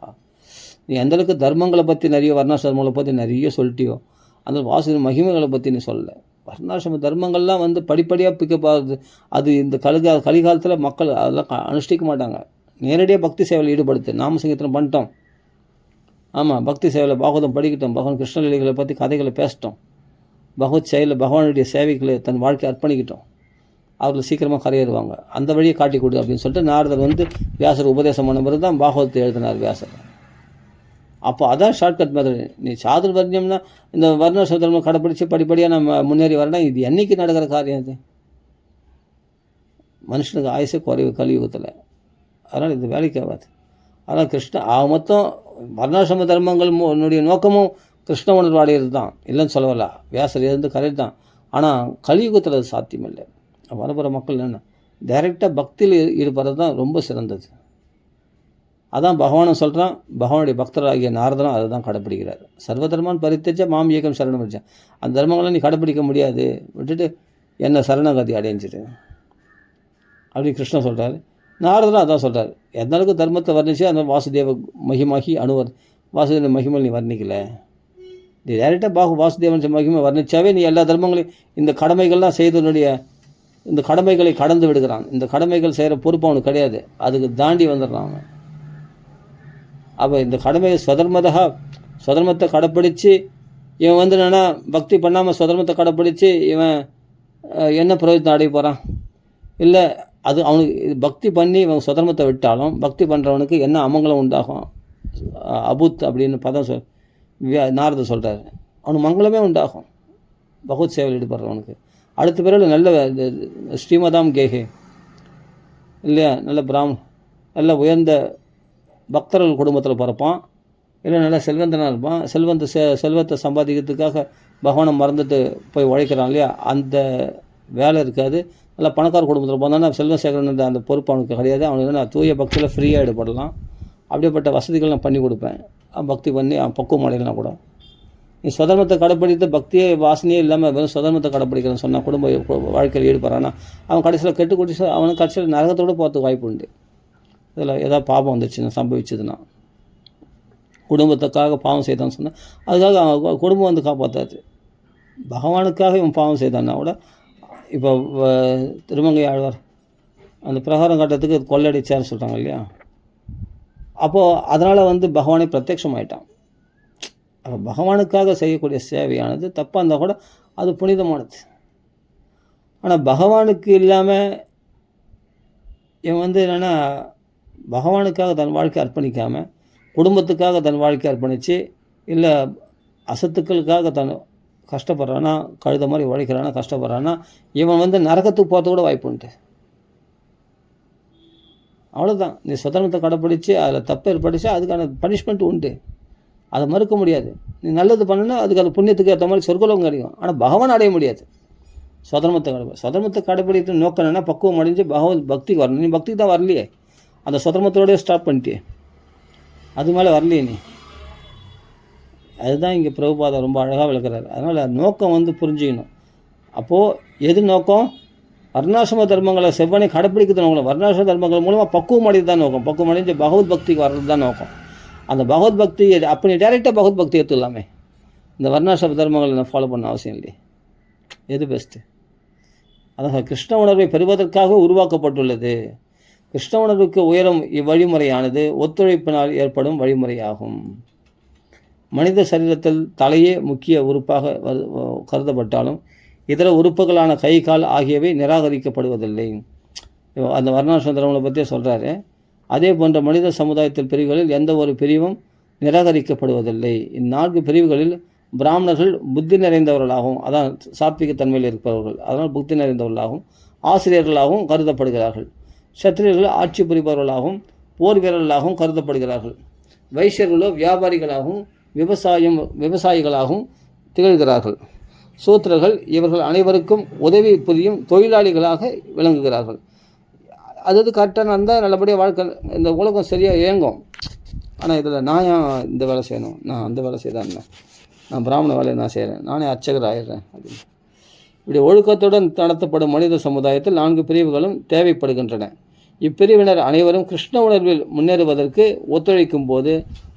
நீ எந்தளவுக்கு தர்மங்களை பற்றி நிறைய வர்ணாசிரமங்களை பற்றி நிறைய சொல்லிட்டியோ அந்த வாசுதேவ மகிமைகளை பற்றி நீ சொல்லலை. வர்ணாசிரம தர்மங்கள்லாம் வந்து படிப்படியாக பிக்கப்பாகுது. அது இந்த கலிகாலத்தில் மக்கள் அதெல்லாம் அனுஷ்டிக்க மாட்டாங்க. நேரடியாக பக்தி சேவையில் ஈடுபடுத்து. நாம சங்கீர்த்தனம் பண்ணிட்டோம், ஆமாம், பக்தி சேவையில் பாகவதம் படிக்கட்டும், பகவான் கிருஷ்ணலீலைகளை பற்றி கதைகளை பேசட்டும், பகவத் செயலில் பகவானுடைய சேவைகளை தன் வாழ்க்கையை அர்ப்பணிக்கட்டும், அவர்கள் சீக்கிரமாக கரையேறுவாங்க, அந்த வழியை காட்டி கொடு அப்படின்னு சொல்லிட்டு நாரதர் வந்து வியாசர் உபதேசம் பண்ண பிறகு தான் பாகவதத்தை எழுதினார் வியாசர். அப்போ அதான் ஷார்ட்கட் மெத்தட். நீ சாதுர்வர்ணியம்னா இந்த வர்ண சூத்திரம் கடைப்பிடிச்சு படிப்படியாக நம்ம முன்னேறி வரணும். இது என்றைக்கு நடக்கிற காரியம் இது? மனுஷனுக்கு ஆயுசே குறைவு கலியுகத்தில். அதனால் இது வேலைக்கு ஆகாது. அதனால் மொத்தம் வர்ணாசிரம தர்மங்களுடைய நோக்கமும் கிருஷ்ண உணர்வு அடைகிறது தான், இல்லைன்னு சொல்லவில்ல, வியாசர் இருந்து கரெக்ட் தான். ஆனால் கலியுகத்தில் அது சாத்தியமில்லை. வரப்புற மக்கள் என்ன டைரெக்டாக பக்தியில் ஈடுபடுறது தான் ரொம்ப சிறந்தது. அதான் பகவானும் சொல்கிறான், பகவானுடைய பக்தராகிய நாரதனும் அதை தான் கடைப்பிடிக்கிறார். சர்வதர்மான் பரித்தேஜ மாம் ஏகம் சரணம் வச்சேன். அந்த தர்மங்கள்லாம் நீ கடைப்பிடிக்க முடியாது, விட்டுட்டு என்ன சரணகதி அடைஞ்சிட்டு அப்படின்னு கிருஷ்ணன் சொல்கிறார். நாரதனும் அதான் சொல்கிறார், எந்த அளவுக்கு தர்மத்தை வர்ணிச்சு அந்த வாசுதேவ மகிமாகி அணுவர் வாசுதேவ மகிமை நீ வர்ணிக்கலை. நீ டேரெக்டாக வாசுதேவன் மகிமை வர்ணித்தாவே நீ எல்லா தர்மங்களையும் இந்த கடமைகள்லாம் செய்தனுடைய இந்த கடமைகளை கடந்து விடுகிறான். இந்த கடமைகள் செய்கிற பொறுப்பு அவனுக்கு கிடையாது, அதுக்கு தாண்டி வந்துடுறான் அவன். அப்போ இந்த கடமையை ஸ்வதர்மத்தை கடைப்பிடிச்சு இவன் வந்து என்னென்னா பக்தி பண்ணாமல் ஸ்வதர்மத்தை கடைப்பிடிச்சு இவன் என்ன பிரயோஜனம் அடைய போகிறான்? இல்லை, அது அவனுக்கு பக்தி பண்ணி இவன் ஸ்வதர்மத்தை விட்டாலும் பக்தி பண்ணுறவனுக்கு என்ன அமங்கலம் உண்டாகும்? அபுத் அப்படின்னு பதம் நாரதர் சொல்கிறார். அவனுக்கு மங்களமே உண்டாகும் பகவத் சேவையில் ஈடுபடுறவனுக்கு. அடுத்த பிறகு நல்ல ஸ்ரீமதாம் கேஹே இல்லையா, நல்ல உயர்ந்த பக்தர்கள் குடும்பத்தில் பிறப்பான், இல்லை நல்லா செல்வந்தனாக இருப்பான். செல்வத்தை சம்பாதிக்கிறதுக்காக பகவானை மறந்துட்டு போய் உழைக்கிறான் இல்லையா, அந்த வேலை இருக்காது. நல்லா பணக்கார குடும்பத்தில் போனான்னா செல்வம் சேகரன் அந்த பொறுப்பு அவனுக்கு கிடையாது. அவனுக்கு நான் தூய பக்தியில் ஃப்ரீயாக ஈடுபடலாம். அப்படிப்பட்ட வசதிகள் நான் பண்ணி கொடுப்பேன். பக்தி பண்ணி அவன் பக்குவம் அடையலாம் கூட. நீ சுதர்மத்தை கடைப்பிடித்து பக்தியே வாசனையே இல்லாமல் வெறும் சுதர்மத்தை கடைப்பிடிக்கிறேன்னு சொன்னால் குடும்ப வாழ்க்கையில் ஈடுபடுறான்னா அவன் கடைசியில் கெட்டு குடிச்சு அவனுக்கு கடைசியில் நரகத்தோடு போகிறதுக்கு வாய்ப்பு உண்டு. இதில் ஏதாவது பாவம் வந்துச்சுன்னா சம்பவிச்சதுன்னா, குடும்பத்துக்காக பாவம் செய்தான்னு சொன்னால் அதுக்காக அவன் குடும்பம் வந்து காப்பாற்றாது. பகவானுக்காக இவன் பாவம் செய்தான்னா கூட, இப்போ திருமங்கை ஆழ்வார் அந்த பிரகாரம் கட்டத்துக்கு கொள்ளடிச்சார்னு சொல்கிறாங்க இல்லையா, அப்போது அதனால் வந்து பகவானே பிரத்யட்சமாயிட்டான். அப்போ பகவானுக்காக செய்யக்கூடிய சேவையானது தப்பாக இருந்தால் கூட அது புனிதமானது. ஆனால் பகவானுக்கு இல்லாமல் இவன் வந்து என்னென்னா பகவானுக்காக தன் வாழ்க்கை அர்ப்பணிக்காமல் குடும்பத்துக்காக தன் வாழ்க்கை அர்ப்பணித்து, இல்லை அசத்துக்களுக்காக தன் கஷ்டப்படுறானா, கழுத மாதிரி உழைக்கிறானா, கஷ்டப்படுறானா, இவன் வந்து நரகத்துக்கு போகிறது கூட வாய்ப்பு உண்டு. அவ்வளோதான். நீ சுதந்திரத்தை கடைப்பிடிச்சு அதில் தப்பு ஏற்பட்டுச்சா அதுக்கான பனிஷ்மெண்ட் உண்டு, அதை மறுக்க முடியாது. நீ நல்லது பண்ணுன்னா அதுக்கு அது புண்ணியத்துக்கு ஏற்ற மாதிரி சொர்க்கலோகம் கிடைக்கும். ஆனால் பகவான் அடைய முடியாது. சுதந்திரத்தை கடைப்பிடித்து நோக்கம் என்னன்னா பக்குவம் அடைஞ்சு பகவத் பக்திக்கு வரணும். நீ பக்திக்கு தான் வரலையே, அந்த சுதந்திரத்தோடய ஸ்டாப் பண்ணிட்டே, அது மேலே வரலையே நீ. அதுதான் இங்கே பிரபுபாதா ரொம்ப அழகாக விளக்குறாரு. அதனால் நோக்கம் வந்து புரிஞ்சுக்கணும். அப்போது எது நோக்கம்? வர்ணாசிரம தர்மங்களை செவ்வனை கடைப்பிடிக்கிறது நோக்கம். வர்ணாசிரம தர்மங்கள் மூலமாக பக்குவம் அடைந்து தான் நோக்கம். பக்குவம் அடைஞ்சு பகவத் பக்திக்கு வர்றது தான் நோக்கம். அந்த பகவத் பக்தி அப்போ நீ டேரெக்டாக பகவத் பக்தி எடுத்துக்கலாமே. இந்த வர்ணாசிரம தர்மங்களை நான் ஃபாலோ பண்ண அவசியம் இல்லையே. எது பெஸ்ட்டு? அதான் கிருஷ்ண உணர்வை பெறுவதற்காக உருவாக்கப்பட்டுள்ளது. கிருஷ்ண உணர்வுக்கு உயரும் இவ்வழிமுறையானது ஒத்துழைப்பினால் ஏற்படும் வழிமுறையாகும். மனித சரீரத்தில் தலையே முக்கிய உறுப்பாக கருதப்பட்டாலும் இதர உறுப்புகளான கை கால் ஆகியவை நிராகரிக்கப்படுவதில்லை. அந்த வர்ணாசிரம தர்மங்களை பற்றியே சொல்கிறாரு. அதே போன்ற மனித சமுதாயத்தில் பிரிவுகளில் எந்த ஒரு பிரிவும் நிராகரிக்கப்படுவதில்லை. இந்நான்கு பிரிவுகளில் பிராமணர்கள் புத்தி நிறைந்தவர்களாகவும், அதான் சாத்விகத்தன்மையில் இருப்பவர்கள், அதனால் புத்தி நிறைந்தவர்களாகவும் ஆசிரியர்களாகவும் கருதப்படுகிறார்கள். சத்திரியர்கள் ஆட்சி புரிபவர்களாகவும் போர் வீரர்களாகவும் கருதப்படுகிறார்கள். வைசியர்களோ வியாபாரிகளாகவும் விவசாயிகளாகவும் திகழ்கிறார்கள். சூத்திரர்கள் இவர்கள் அனைவருக்கும் உதவி புரியும் தொழிலாளிகளாக விளங்குகிறார்கள். அதாவது கரெக்டாக இருந்தால் நல்லபடியாக வாழ்க்கை இந்த உலகம் சரியாக இயங்கும். ஆனால் இதில் நான் ஏன் இந்த வேலை செய்யணும், நான் அந்த வேலை செய்தான், நான் பிராமண வேலையை நான் செய்கிறேன், நானே அர்ச்சகர் ஆயிடுறேன் அப்படின்னு. இப்படி ஒழுக்கத்துடன் நடத்தப்படும் மனித சமுதாயத்தில் 4 பிரிவுகளும் தேவைப்படுகின்றன. இப்பிரிவினர் அனைவரும் கிருஷ்ண உணர்வில் முன்னேறுவதற்கு ஒத்துழைக்கும் போது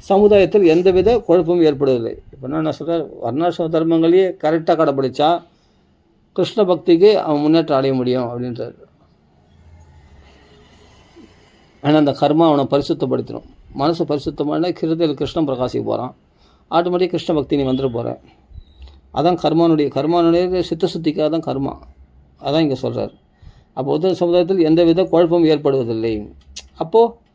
சமுதாயத்தில் எந்தவித குழப்பமும் ஏற்படுவதில்லை. இப்போ நான் சொல்கிறேன், வர்ணாசிரம தர்மங்களையே கரெக்டாக கடைப்பிடிச்சா கிருஷ்ண பக்திக்கு அவன் முன்னேற்றம் அடைய முடியும் அப்படின்றார். ஆனால் அந்த கர்மா அவனை பரிசுத்தப்படுத்தணும். மனசு பரிசுத்தமான ஹிருதயில் கிருஷ்ணன் பிரகாசிக்க போகிறான். ஆட்டோமேட்டிக் கிருஷ்ண பக்தி நீ வந்துட போகிற. அதான் கர்மானுடைய சித்த சுத்திக்காக தான் கர்மா. அதான் இங்கே சொல்கிறார். அப்போ உத்தர சமுதாயத்தில் எந்தவித குழப்பமும் ஏற்படுவதில்லை. அப்போது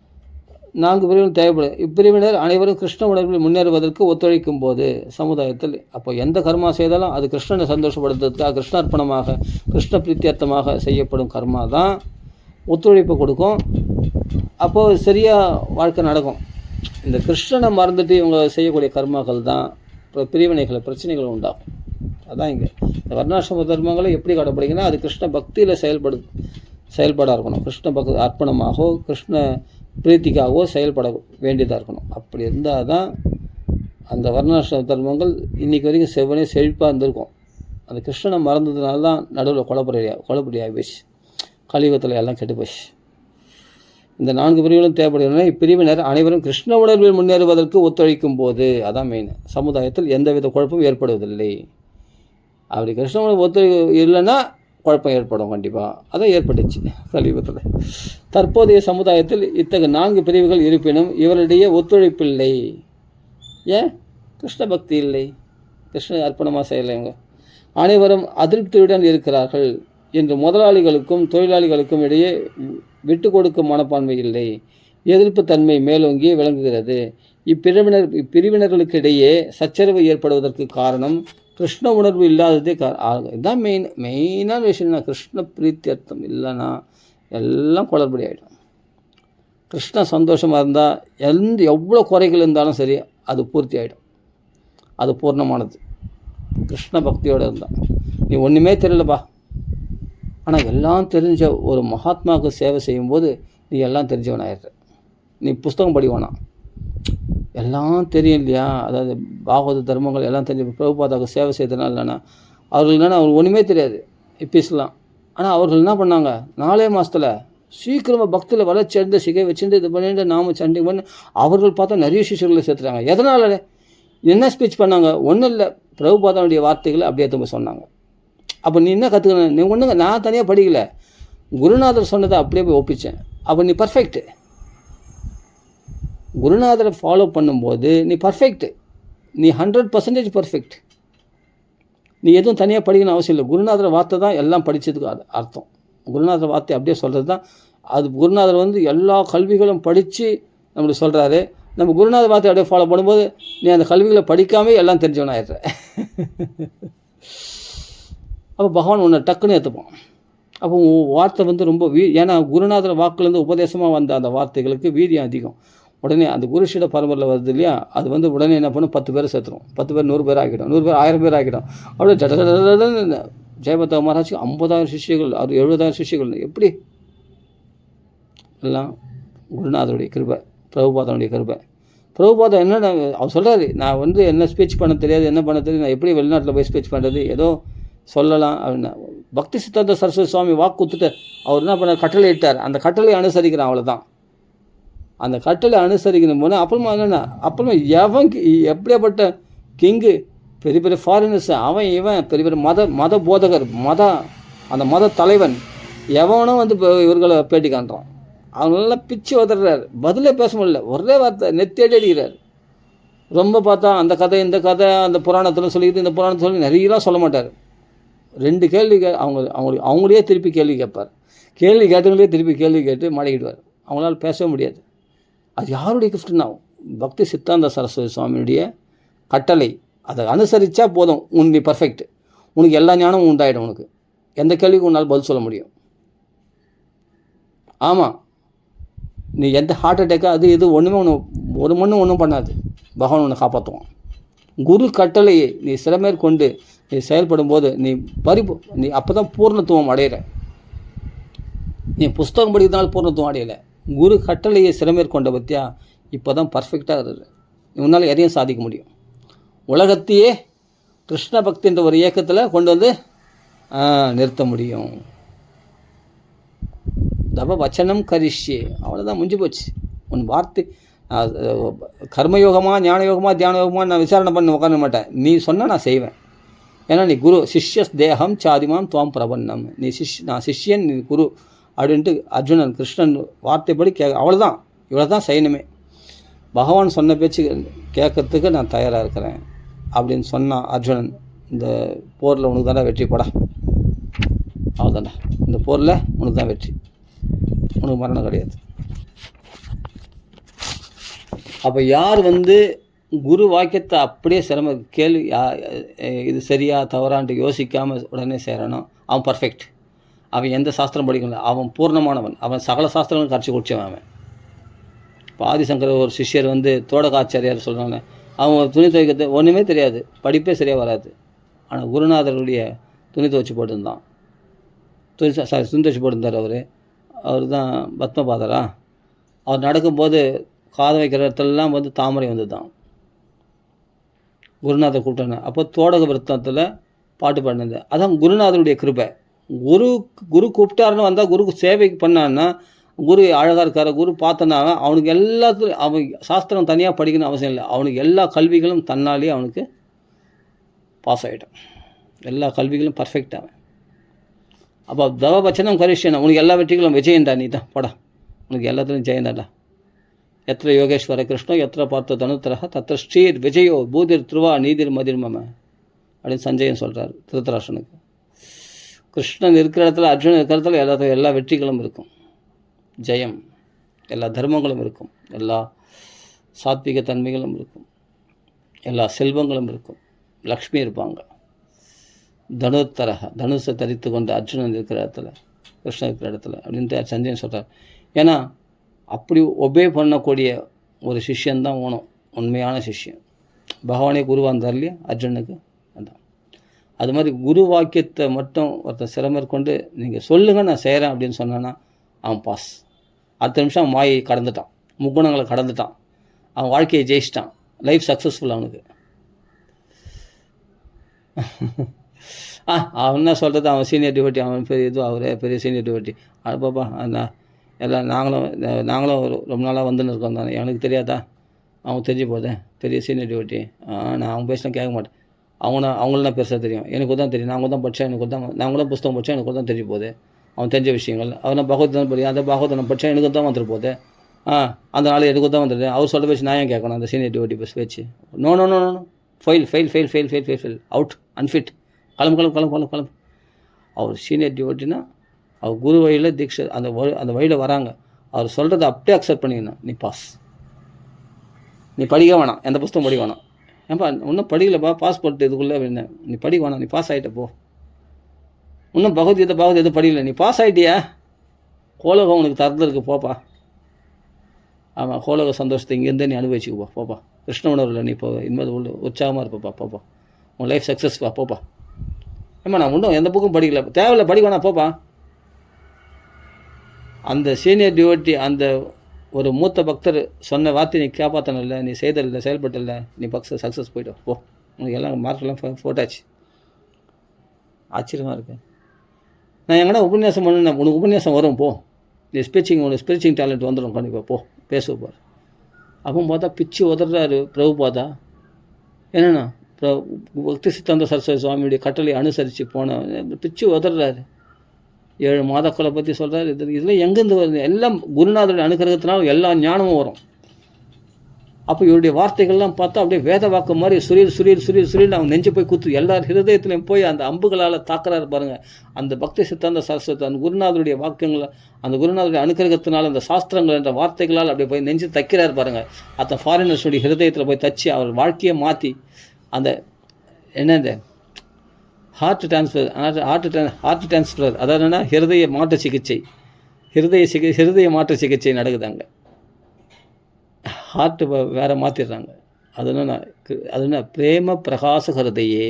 4 பிரிவினர் தேவைப்படும். இப்பிரிவினர் அனைவரும் கிருஷ்ண உணர்வில் முன்னேறுவதற்கு ஒத்துழைக்கும் போது சமுதாயத்தில் அப்போ எந்த கர்மா செய்தாலும் அது கிருஷ்ணனை சந்தோஷப்படுத்துறதுக்காக கிருஷ்ணார்ப்பணமாக கிருஷ்ண பிரீத்தியர்த்தமாக செய்யப்படும் கர்மா தான் ஒத்துழைப்பு கொடுக்கும். அப்போது சரியாக வாழ்க்கை நடக்கும். இந்த கிருஷ்ணனை மறந்துட்டு இவங்க செய்யக்கூடிய கர்மாக்கள் தான் பிரிவினைகளை பிரச்சனைகள் உண்டாகும். அதான் இங்கே இந்த வர்ணாசிரம தர்மங்களை எப்படி கடைப்பிடிக்கணும், அது கிருஷ்ண பக்தியில் செயல்பட இருக்கணும். கிருஷ்ண பக்தி அர்ப்பணமாகவோ கிருஷ்ண பிரீத்திக்காகவோ செயல்பட வேண்டியதாக இருக்கணும். அப்படி இருந்தால் தான் அந்த வர்ணாசிரம தர்மங்கள் இன்றைக்கி வரைக்கும் செவ்வனே செழிப்பாக இருந்திருக்கும். அந்த கிருஷ்ணனை மறந்ததுனால தான் நடுவில் குழப்படியாக போச்சு. கலியுகத்தில் எல்லாம் கெட்டு போச்சு. இந்த 4 பிரிவுகளும் தேவைப்படுகின்றன. இப்பிரிவினர் அனைவரும் கிருஷ்ண உணர்வில் முன்னேறுவதற்கு ஒத்துழைக்கும் போது அதான் மெயின். சமுதாயத்தில் எந்தவித குழப்பமும் ஏற்படுவதில்லை. அப்படி கிருஷ்ண உணர்வு இல்லைன்னா குழப்பம் ஏற்படும். கண்டிப்பாக அதான் ஏற்பட்டுச்சு கலியுகத்தில். தற்போதைய சமுதாயத்தில் இத்தகைய 4 பிரிவுகள் இருப்பினும் இவரிடையே ஒத்துழைப்பில்லை. ஏன்? கிருஷ்ண பக்தி இல்லை, கிருஷ்ண அர்ப்பணமாக செய்யலைங்க. அனைவரும் அதிருப்தியுடன் இருக்கிறார்கள். இன்று முதலாளிகளுக்கும் தொழிலாளிகளுக்கும் இடையே விட்டு கொடுக்கும் மனப்பான்மை இல்லை, எதிர்ப்பு தன்மை மேலோங்கி விளங்குகிறது. இப்பிரிவினர்களுக்கு இடையே சச்சரவு ஏற்படுவதற்கு காரணம் கிருஷ்ண உணர்வு இல்லாததே இதுதான் மெயினான விஷயம்னா. கிருஷ்ண பிரீத்தியர்த்தம் இல்லைன்னா எல்லாம் குளறுபடி ஆகிடும். கிருஷ்ண சந்தோஷமாக இருந்தால் எவ்வளோ குறைகள் இருந்தாலும் சரி அது பூர்த்தி ஆகிடும். அது பூர்ணமானது கிருஷ்ண பக்தியோடு இருந்தால். நீ ஒன்றுமே தெரியலப்பா, ஆனால் எல்லாம் தெரிஞ்ச ஒரு மகாத்மாவுக்கு சேவை செய்யும்போது நீ எல்லாம் தெரிஞ்சவன் ஆயிடுற. நீ புஸ்தகம் படிவானா, எல்லாம் தெரியும் இல்லையா? அதாவது பாகவத தர்மங்கள் எல்லாம் தெரிஞ்ச பிரபுபாதாவுக்கு சேவை செய்தனால இல்லைன்னா அவர்கள் என்னென்னா அவங்களுக்கு ஒன்றுமே தெரியாது இப்பீஸ்லாம். ஆனால் அவர்கள் என்ன பண்ணாங்க, 4 மாதத்தில் சீக்கிரமாக பக்தியில் வளர்ச்சி அடைந்து சிகை வச்சுட்டு இது பண்ணிட்டு நாம சண்டை பண்ணி அவர்கள் பார்த்தா நிறைய சிஷியர்களை சேர்த்துறாங்க. எதனால் என்ன ஸ்பீச் பண்ணாங்க? ஒன்றும் இல்லை, பிரபுபாதாவுடைய வார்த்தைகளை அப்படியே திரும்ப சொன்னாங்க. அப்போ நீ என்ன கற்றுக்கணும்? நீ ஒன்றுங்க, நான் தனியாக படிக்கலை, குருநாதர் சொன்னதை அப்படியே போய் ஒப்பிச்சேன். அப்போ நீ பர்ஃபெக்ட்டு. குருநாதரை ஃபாலோ பண்ணும்போது நீ பர்ஃபெக்ட், நீ 100% பர்ஃபெக்ட். நீ எதுவும் தனியாக படிக்கணும் அவசியம் இல்லை. குருநாதர் வார்த்தை தான் எல்லாம் படித்ததுக்கு அர்த்தம். குருநாதர் வார்த்தை அப்படியே சொல்கிறது தான் அது. குருநாதர் எல்லா கல்விகளும் படித்து நம்மளுக்கு சொல்கிறாரு. நம்ம குருநாதர் வார்த்தை அப்படியே ஃபாலோ பண்ணும்போது நீ அந்த கல்விகளை படிக்காமல் எல்லாம் தெரிஞ்சவனாயிடுற. அப்போ பகவான் உன்னை டக்குன்னு ஏற்றுப்பான். அப்போ வார்த்தை ரொம்ப ஏன்னா குருநாதர் வாக்குலேருந்து உபதேசமாக வந்த அந்த வார்த்தைகளுக்கு வீரியம் அதிகம். உடனே அந்த குருஷிட பரம்பரில் வருது இல்லையா, அது உடனே என்ன பண்ணும், 10 பேரை சேர்த்துரும். 10 பேர் 100 பேர் ஆகிடும், 100 பேர் 1000 பேர் ஆகிடும். அப்படியே ஜெயபத்தா மகாராஜுக்கு 50,000 சிஷ்யர்கள், 70,000 சிஷ்யர்கள். எப்படி எல்லாம் குருநாதருடைய கிருபை, பிரபுபாதனுடைய கிருபை. பிரபுபாதா என்ன அவர் சொல்கிறாரு, நான் என்ன ஸ்பீச் பண்ண தெரியாது, என்ன பண்ண தெரியாது, நான் எப்படி வெளிநாட்டில் போய் ஸ்பீச் பண்ணுறது, ஏதோ சொல்லலாம் அப்படின்னா. பக்தி சித்தாந்த சரஸ்வதி சுவாமி வாக்கு கொடுத்துட்டு அவர் என்ன பண்ணார், கட்டளை இட்டார். அந்த கட்டளை அனுசரிக்கிறான், அவ்வளோதான். அந்த கட்டளை அனுசரிக்கணும் போது அப்புறமா என்னென்னா, அப்புறமா எப்படியாப்பட்ட கிங்கு, பெரிய பெரிய ஃபாரினர்ஸ், இவன் பெரிய பெரிய மத போதகர், அந்த மத தலைவன் எவனும் இவர்களை பேட்டி காண்றான். அவங்களெல்லாம் பிச்சு உதறாரு, பதிலே பேச முடியல, ஒரே வார்த்தை நெத்தேடி அடிக்கிறார். ரொம்ப பார்த்தா அந்த கதை இந்த கதை அந்த புராணத்தில் சொல்லிக்கிட்டு இந்த புராணத்தில் சொல்லி நிறையலாம் சொல்ல மாட்டார். 2 கேள்வி அவங்களே திருப்பி கேள்வி கேட்பார். கேள்வி கேட்டவங்களே திருப்பி கேள்வி கேட்டு மாட்டிக்கிடுவார். அவங்களால பேசவே முடியாது. அது யாருடைய கிஃப்ட்னா, பக்தி சித்தாந்த சரஸ்வதி சுவாமியுடைய கட்டளை. அதை அனுசரித்தா போதும், நீ பர்ஃபெக்ட். உனக்கு எல்லா ஞானமும் உண்டாயிடும். உனக்கு எந்த கேள்விக்கு உன்னால் பதில் சொல்ல முடியும். ஆமாம், நீ எந்த ஹார்ட் அட்டாக்கு அது இது ஒன்றுமே ஒன்றும் பண்ணாது. பகவான் உன்னை காப்பாற்றுவான். குரு கட்டளையை நீ சிறமேற்கொண்டு நீ செயல்படும் போது நீ அப்போ தான் பூர்ணத்துவம் அடையிற. நீ புஸ்தகம் படிக்கிறதுனால பூர்ணத்துவம் அடையலை, குரு கட்டளையை சிறமேற்கொண்ட பற்றியா இப்போ தான் பர்ஃபெக்டாக இருக்குது. உன்னால் எதையும் சாதிக்க முடியும். உலகத்தையே கிருஷ்ண பக்தின்ற ஒரு இயக்கத்தில் கொண்டு நிறுத்த முடியும். தப வச்சனம் கரிஷ்யே, அவ்வளோதான், முடிஞ்சு போச்சு. உன் வார்த்தை கர்மயோகமாக ஞானயோகமாக தியான யோகமாக நான் விசாரணை பண்ணி உட்கார மாட்டேன். நீ சொன்னால் நான் செய்வேன். ஏன்னா நீ குரு, சிஷ்யஸ் தேகம் சாதிமாம் துவாம் பிரபன்னம். நீ நான் சிஷ்யன், நீ குரு அப்படின்ட்டு அர்ஜுனன் கிருஷ்ணன் வார்த்தைப்படி அவ்வளோதான், இவ்வளோ தான் செய்யணுமே. பகவான் சொன்ன பேச்சு கேட்கறதுக்கு நான் தயாராக இருக்கிறேன் அப்படின்னு சொன்னான் அர்ஜுனன். இந்த போரில் உனக்கு தானே வெற்றி போடா, அவ்வளோதானே, இந்த போரில் உனக்கு தான் வெற்றி, உனக்கு மரணம் கிடையாது. அப்போ யார் குரு வாக்கியத்தை அப்படியே கேள்வி இது சரியா தவறான்ட்டு யோசிக்காமல் உடனே சேரணும், அவன் பர்ஃபெக்ட். அவன் எந்த சாஸ்திரம் படிக்கல, அவன் பூர்ணமானவன், அவன் சகல சாஸ்திரங்களும் கரைச்சி குடிச்சவன் அவன். இப்போ ஆதிசங்கர ஒரு சிஷ்யர் தோடகாச்சாரியார் சொல்கிறாங்க, அவன் துணி துவைக்கிறது ஒன்றுமே தெரியாது, படிப்பே சரியாக வராது. ஆனால் குருநாதருடைய துணி துவைச்சி போட்டிருந்தான், துணி துவைச்சி போட்டிருந்தார். அவர் தான் பத்மபாதரா. அவர் நடக்கும்போது காது வைக்கிற இடத்துலலாம் தாமரை தான். குருநாதர் கூப்பிட்டாங்க. அப்போ தோடக விருத்தத்தில் பாட்டு பாடினது. அதான் குருநாதருடைய கிருபை. குரு கூப்பிட்டாருன்னு வந்தால், குருக்கு சேவை பண்ணான்னா, குரு அழகாக இருக்கார், குரு பார்த்தனா அவனுக்கு எல்லாத்துலையும் அவன் சாஸ்திரம் தனியாக படிக்கணும் அவசியம் இல்லை. அவனுக்கு எல்லா கல்விகளும் தன்னாலேயே அவனுக்கு பாஸ் ஆகிட்டான், எல்லா கல்விகளும் பர்ஃபெக்டாக. அப்போ தவபட்சணம் கரிஷ்யனா, உனக்கு எல்லா வெற்றிகளும் விஜயண்டா, நீ தான் படா, உனக்கு எல்லாத்துலையும் ஜெயந்தாடா. எத்திர யோகேஸ்வர கிருஷ்ணோ எத்திர பார்த்த தனுத்திரக தத்திர ஸ்ரீர் விஜயோ பூதிர் திருவா நீதிர் மதிர்மம அப்படின்னு சஞ்சயன் சொல்கிறார் திருத்தராஷ்டனுக்கு. கிருஷ்ணன் இருக்கிற இடத்துல, அர்ஜுனன் இருக்கிற இடத்துல எல்லா வெற்றிகளும் இருக்கும், ஜெயம், எல்லா தர்மங்களும் இருக்கும், எல்லா சாத்விக தன்மைகளும் இருக்கும், எல்லா செல்வங்களும் இருக்கும், லக்ஷ்மி இருப்பாங்க. தனுசை தரித்து கொண்டு அர்ஜுனன் இருக்கிற இடத்துல, கிருஷ்ணன் இருக்கிற இடத்துல அப்படின்ட்டு சஞ்சயன் சொல்கிறார். ஏன்னா அப்படி ஒபே பண்ணக்கூடிய ஒரு சிஷ்யன்தான் ஓணும், உண்மையான சிஷ்யன். பகவானே குருவாக இருந்தார் இல்லையா அர்ஜுனனுக்கு, அதான். அது மாதிரி குரு வாக்கியத்தை மட்டும் ஒருத்தர் சிரமேற்கொண்டு நீங்கள் சொல்லுங்கள் நான் செய்கிறேன் அப்படின்னு சொன்னான்னா அவன் பாஸ். அடுத்த நிமிஷம் அவன் மாயை கடந்துட்டான், முக்குணங்களை கடந்துட்டான், அவன் வாழ்க்கையை ஜெயிச்சிட்டான், லைஃப் சக்ஸஸ்ஃபுல் அவனுக்கு. அவன் என்ன சொல்கிறது, அவன் சீனியர் டிவோட்டி, அவன் பெரிய அவரே பெரிய சீனியர் டிவோட்டி. அது பாப்பா எல்லாம் நாங்களும் ரொம்ப நாளாக வந்துன்னு இருக்கோம் தானே, எனக்கு தெரியாதா, அவன் தெரிஞ்சு போதே பெரிய சீனியர் டிவோட்டி. நான் அவங்க பேசினா கேட்க மாட்டேன், அவங்களாம் பெருசாக தெரியும், எனக்கு தான் தெரியும், நாங்கள் தான் படித்தேன், எனக்கு தான், நாங்களும் புஸ்தகம் படித்தேன், எனக்கு தான் தெரிஞ்சு போகுது, அவன் தெரிஞ்ச விஷயங்கள். அவனை பகவத்தான் படியும், அந்த பகவத்தான் படித்தேன், எனக்கு தான் வந்துட்டு போகுது, அந்த நாள் எனக்கு தான் வந்துடுது, அவர் சொல்ல பேச்சு நான் ஏன் கேட்கணும், அந்த சீனியர் டிவோட்டி பஸ் பேச்சு. No no no no fail out, unfit, கிளம்பு. அவர் சீனியர் டிவோட்டினா அவர் குரு வழியில் தீட்சை அந்த வழியில் வராங்க, அவர் சொல்கிறத அப்படியே அக்செப்ட் பண்ணிக்கணும். நீ பாஸ், நீ படிக்க வேணாம், எந்த புஸ்தகம் படிக்க வேணாம், ஏன்பா இன்னும் படிக்கலப்பா, பாஸ்போர்ட் இதுக்குள்ளே என்ன, நீ படிக்க வேணாம், நீ பாஸ் ஆகிட்ட போ, இன்னும் பகவத்கீதை எதுவும் படிக்கல, நீ பாஸ் ஆகிட்டியா, கோலகம் உனக்கு தரது இருக்குது, போப்பா. ஆமாம், கோலக சந்தோஷத்தை இங்கேருந்தே நீ அனுபவிச்சுக்குப்பா, போப்பா. கிருஷ்ண உணர்வில் நீ இப்போ இனிமேல் உற்சாகமாக இருப்பப்பா, போப்பா, உன் லைஃப் சக்ஸஸ்ப்பா, போப்பா. ஏம்மா நான் இன்னும் எந்த புக்கும் படிக்கல, தேவையில்லை, படிக்க வேணாம், போப்பா. அந்த சீனியர் டிவோட்டி, அந்த ஒரு மூத்த பக்தர் சொன்ன வார்த்தை நீ காப்பாற்றனில்லை, நீ செய்ததில்லை, செயல்பட்டில்லை, நீ சக்ஸஸ் போய்ட்டு போ, உனக்கு எல்லாம் மார்க்கெல்லாம் போட்டாச்சு. ஆச்சரியமாக இருக்கு. நான் எங்கன்னா உபன்யாசம் பண்ணேன், உனக்கு உபன்யாசம் வரும், போ, நீ உனக்கு ஸ்பீச்சிங் டேலண்ட் வந்துடும் கண்டிப்பாக, போ பேசுவார். அப்போ பார்த்தா பிச்சு உதறாரு பிரபுபாதா. என்னென்னா பக்தி சித்தாந்த சரஸ்வதி சுவாமியுடைய கட்டளை அனுசரித்து போன பிச்சு உதறாரு. 7 மாதாக்களை பற்றி சொல்கிறார். இதில் எங்கேருந்து வருது, எல்லாம் குருநாதருடைய அனுகிரகத்தினால எல்லா ஞானமும் வரும். அப்போ இவருடைய வார்த்தைகள்லாம் பார்த்தா அப்படியே வேத வாக்கு மாதிரி சுரீர் அவன் நெஞ்சு போய் குத்து, எல்லார் ஹிருதயத்துலையும் போய் அந்த அம்புகளால் தாக்குறாரு பாருங்கள். அந்த பக்தி சித்தாந்த சரஸ்வதி அந்த குருநாதருடைய வாக்கியங்களை, அந்த குருநாதருடைய அனுகிரகத்தினால் அந்த சாஸ்திரங்கள் என்ற வார்த்தைகளால் அப்படியே போய் நெஞ்சு தைக்கிறார் பாருங்கள். அந்த ஃபாரினர்ஸுடைய ஹிருதயத்தில் போய் தச்சு அவர் வாழ்க்கையை மாற்றி அந்த என்னது ஹார்ட் டிரான்ஸ்ஃபர், அதாவது என்ன, ஹிருதய மாற்று சிகிச்சை, ஹிருதய மாற்று சிகிச்சை நடக்குது அங்கே. ஹார்ட்டு வேறு மாற்றிடுறாங்க. அதுனா பிரேம பிரகாச ஹிருதயே,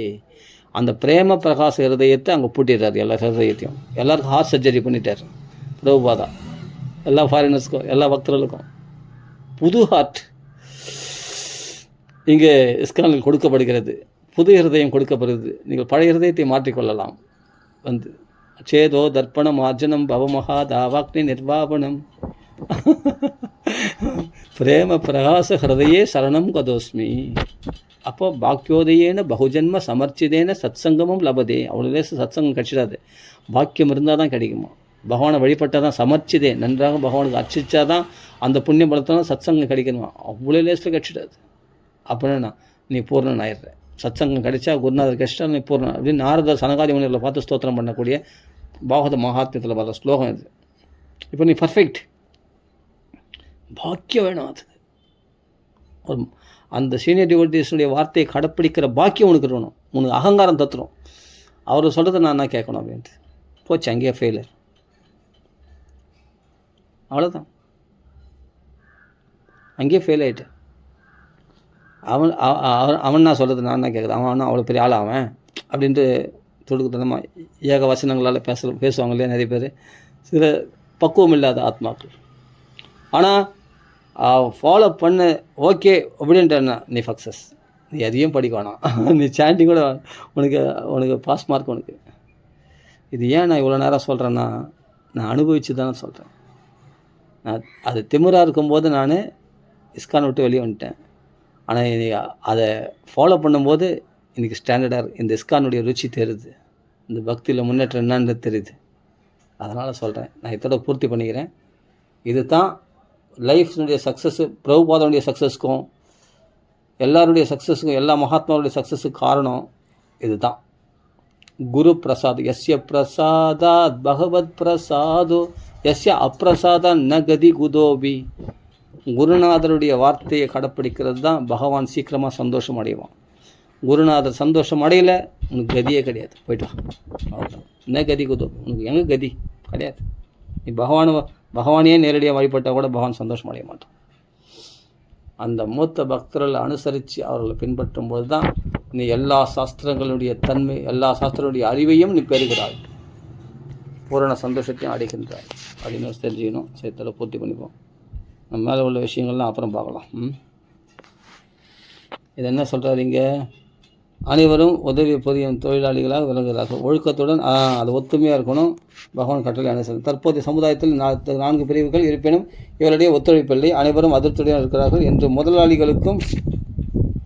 அந்த பிரேம பிரகாச ஹிருதயத்தை அங்கே பூட்டிடுறாரு. எல்லா ஹிருதயத்தையும் எல்லாருக்கும் ஹார்ட் சர்ஜரி பண்ணிட்டார் பிரபுபாதா. எல்லா ஃபாரினர்ஸ்க்கும், எல்லா பக்தர்களுக்கும் புது ஹார்ட் இங்கே இஸ்கானில் கொடுக்கப்படுகிறது. புது ஹிருதயம் கொடுக்கப்படுகிறது. நீங்கள் பழைய ஹிருதயத்தை மாற்றிக்கொள்ளலாம். சேதோ தர்ப்பணம் ஆர்ஜனம் பவமகா தாவாக்னி நிர்வாபணம் பிரேம பிரகாச ஹிருதயே சரணம் கதோஸ்மி. அப்போ பாக்கியோதயேன பகுஜன்ம சமர்ச்சிதேன சத்சங்கமும் லபதே. அவ்வளோ சத்சங்கம் கிடைச்சிடாது, பாக்கியம் இருந்தால் தான் கிடைக்குமா. பகவானை வழிபட்டால் தான் சமர்ச்சிதே நன்றாக பகவானுக்கு அர்ச்சிச்சா தான் அந்த புண்ணிய பலத்தால் சத்சங்கம் கிடைக்கணுமா. அவ்வளோ லேஸில் கிடைச்சிடாது. அப்படின்னா நீ பூர்ணன் ஆயிடுற. சத்சங்கம் கிடைச்சா குருநாதர் கிடைச்சா நீ பூர்ணன் அப்படின்னு நாரதர் சனகாதி முனிவர்களை பார்த்து ஸ்தோத்திரம் பண்ணக்கூடிய பாகவத மகாத்மியத்தில் வர ஸ்லோகம் இது. இப்போ நீ பர்ஃபெக்ட். பாக்கியம் வேணும் அதுக்கு. ஒரு அந்த சீனியர் டிவோட்டீஸுடைய வார்த்தையை கடைப்பிடிக்கிற பாக்கியம் உனக்கு இருக்கணும். உனக்கு அகங்காரம் தத்துரும். அவர் சொல்கிறத நான் என்ன கேட்கணும் அப்படின்ட்டு போச்சு, அங்கேயே ஃபெயிலர். அவ்வளோதான், அங்கேயே ஃபெயில் ஆகிட்டு. அவன் நான் சொல்கிறது நான் தான் கேட்குறது. அவன் அவ்வளோ பெரிய ஆள் அவன் அப்படின்ட்டு தொடுக்குத்தனமாக ஏக வசனங்களால் பேசுவாங்க இல்லையா நிறைய பேர், சில பக்குவம் இல்லாத ஆத்மாக்கள். ஆனால் ஃபாலோ பண்ண ஓகே அப்படின்ட்டேன்னா நீ சக்ஸஸ். நீ எதையும் படிக்க வேணாம், நீ சாண்டிங் கூட உனக்கு பாஸ் மார்க் உனக்கு. இது ஏன் நான் இவ்வளோ நேரம் சொல்கிறேன்னா, நான் அனுபவித்து தானே சொல்கிறேன். நான் அது திமிராக இருக்கும்போது நான் இஸ்கான் விட்டு வெளியே வந்துட்டேன். ஆனால் அதை ஃபாலோ பண்ணும்போது இன்றைக்கி ஸ்டாண்டர்டாக இந்த இஸ்கானுடைய ருச்சி தெரியுது, இந்த பக்தியில் முன்னேற்றம் என்னன்னு தெரியுது. அதனால் சொல்கிறேன், நான் இதோட பூர்த்தி பண்ணிக்கிறேன். இது தான் லைஃப்னுடைய சக்ஸஸ்ஸு. பிரபுபாதனுடைய சக்ஸஸ்க்கும் எல்லாருடைய சக்ஸஸுக்கும் எல்லா மகாத்மாவுடைய சக்ஸஸுக்கு காரணம் இது தான். குரு பிரசாத் எஸ்ய பிரசாதாத் பகவத் பிரசாதோ எஸ்ய அப்பிரசாத ந கதி குதோபி. குருநாதருடைய வார்த்தையை கடைப்பிடிக்கிறது தான் பகவான் சீக்கிரமாக சந்தோஷம் அடைவான். குருநாதர் சந்தோஷம் அடையலை, உனக்கு கதியே கிடையாது, போய்ட்டு வா. அவ்வளோதான். என்ன கதி குதோ, உனக்கு எங்கே கதி கிடையாது. நீ பகவானையே நேரடியாக வழிபட்டால் கூட பகவான் சந்தோஷம் அடைய மாட்டான். அந்த மூத்த பக்தர்களை அனுசரித்து அவர்களை பின்பற்றும் போது தான் நீ எல்லா சாஸ்திரங்களுடைய தன்மை, எல்லா சாஸ்திரங்களுடைய அறிவையும் நீ பெறுகிறாய், பூரண சந்தோஷத்தையும் அடைகின்றாய் அப்படின்னு தெரிஞ்சுக்கணும். சேர்த்தில் பூர்த்தி பண்ணிப்போம். நம்ம மேலே உள்ள விஷயங்கள்லாம் அப்புறம் பார்க்கலாம். இது என்ன சொல்கிறாரு இங்கே, அனைவரும் உதவி புரியும் தொழிலாளிகளாக விளங்குகிறார்கள். ஒழுக்கத்துடன் அது ஒத்துமையாக இருக்கணும். பகவான் கட்டளை அனுசரிக்கும். தற்போதைய சமுதாயத்தில் 4 பிரிவுகள் இருப்பினும் இவருடைய ஒத்துழைப்பில்லை. அனைவரும் அதிருப்தியுடன் இருக்கிறார்கள் என்று முதலாளிகளுக்கும்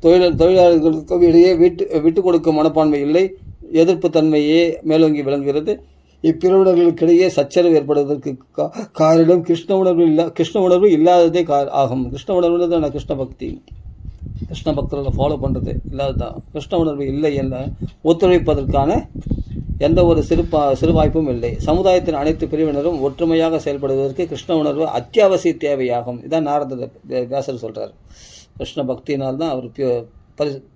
தொழிலாளர்களுக்கும் இடையே விட்டு கொடுக்கும் மனப்பான்மை இல்லை, எதிர்ப்பு தன்மையே மேலோங்கி விளங்குகிறது. இப்பிரிவினர்களுக்கிடையே சச்சரவு ஏற்படுவதற்கு காரணம் கிருஷ்ண உணர்வு இல்லாததே ஆகும். கிருஷ்ண உணர்வு தான் கிருஷ்ண பக்தி, கிருஷ்ண பக்தர்களை ஃபாலோ பண்ணுறது இல்லாததான். கிருஷ்ண உணர்வு இல்லை என ஒத்துழைப்பதற்கான எந்த ஒரு சிறு வாய்ப்பும் இல்லை. சமுதாயத்தின் அனைத்து பிரிவினரும் ஒற்றுமையாக செயல்படுவதற்கு கிருஷ்ண உணர்வு அத்தியாவசிய தேவையாகும். இதான் நாரத வியாசர் சொல்கிறார். கிருஷ்ண பக்தியினால்தான் அவர்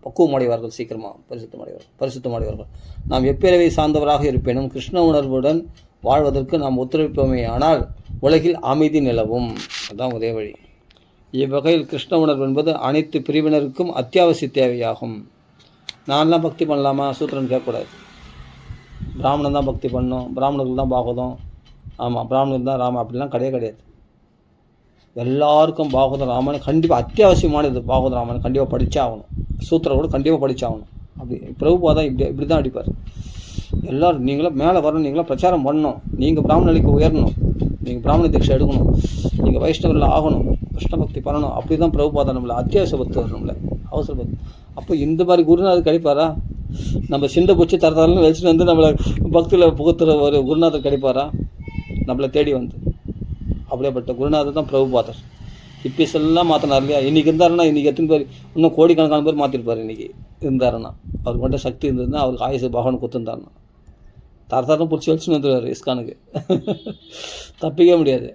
பக்குவம் அடைவார்கள், சீக்கிரமாக பரிசுத்தம் அடைவார்கள். நாம் எப்பிறவை சார்ந்தவராக இருப்பினும் கிருஷ்ண உணர்வுடன் வாழ்வதற்கு நாம் ஒத்துழைப்போமே ஆனால் உலகில் அமைதி நிலவும். அதுதான் ஒரே வழி. இவ்வகையில் கிருஷ்ண உணர்வு என்பது அனைத்து பிரிவினருக்கும் அத்தியாவசிய தேவையாகும். நான்லாம் பக்தி பண்ணலாமா, சூத்திரன் கேட்கக்கூடாது. பிராமணன் தான் பக்தி பண்ணணும், பிராமணர்கள் தான் பாகவதம், ஆமாம் பிராமணர்கள் தான் ராமன், அப்படிலாம் கிடையாது. எல்லாருக்கும் பாகவத ராமாயணம் கண்டிப்பாக அத்தியாவசியமானது. பாகவத ராமாயணம் கண்டிப்பாக படித்தே ஆகணும். சூத்திரம் கூட கண்டிப்பாக படித்தாகணும். அப்படி பிரபுபாதான் இப்படி தான் அடிப்பார். எல்லோரும் நீங்களும் மேலே வரணும், நீங்களும் பிரச்சாரம் பண்ணணும், நீங்கள் பிராமண நிலைக்கு உயரணும், நீங்கள் பிராமண தீட்சை எடுக்கணும், நீங்கள் வைஷ்ணவரில் ஆகணும், கிருஷ்ண பக்தி பண்ணணும். அப்படி தான் பிரபுபாதம் நம்மளை அத்தியாவசிய பக்தி நம்மளை அவசர பக்தி. அப்போ இந்த மாதிரி குருநாதர் கிடைப்பாரா? நம்ம சிண்டை பூச்சி தரத்தாலும் வச்சுட்டு வந்து நம்மளை பக்தியில் புகுத்துற ஒரு குருநாதர் கிடைப்பாரா நம்மளை தேடி வந்து? அப்படியேப்பட்ட குருநாதர் தான் பிரபுபாதர். இப்பீஸ் எல்லாம் மாற்றினார் இல்லையா? இன்றைக்கி இருந்தாருன்னா இன்றைக்கி எத்தனை பேர், இன்னும் கோடிக்கணக்கான பேர் மாற்றிருப்பார். இன்றைக்கி இருந்தாருன்னா, அவருக்கு மட்டும் சக்தி இருந்ததுன்னா, அவருக்கு ஆயுசு பகவான் கொடுத்துருந்தாருன்னா தரத்தாரம் பிடிச்சி வச்சுன்னு வந்துடுவார் இஸ்கானுக்கு. தப்பிக்க முடியாது.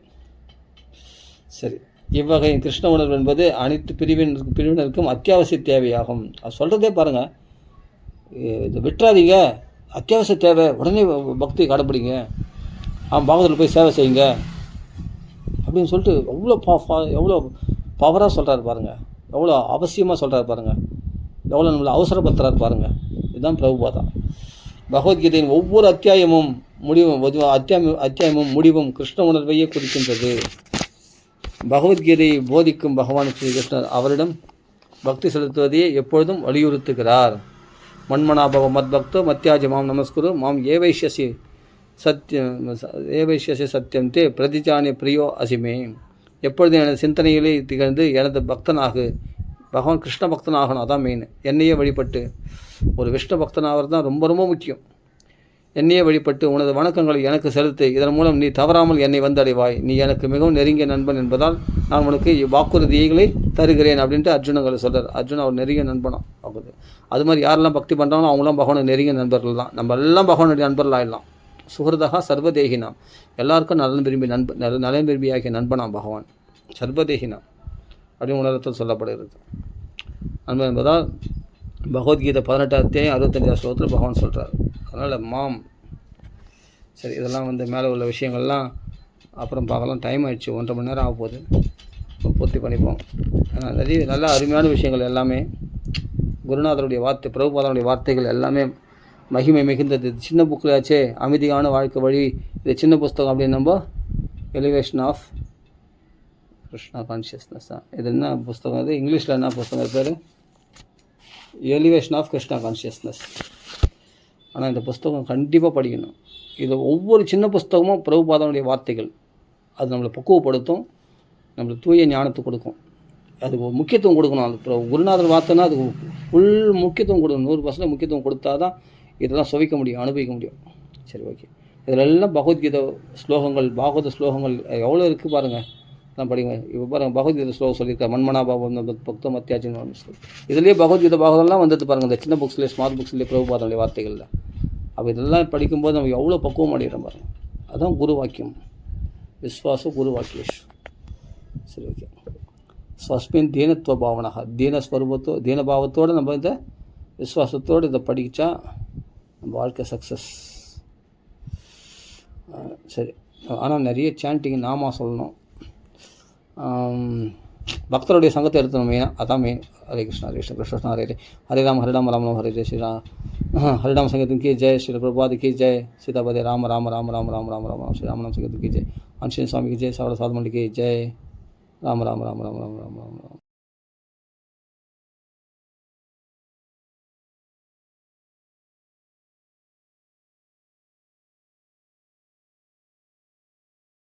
சரி, இவ்வகை கிருஷ்ண உணர்வு என்பது அனைத்து பிரிவினருக்கும் அத்தியாவசிய தேவையாகும். அது சொல்கிறதே பாருங்கள், இது விட்டுறாதீங்க, அத்தியாவசிய தேவை, உடனே பக்தி கடைப்பிடிங்க, பாகவத்தில் போய் சேவை செய்யுங்க அப்படின்னு சொல்லிட்டு எவ்வளோ பவராக சொல்கிறாரு பாருங்கள், எவ்வளோ அவசியமாக சொல்கிறாரு பாருங்கள், எவ்வளோ நம்மளை அவசரப்படுத்துகிறாரு பாருங்கள். இதுதான் பிரபுபாதா. பகவத்கீதையின் ஒவ்வொரு அத்தியாயமும் முடிவும் கிருஷ்ண உணர்வையே குறிக்கின்றது. பகவத்கீதையை போதிக்கும் பகவான் ஸ்ரீ கிருஷ்ணர் அவரிடம் பக்தி செலுத்துவதையே எப்பொழுதும் வலியுறுத்துகிறார். மன்மனாபவ மத்பக்தோ மத்தியாஜ மாம் நமஸ்குரு மாம் ஏவைஷ்யசி சத்தியம் தே பிரதிஜானி பிரியோ அசிமே. எப்பொழுதும் எனது சிந்தனையிலே திகழ்ந்து எனது பக்தனாகு. பகவான் கிருஷ்ண பக்தனாகணும், அதான் மெயின். என்னையே வழிபட்டு ஒரு விஷ்ணு பக்தனாகிறது தான் ரொம்ப ரொம்ப முக்கியம். என்னையே வழிபட்டு உனது வணக்கங்களை எனக்கு செலுத்து. இதன் மூலம் நீ தவறாமல் என்னை வந்தடைவாய். நீ எனக்கு மிகவும் நெருங்கிய நண்பன் என்பதால் நான் உனக்கு வாக்குறுதிகளை தருகிறேன் அப்படின்ட்டு அர்ஜுனங்களை சொல்கிறார். அர்ஜுன் அவர் நெருங்கிய நண்பனும் ஆகுது. அது மாதிரி யாரெல்லாம் பக்தி பண்ணுறாங்களோ அவங்களாம் பகவானுக்கு நெருங்கிய நண்பர்கள் தான். நம்ம எல்லாம் பகவானுடைய நண்பர்கள் ஆகிடலாம். சுஹൃதகா சர்வதேகினாம், எல்லாருக்கும் நலன் விரும்பி நலன் விரும்பி ஆகிய நண்பனாம் பகவான். சர்வதேகினாம் அப்படின்னு உலகத்தில் சொல்லப்படுகிறது. நண்பன் என்பதால் பகவத்கீதை 18 அத்தியாயம் 65 ஸ்லோகத்தில் பகவான் சொல்கிறார். அதனால் மாம் சரி, இதெல்லாம் மேலே உள்ள விஷயங்கள்லாம் அப்புறம் பார்க்கலாம். டைம் ஆகிடுச்சு, 1.5 மணி நேரம் ஆக போகுது. பூர்த்தி பண்ணிப்போம். நிறைய நல்ல அருமையான விஷயங்கள் எல்லாமே குருநாதருடைய வார்த்தை, பிரபுபாதனுடைய வார்த்தைகள் எல்லாமே மகிமை மிகுந்தது. சின்ன புக்கில் ஆச்சே அமைதியான வாழ்க்கை வழி, இது சின்ன புஸ்தகம் அப்படின்னு நம்ம எலிவேஷன் ஆஃப் கிருஷ்ணா கான்ஷியஸ்னஸ் தான். இது என்ன புஸ்தகம்? இது இங்கிலீஷில் என்ன புஸ்தகம் பேர்? Elevation of Krishna consciousness. ஆனால் இந்த புஸ்தகம் கண்டிப்பாக படிக்கணும். இது ஒவ்வொரு சின்ன புஸ்தகமும் பிரபுபாதனுடைய வார்த்தைகள். அது நம்மளை பக்குவப்படுத்தும், நம்மளுக்கு தூய ஞானத்தை கொடுக்கும். அதுக்கு ஒரு முக்கியத்துவம் கொடுக்கணும். அது குருநாதர் வார்த்தைனா அதுக்கு ஃபுல் முக்கியத்துவம் கொடுக்கணும். 100% முக்கியத்துவம் கொடுத்தா தான் இதெல்லாம் சுவைக்க முடியும், அனுபவிக்க முடியும். சரி, ஓகே. இதில் எல்லாம் பகவத்கீதை ஸ்லோகங்கள், பாகவத ஸ்லோகங்கள் எவ்வளோ இருக்குது பாருங்கள். நான் படிங்க. இப்போ பாருங்கள், பகவத்கீதை ஸ்லோகம் சொல்லியிருக்கேன். மன்மனா பாபம் பக்தம் அத்தியாச்சின்னு சொல்லி இதுலேயே பகவத்கீதை பாகவதெல்லாம் வந்துட்டு பாருங்கள். இந்த சின்ன புக்ஸ்லேயே, ஸ்மார்ட் புக்ஸ்லேயே பிரபுபாதனுடைய வார்த்தைகளில். அப்போ இதெல்லாம் படிக்கும்போது நம்ம எவ்வளோ பக்குவம் அடைகிறோம் பாருங்கள். அதுதான் குரு வாக்கியம். விஸ்வாசம் குரு வாக்கியேஷ். சரி, ஓகே. ஸ்வஸ்மின் தீனத்துவ பாவனாக, தீனபாவத்தோடு நம்ம இந்த விஸ்வாசத்தோடு இதை படித்தா நம்ம வாழ்க்கை சக்ஸஸ். சரி, ஆனால் நிறைய சாண்டிங் நாமா சொல்லணும். பக்தருடைய சங்கத்தை எடுத்துணும் மெயினாக. அதான் மெயின். ஹரே கிருஷ்ணா ஹரே கிருஷ்ண கிருஷ்ண ஹரே ஹரே, ஹரே ராம் ராம் ராம் ஹரே ஜெய் ஸ்ரீராம். ஹரிராம் சங்கீதம் கி ஜெய், ஸ்ரீ பிரபுபாத் கி ஜெய், சீதாபதி ராம ராம ராம ராம ராம ராம ராம ஸ்ரீ ராமநாம் சங்கீதம் கி ஜெய், அன்ஷீன் சுவாமி கி ஜெய், சாவட சாதமண்டி கி ஜெய், ராம ராம ராம ராம ராம ராம ராம.